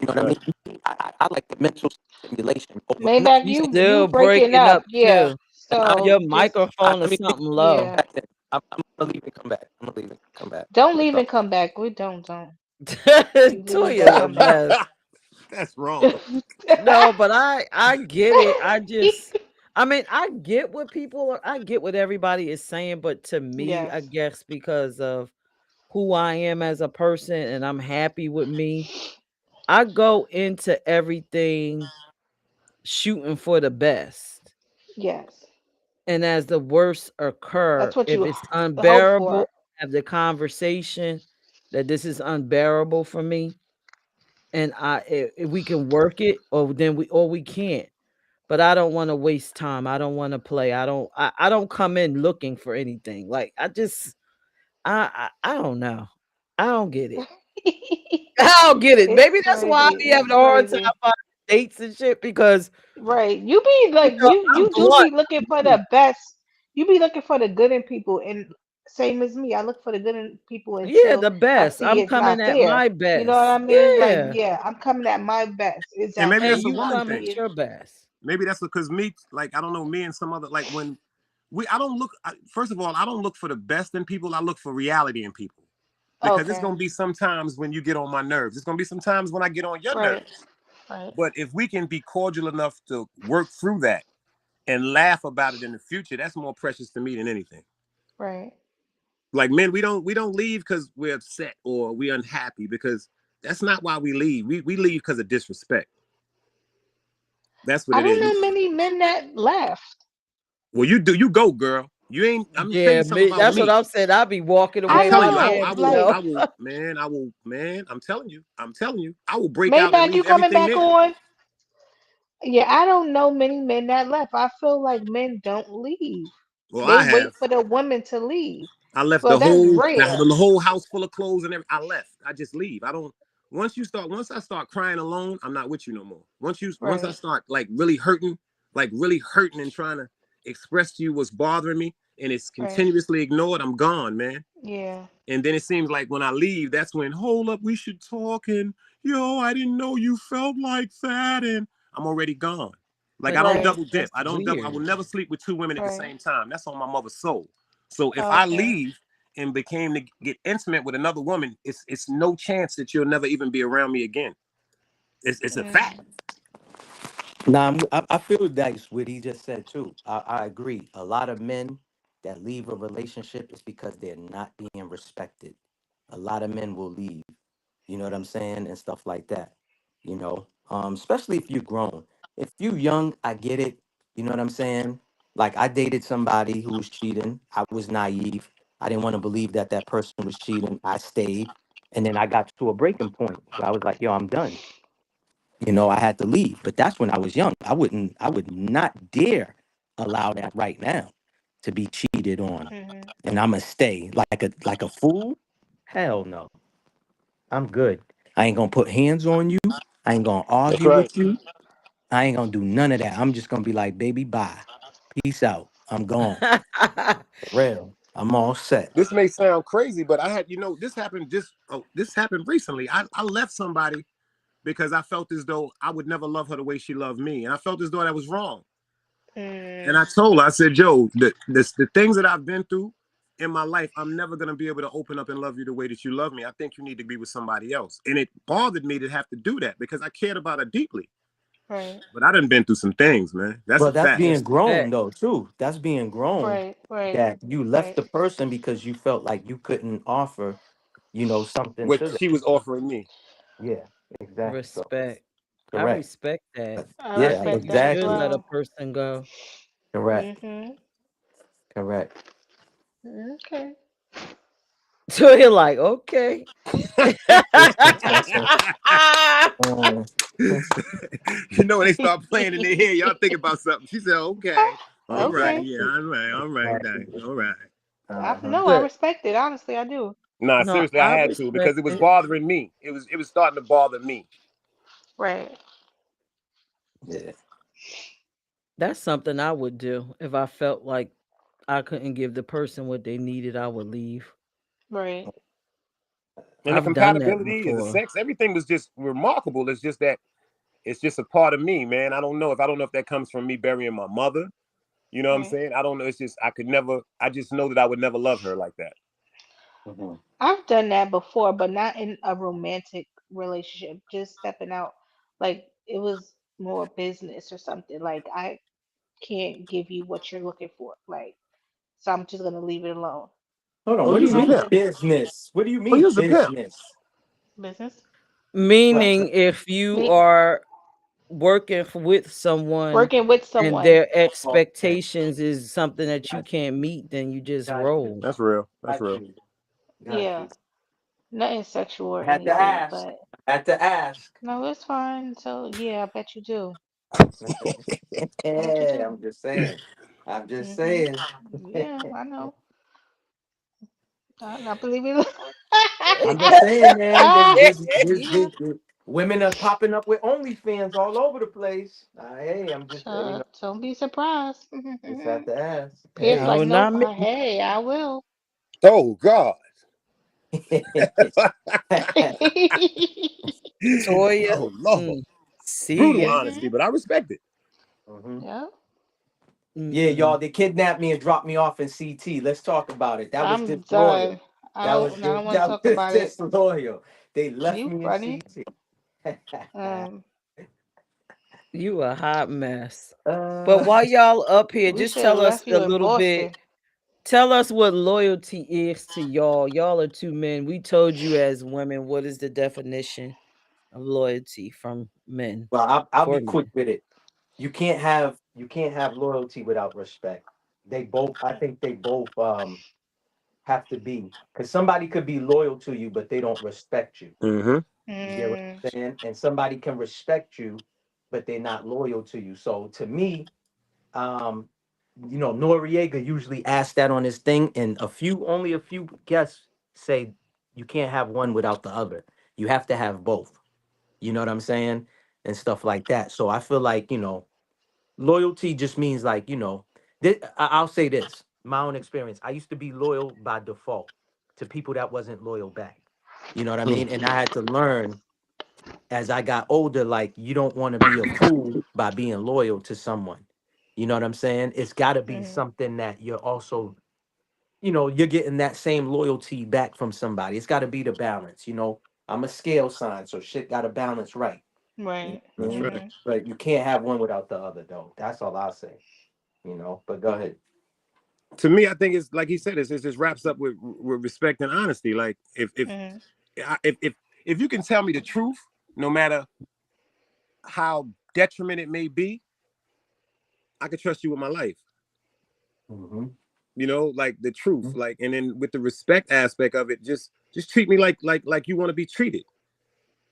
You know what I Right. mean? I like the mental stimulation. Over, I'm not Maybach, using. you Still breaking breaking up. up Yeah. too. I, So Your just microphone let is me something low. yeah. back then. I'm gonna leave and come back. I'm gonna leave and come back. Don't No leave problem. and come back. We don't. You leave and Toya's a come back. mess. That's wrong. No, but I get it. I mean, I get what I get what everybody is saying, but to me, I Yes. guess because of who I am as a person and I'm happy with me, I go into everything shooting for the best. Yes. And as the worst occur, That's what if you it's hope unbearable, for. have the conversation that this is unbearable for me, and if we can work it, or then we can't. But I don't want to waste time. I don't want to play. I don't come in looking for anything. Like I don't know. I don't get it. I don't get it. It's Maybe that's why I crazy. be It's having a hard time crazy. finding dates and shit because Right. You be like I'm you do blunt. be looking for the best. You be looking for the good in people, and same as me, I look for the good in people Yeah, until the I best. see I'm it's coming not at there. my You know what I best. mean? Like, Yeah. yeah, I'm coming at my best. And maybe And that's Exactly. a you I woman come thing. at see it. your best. Maybe that's because me, like, I don't know, me and some other, like, when I don't look, first of all, I don't look for the best in people. I look for reality in people. Because it's Okay. going to be sometimes when you get on my nerves. It's going to be sometimes when I get on your Right. nerves. Right. But if we can be cordial enough to work through that and laugh about it in the future, that's more precious to me than anything. Right. Like men, we don't leave because we're upset or we're unhappy, because that's not why we leave. We leave because of disrespect. That's what I it don't is. know many men that left. Well, you go, girl. You ain't. I'm gonna tell you Yeah, something me. about That's what me. I'm saying. I'll be walking I'm I away telling like, you, damn, know. I will, Like, yo. I will, man, man. I'm telling you, I will break out and Maybach, you leave coming everything back there. on? Yeah, I don't know many men that left. I feel like men don't leave. Well, They I have. wait for the women to leave. I left Well, that's rare. the whole house full of clothes and everything. I left. I just leave. I don't. Once I start crying alone, I'm not with you no more. Once I Right. start like really hurting and trying to express to you what's bothering me, and it's Right. continuously ignored, I'm gone, man. Yeah. And then it seems like when I leave, that's when, hold up, we should talk. And yo, I didn't know you felt like that. And I'm already gone. Like I But don't that's Right. double dip. that's I don't double. I will weird. never sleep with two women at the Right. same time. That's on my mother's soul. So if I Okay. leave and became to get intimate with another woman, it's no chance that you'll never even be around me again. It's a fact. Mm. Nah, I feel that's what he just said too. I agree. A lot of men that leave a relationship is because they're not being respected. A lot of men will leave. You know what I'm saying, and stuff like that. Especially if you're grown. If you young, I get it. You know what I'm saying? Like I dated somebody who was cheating. I was naive. I didn't want to believe that that person was cheating. I stayed, and then I got to a breaking point where I was like, "Yo, I'm done." I had to leave. But that's when I was young. I would not dare allow that right now to be cheated on. Mhm. And I'ma stay like a fool? Hell no. I'm good. I ain't gonna put hands on you. I ain't gonna That's argue right. with you. I ain't gonna do none of that. I'm just gonna be like, baby, bye. Peace out. I'm gone. For real. I'm all set. This may sound crazy, but I had, this happened recently. I left somebody because I felt as though I would never love her the way she loved me. And I felt as though that was wrong. And Mm. I told her, I said, Joe, the things that I've been through, in my life, I'm never gonna be able to open up and love you the way that you love me. I think you need to be with somebody else. And it bothered me to have to do that because I cared about her deeply. Right. But I done been through some things, man. That's a Well, that's fact. being grown Respect. though too. That's being grown. Right. Right. That you left Right. the person because you felt like you couldn't offer, something What to them. she was offering me. Yeah, exactly. So Respect. I correct. respect that. I I Yeah, think respect you that as should exactly. let a well. person go. Correct. Mhm. Correct. Okay. So you're like, okay. Um, You know when they start playing in their head, y'all think about something. She said, "Okay, all right, Okay. yeah, exactly. all right, dang, Exactly. all right." Uh-huh. No, I Look, respect it. Honestly, I do. Nah, no, seriously, I I had to because respect it was it. bothering me. It was starting to bother me. Right. Yeah. That's something I would do if I felt like I couldn't give the person what they needed. I would leave. Right. And the I've done that compatibility and the before. sex, everything was just remarkable. It's just that it's just a part of me, man. I don't know if that comes from me burying my mother. You know what I'm Right. saying? I don't know. It's just I could never. I just know that I would never love her like that. Mhm. I've done that before, but not in a romantic relationship. Just stepping out, like it was more business or something. Like I can't give you what you're looking for. Like, so I'm just gonna leave it alone. Hold on. Oh, What do you you was a Not mean pimp. to business? What do you Oh, you mean was a pimp. business? business. What? Meaning, if you Me are working with someone working with and someone. their Oh, okay. expectations is something that you Got can't meet, then you just got you. roll. That's real. That's Got real. you. Got Yeah. you. Nothing sexual or I had to anything, ask. but I had to ask. no, it's fine. So yeah, I bet you do. I bet you Yeah, do. I'm just saying. I'm just Mhm. saying. Yeah, I know. I believe it. I'm just saying, man. Yeah. Women are popping up with OnlyFans all over the place. Hey, I'm just, So don't be surprised. just have to ask. Pierce Hey. No, like, nope. not me. Hey, I will. Oh God. Toya. Oh Lord. See Brutal ya. honesty, but I respect it. Mhm. Yeah. Yeah, y'all, Mm-mm. they kidnapped me and dropped me off in CT. Let's talk about it. That was I'm disloyal. done. I don't want to That talk was about it. disloyal. They left You me in funny. CT. Um, You a hot mess. But uh, while y'all up here, we just should have tell us left a you in little bit. Boston. Tell us what loyalty is to y'all. Y'all are two men. We told you as women what is the definition of loyalty from men well, I'll for be quick men. with it. You can't have loyalty without respect. They both, I think they both have to be, because somebody could be loyal to you, but they don't respect you. Mm-hmm. You get what Mm, I'm saying? And somebody can respect you, but they're not loyal to you. So to me, um, Noriega usually asks that on his thing, and only a few guests say you can't have one without the other. You have to have both. You know what I'm saying? And stuff like that. So I feel like, loyalty just means like, I'll say this, my own experience. I used to be loyal by default to people that wasn't loyal back. You know what I mean? And I had to learn as I got older, like you don't want to be a fool by being loyal to someone. You know what I'm saying? It's got to be mm, something that you're also, you're getting that same loyalty back from somebody. It's got to be the balance. I'm a scale sign, so shit got to balance right. You know right. what I That's mean? right. Mm-hmm. But you can't have one without the other, though. That's all I'll say. But go ahead. To me, I think it's like he said. It just wraps up with respect and honesty. Like Mm-hmm. if you can tell me the truth, no matter how detriment it may be, I can trust you with my life. Mm-hmm. Like the truth. Like, and then with the respect aspect of it, just treat me like you want to be treated.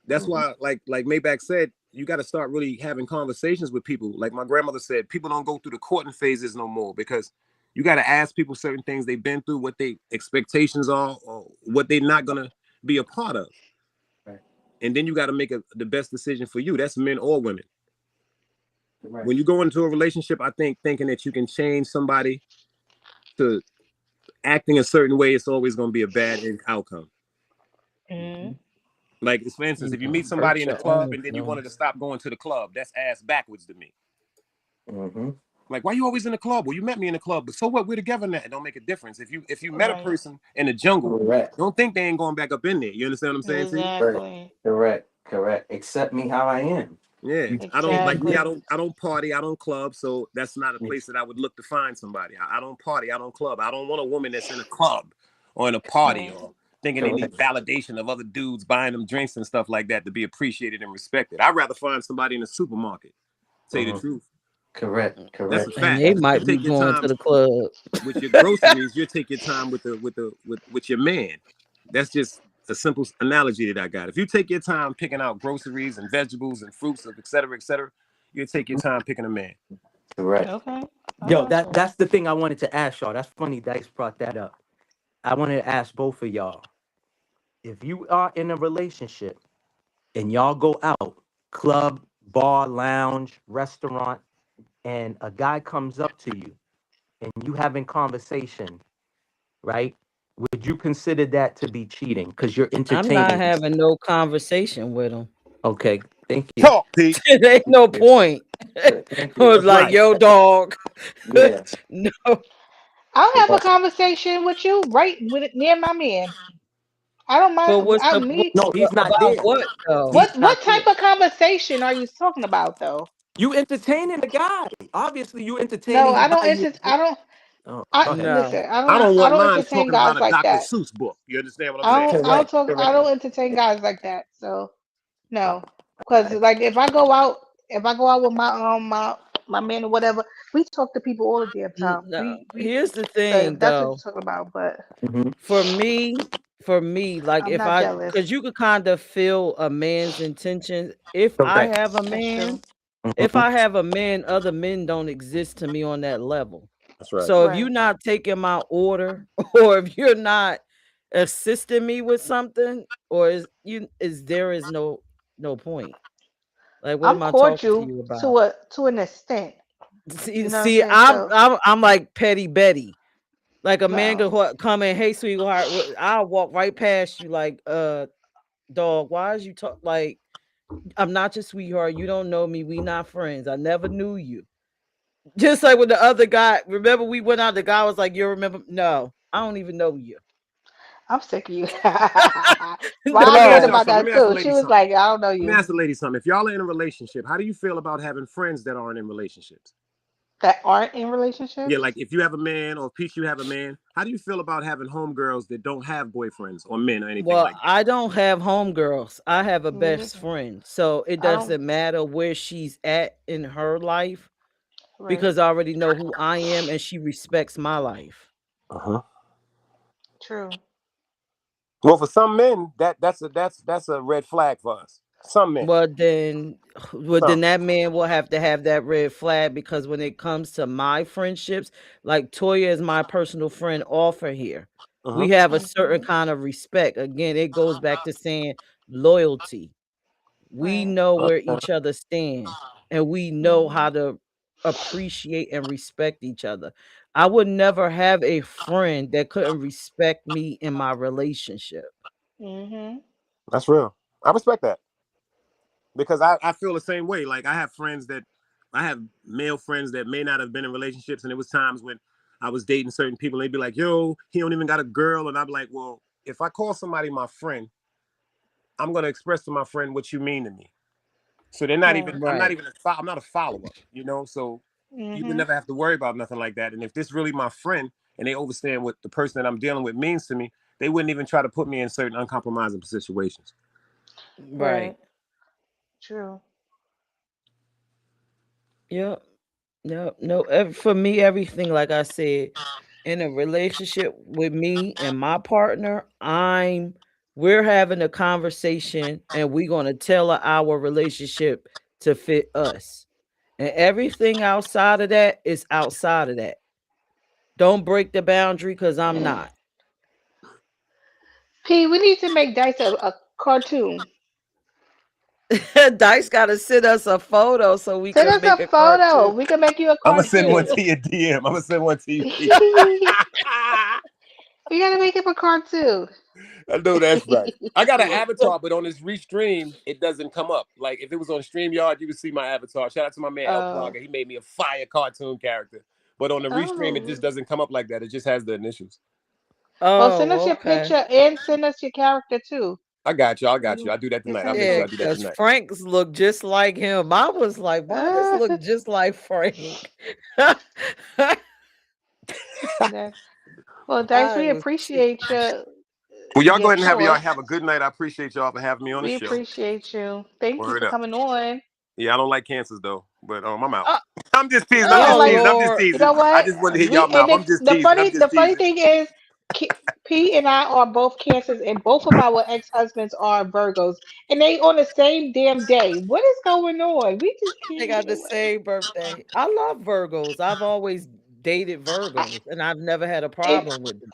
That's Mm-hmm. why, like Maybach said, you got to start really having conversations with people. Like my grandmother said, people don't go through the courting phases no more because you got to ask people certain things they've been through, what their expectations are, or what they're not gonna be a part of, Right. and then you got to make the best decision for you. That's men or women. Right. When you go into a relationship, I think thinking that you can change somebody to acting a certain way, it's always going to be a bad outcome. Mm-hmm. Like, for instance, You if you know, meet somebody hurt in the your club own and then you wanted to feelings. stop going to the club, that's ass backwards to me. Mm-hmm. Like, why you always in the club? Well, you met me in the club, but so what? We're together now. It don't make a difference. If you met a Right. person in the jungle, Correct. don't think they ain't going back up in there. You understand what I'm saying? See? Correct. Exactly. Correct. Correct. Accept me how I am. Yeah, You I don't can't like be me. I Exactly. don't. I don't party. I don't club. So that's not a different. place that I would look to find somebody. I don't party. I don't club. I don't want a woman that's in a club or in a party Right. or thinking they need Correct. validation of other dudes buying them drinks and stuff like that to be appreciated and respected. I'd rather find somebody in a supermarket. Tell you the Mhm. truth. Correct. That's a Correct. And fact. they That's You might be take your going time to the club. with your groceries. You take your time with your man. That's just a simple analogy that I got. If you take your time picking out groceries and vegetables and fruits of et cetera, you take your time picking a man. correct. Okay. I Yo, got that you. that's the thing I wanted to ask y'all. That's funny Dice brought that up. I wanted to ask both of y'all. If you are in a relationship and y'all go out, club, bar, lounge, restaurant, and a guy comes up to you and you having conversation, right? Would you consider that to be cheating? Because you're I'm not entertaining. having no conversation with them. Okay, thank you. Talk, Pete. It ain't no point. Thank I you. was That's like, right. yo, dog. Yeah. No. I'll have a But conversation with you right with it near my man. I don't But mind. what's I the need. no, he's not about there. what though? He's What not type there. of conversation are you talking about though? You entertaining the guy. Obviously, you No, entertaining. He I buy don't you. enter. I don't. Oh, I go ahead. No. listen. I don't I want don't mine entertain talking about guys a like Dr. that. Seuss book. You understand what I'm saying? I don't Correct. talk. I Correct. don't entertain guys like that. So I, no, because I, like if I go out with my man or whatever, we talk to people all the damn time. No. We Here's the so thing if that's what though. you're talking about, but mhm. For me, like I'm if not I, jealous. because you could kind of feel a man's intentions. If I Correct. have a That's true. man, if Mhm. I have a man, other men don't exist to me on that level. That's right. So if you're Right. not taking my order, or if you're not assisting me with something, or there is no point. Like, what I'm am I talking to cordial you to about? an extent. See, You know what I'm see, saying? I'm So I'm I'm like Petty Betty. Like a man no, could come in, hey sweetheart, I'll walk right past you like, dog, why is you talk like I'm not your sweetheart. You don't know me. We not friends. I never knew you. Just like with the other guy. Remember we went out, the guy was like, you remember? No, I don't even know you. I'm sick of you. So let Mom me said ask No. y'all about something. Let that me ask the too. She lady was something. like, I don't know Let me you. ask the lady something. If y'all are in a relationship, how do you feel about having friends that aren't in relationships? That aren't in Yeah, like relationships. if you have a man or Peach, you have a man, how do you feel about having homegirls that don't have boyfriends or men or anything Well, like that? I don't have homegirls. I have a Me best neither. friend. So it I don't. doesn't matter where she's at in her life Right. because I already know who I am and she respects my life. Uh-huh. True. Well, for some men, that's a red flag for us. Some men, Well then well then some. that man will have to have that red flag because when it comes to my friendships, like Toya is my personal friend offer here. We Uh-huh. have a certain Hmm. kind of respect. Again, it goes back to saying loyalty. We Right. know where each other stand and we know Hmm. how to appreciate and respect each other. I would never have a friend that couldn't respect me in my relationship. Hmm. That's real. I respect that because I feel the same way. Like I have male friends that may not have been in relationships, and it was times when I was dating certain people, and they'd be like, "Yo, he don't even got a girl," and I'd be like, "Well, if I call somebody my friend, I'm gonna express to my friend what you mean to me." So they're not Right. even. I'm not Right. even. I'm not a follower. So you would Hmm. never have to worry about nothing like that. And if this really my friend, and they understand what the person that I'm dealing with means to me, they wouldn't even try to put me in certain uncompromising situations. Right. Right. True. Yep. No, no. For me, everything, like I said, in a relationship with me and my partner, we're having a conversation and we're gonna tailor our relationship to fit us. And everything outside of that is outside of that. Don't break the boundary because I'm not. P, we need to make Dice a cartoon. Dice gotta send us a photo so we Send can us a make a photo. cartoon. We can make you a I'm gonna send one cartoon. to your DM. I'm gonna send one to you. We gotta make him a cartoon. I know that's right. I got an avatar, but on this restream, it doesn't come up. Like if it was on StreamYard, you would see my avatar. Shout out to my man El Oh, Plaga. He made me a fire cartoon character. But on the restream, it just oh. doesn't come up like that. It just has the initials. Well, send Oh, us your okay. picture and send us your character too. I got you. I got you. You I'll do that can tonight. I'll send it make sure Yeah, I over. do that because tonight. Frank's look just like him. I was like, why this look just like Frank? That- well, Dice, I we was appreciate Well, y'all go your ahead and choice. have a good night. I appreciate y'all for having me on the We show. appreciate you. Thank you Word for up. coming on. Yeah, I don't like cancers though, but I'm out. uh, I'm just teasing. I'm We don't just oh like. teasing. I'm just Lord. You know teasing. I what? just wanted to hit We y'all and mouth. I'm just teasing. I'm the just funny teasing. thing is, P and I are both cancers, and both of our ex-husbands are Virgos, and they on the same damn day. What is going on? We just They can't got get the away. same birthday. I love Virgos. I've always dated I, Virgos and I've never had a and problem with them.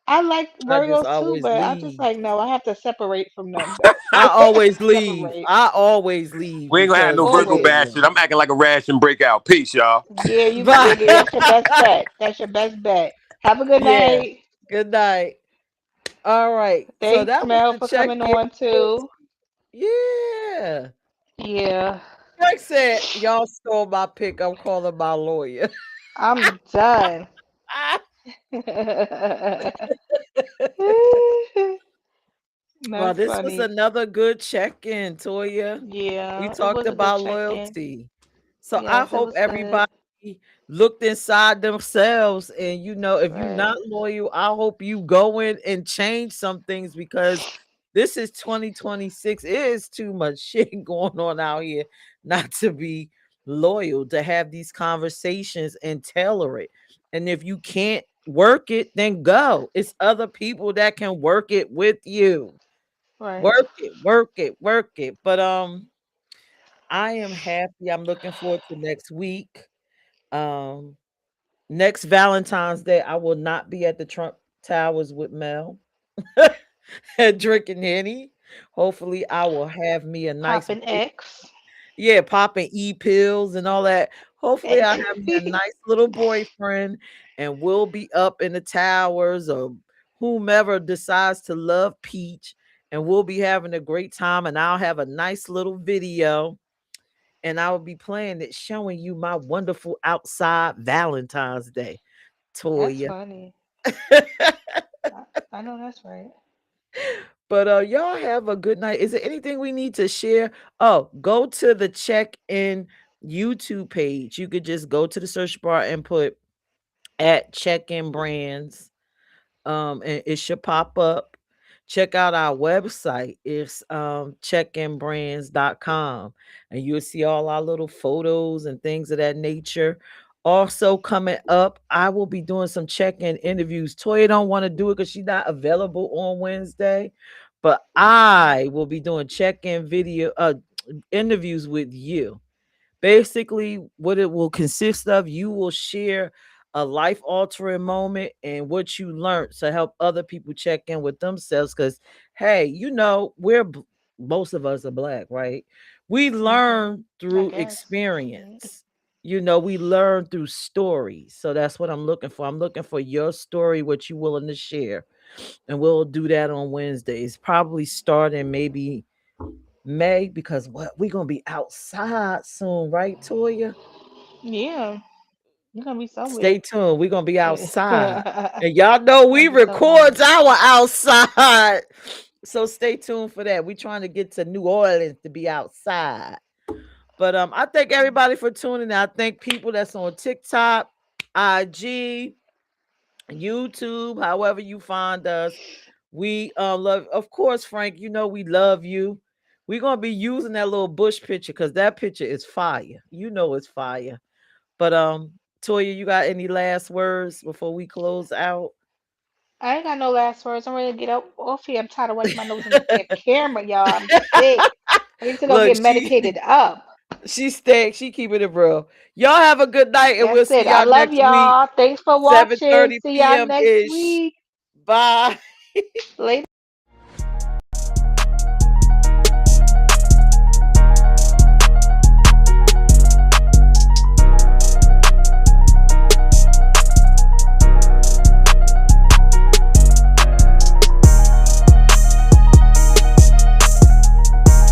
I like I just Virgos too, always but I just leave. like no. I have to separate from them. I always leave. Separate I always leave We ain't gonna have no because Virgo yeah, always. bash shit. I'm acting like a rash and break out. Peace, y'all. Yeah, you can. bye. Yeah, that's your best bet. That's your best bet. Have a good Yeah. night. Good night. All right. So Thanks, that was Mel, the for check coming in. on too. Yeah. Yeah, Frank said, y'all stole my pick. I'm calling my lawyer. I'm done. Well, That's this was funny. another good check-in, Toya. We Yeah, it talked was a good about check-in. loyalty. So I Yes, it hope was good. everybody looked inside themselves. And if you're not Right, loyal, I hope you go in and change some things because this is 2026. It is too much shit going on out here not to be loyal, to have these conversations and tailor it. And if you can't work it, then go. It's other people that can work it with you. right. Work it, work it, work it. But I am happy. I'm looking forward to next week. Um, Next Valentine's Day, I will not be at the Trump Towers with Mel and drinking Henny. Hopefully, I will have me a nice Popping big, X. yeah, popping pills and all that. Hopefully, I have me a nice little boyfriend, and we'll be up in the towers or whomever decides to love Peach, and we'll be having a great time. And I'll have a nice little video and I will be playing it, showing you my wonderful outside Valentine's Day, That's Toya. funny. I, I know that's right. But y'all have a good night. Is there anything we need to share? Oh, go to the check-in YouTube page. You could just go to the search bar and put at check-in brands. And it should pop up. Check out our website. It's checkinbrands.com, and you'll see all our little photos and things of that nature. Also coming up, I will be doing some check-in interviews. Toya don't want to do it because she's not available on Wednesday, but I will be doing check-in video interviews with you. Basically, what it will consist of, you will share a life altering moment and what you learned to help other people check in with themselves. Because, hey, most of us are black, right? We Hmm. learn I through guess. experience. We learn through stories. So that's what I'm looking for. I'm looking for your story, what you willing to share. And we'll do that on Wednesdays, probably starting maybe May, because what we're gonna be outside soon, right, Toya? Yeah, you're gonna be somewhere. Stay tuned. We're gonna be outside. Gonna And y'all know we be somewhere. records our outside. So stay tuned for that. We're trying to get to New Orleans to be outside. But I thank everybody for tuning in. I thank people that's on TikTok, IG, YouTube, however you find us. We love, of course, Frank. We love you. We're gonna be using that little bush picture because that picture is fire. It's fire. But Toya, you got any last words before we close out? I ain't got no last words. I'm ready to get up off here. I'm tired of wiping my nose on this damn camera, y'all. I'm sick. I need to go Look, get medicated up. she stayed, she keeping it real. Y'all have a good night, and we'll That's see it. I y'all love next week, y'all. Thanks for watching. 7:30 See y'all p.m. next ish. week. Bye. Later.